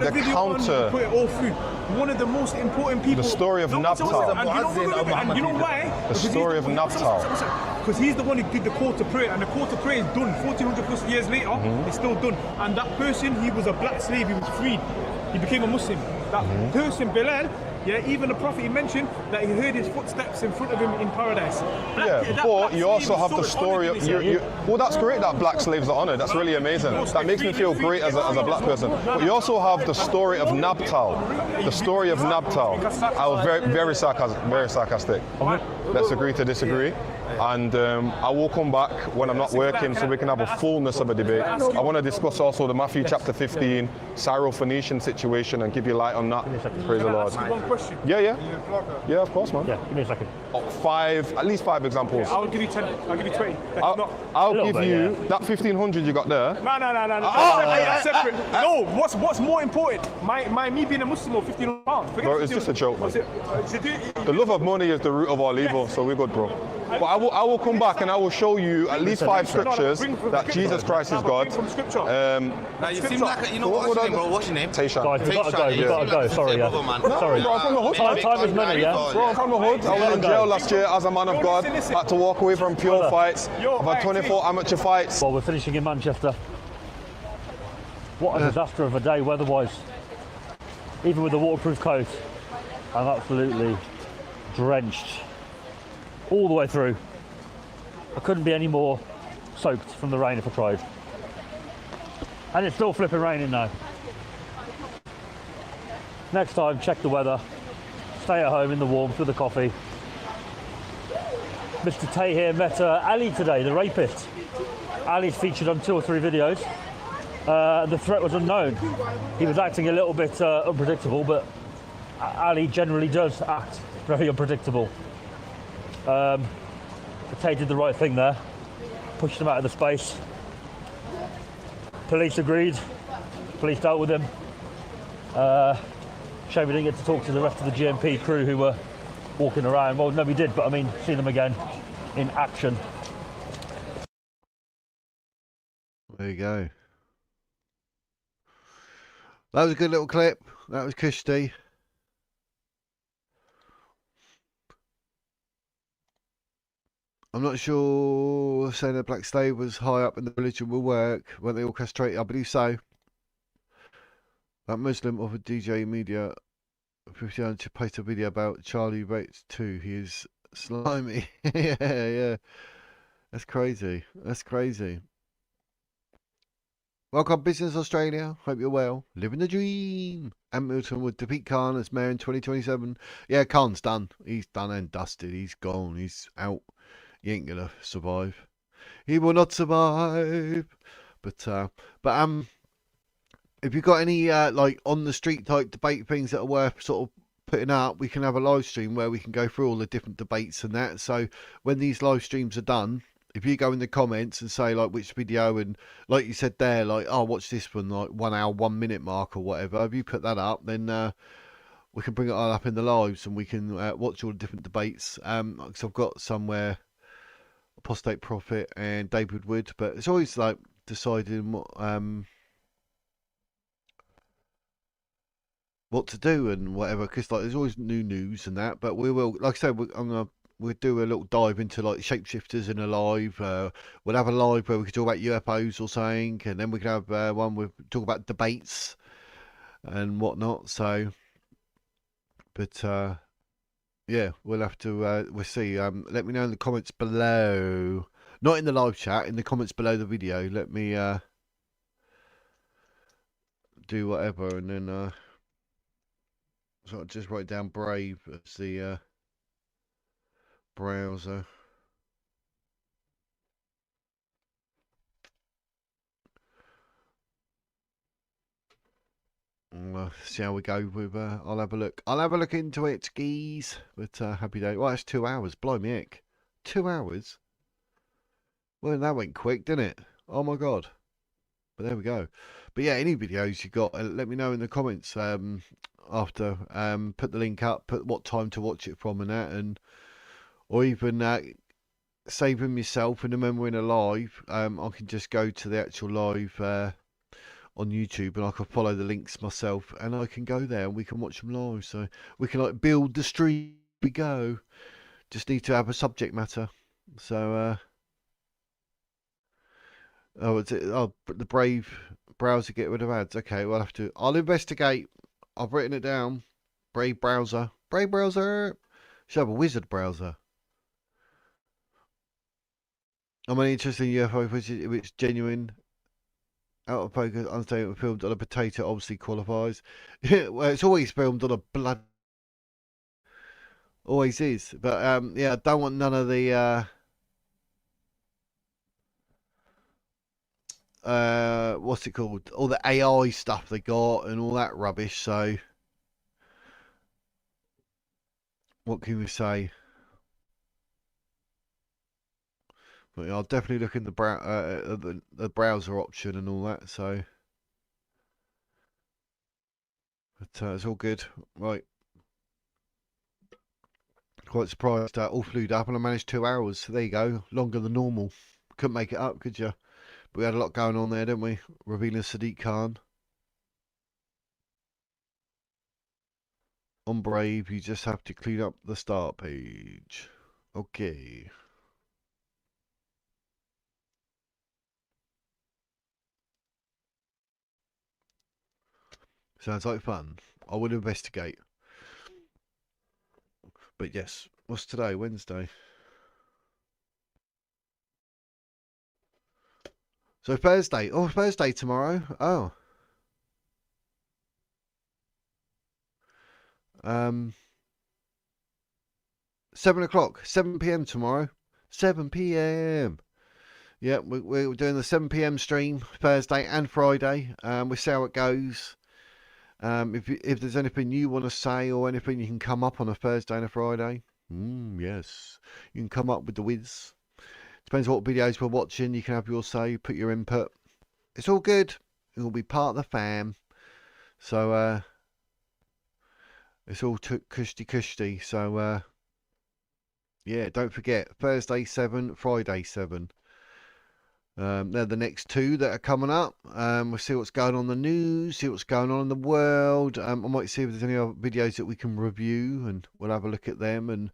put it all through. One of the most important people. The story of Nabtal. And you know why? The story of Nabtal. Because he's the one who did the call to prayer, and the call to prayer is done. 1400 plus years later, it's still done. And that person, he was a black slave. He was freed. He became a Muslim. That person, Bilal. Yeah, even the Prophet, he mentioned that he heard his footsteps in front of him in paradise. But you also have the story of well, that's great that black slaves are honoured. That's really amazing. That makes me feel great as a black person. But you also have the story of Nabtal. The story of Nabtal. I was very sarcastic. Let's agree to disagree. And I will come back when I'm not working so we can have a fullness of a debate. I want to discuss also the Matthew chapter 15 Syro-Phoenician situation and give you light on that. Praise the Lord. Yeah, of course, man. Yeah, give me a second. At least five examples. I'll give you 10. I'll give you 20. I'll give you that 1500 you got there. No. Separate. No, what's more important? Me being a Muslim or £15. Bro, it's just a joke, man. The love of money is the root of all evil, so we're good, bro. But I will come back and I will show you at least 5 scriptures that Jesus Christ is God. Now you seem like what's your name, bro? What's your name? Tayshan. Guys, we've got to go. Sorry, Sorry. Time is money, yeah? Bro, I'm from the hood. I was in jail last year as a man of God. Had to walk away from pure fights. I've had 24 amateur fights. Well, we're finishing in Manchester. What a disaster of a day weather-wise. Even with the waterproof coat, I'm absolutely drenched all the way through. I couldn't be any more soaked from the rain if I tried. And it's still flipping raining now. Next time, check the weather. Stay at home in the warmth with a coffee. Mr. Tahir met Ali today, the rapist. Ali's featured on 2 or 3 videos. The threat was unknown. He was acting a little bit unpredictable, but Ali generally does act very unpredictable. Tay did the right thing there, pushed him out of the space. Police agreed, police dealt with him. Shame we didn't get to talk to the rest of the GMP crew who were walking around. Well, no, we did, but I mean, see them again in action. There you go. That was a good little clip. That was Kushti. I'm not sure saying that black slave was high up in the religion will work. Weren't they all castrated? I believe so. That Muslim offered DJ Media 50 to post a video about Charlie Bates too. He is slimy. Yeah, yeah. That's crazy. That's crazy. Welcome, Business Australia. Hope you're well. Living the dream. Hamilton would defeat Khan as mayor in 2027. Yeah, Khan's done. He's done and dusted. He's gone. He's out. He ain't gonna survive. He will not survive. But if you've got any like on the street type debate things that are worth sort of putting up, we can have a live stream where we can go through all the different debates and that. So when these live streams are done, if you go in the comments and say like which video, and like you said there, like, oh, watch this one, like 1 hour 1 minute mark or whatever, if you put that up, then we can bring it all up in the lives and we can watch all the different debates. Because I've got somewhere Apostate Prophet and David Wood, but it's always like deciding what to do and whatever, because like there's always new news and that. But we will, like I said, we'll do a little dive into like shapeshifters in a live. We'll have a live where we can talk about UFOs or something, and then we can have one with talk about debates and whatnot. So, but yeah, we'll have to we'll see. Let me know in the comments below, not in the live chat, in the comments below the video. Let me do whatever, and then so I'll just write down Brave as the browser. See how we go with. I'll have a look. I'll have a look into it, skis. But happy day. Well, that's 2 hours. Blimey heck. 2 hours. Well, that went quick, didn't it? Oh my god. But there we go. But yeah, any videos you got, let me know in the comments. After put the link up, put what time to watch it from and that, and or even save them yourself. And then when we're in a live, I can just go to the actual live on YouTube, and I can follow the links myself, and I can go there and we can watch them live. So we can like build the stream. We go. Just need to have a subject matter. So oh, it's oh the Brave browser get rid of ads. Okay, we'll have to. I'll investigate. I've written it down. Brave browser. Brave browser. Should have a wizard browser. I'm only interested in UFO footage if it's genuine. Out of focus, unstable, filmed on a potato obviously qualifies. Well, it's always filmed on a blood. Always is. But yeah, I don't want none of the what's it called? All the AI stuff they got and all that rubbish. So what can we say? But I'll definitely look in the browser option and all that. So, but it's all good, right? Quite surprised. All flew up, and I managed 2 hours. So there you go, longer than normal. Couldn't make it up, could you? But we had a lot going on there, didn't we? Revealing Sadiq Khan. On Brave, you just have to clean up the start page. Okay. Sounds like fun. I will investigate. But yes, what's today? Wednesday. So Thursday. Oh, Thursday tomorrow. Oh. 7 o'clock. 7 p.m. tomorrow. 7 p.m. Yeah, we're doing the 7 p.m. stream Thursday and Friday. We'll see how it goes. If there's anything you want to say or anything, you can come up on a Thursday and a Friday. Yes, you can come up with the whiz. Depends what videos we're watching. You can have your say, put your input. It's all good. You'll be part of the fam. So it's all cushy. So yeah, don't forget Thursday 7, Friday 7. They're the next two that are coming up. We'll see what's going on in the news, see what's going on in the world. I might see if there's any other videos that we can review, and we'll have a look at them and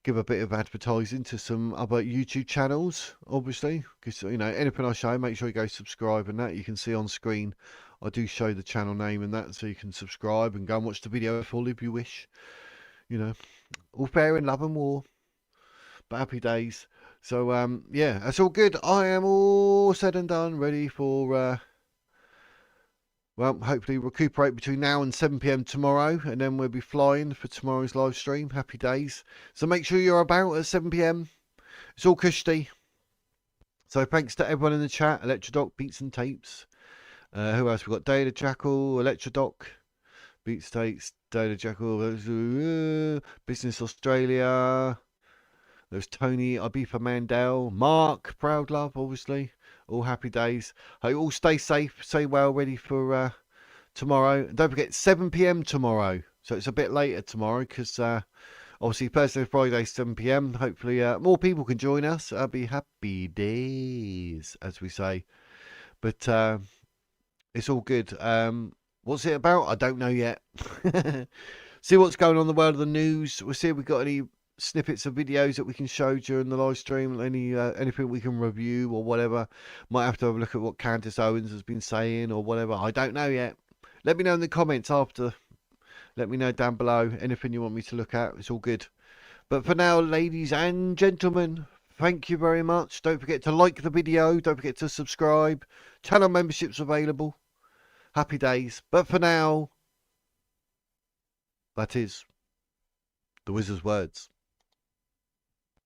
give a bit of advertising to some other YouTube channels, obviously, because you know anything I show, make sure you go subscribe and that. You can see on screen I do show the channel name and that, so you can subscribe and go and watch the video full if you wish. You know, all fair in love and war, but happy days. So yeah, that's all good. I am all said and done, ready for well, hopefully recuperate between now and 7 PM tomorrow, and then we'll be flying for tomorrow's live stream. Happy days. So make sure you're about at 7 PM. It's all cushy. So thanks to everyone in the chat. Electrodoc, Beats and Tapes. Who else? We've got Data Jackal, Electrodoc, Beats Tapes, Data Jackal, Business Australia. There's Tony, Ibiza Mandel, Mark, Proud Love, obviously. All happy days. Hope you all stay safe, stay well, ready for tomorrow. And don't forget, 7 PM tomorrow. So it's a bit later tomorrow because obviously Thursday, Friday, 7 PM. Hopefully more people can join us. That'll be happy days, as we say. But it's all good. What's it about? I don't know yet. See what's going on in the world of the news. We'll see if we've got any snippets of videos that we can show during the live stream, anything we can review or whatever. Might have to have a look at what Candace Owens has been saying or whatever. I don't know yet. Let me know in the comments after. Let me know down below anything you want me to look at. It's all good. But for now, ladies and gentlemen, thank you very much. Don't forget to like the video. Don't forget to subscribe. Channel memberships available. Happy days. But for now, that is the wizard's words.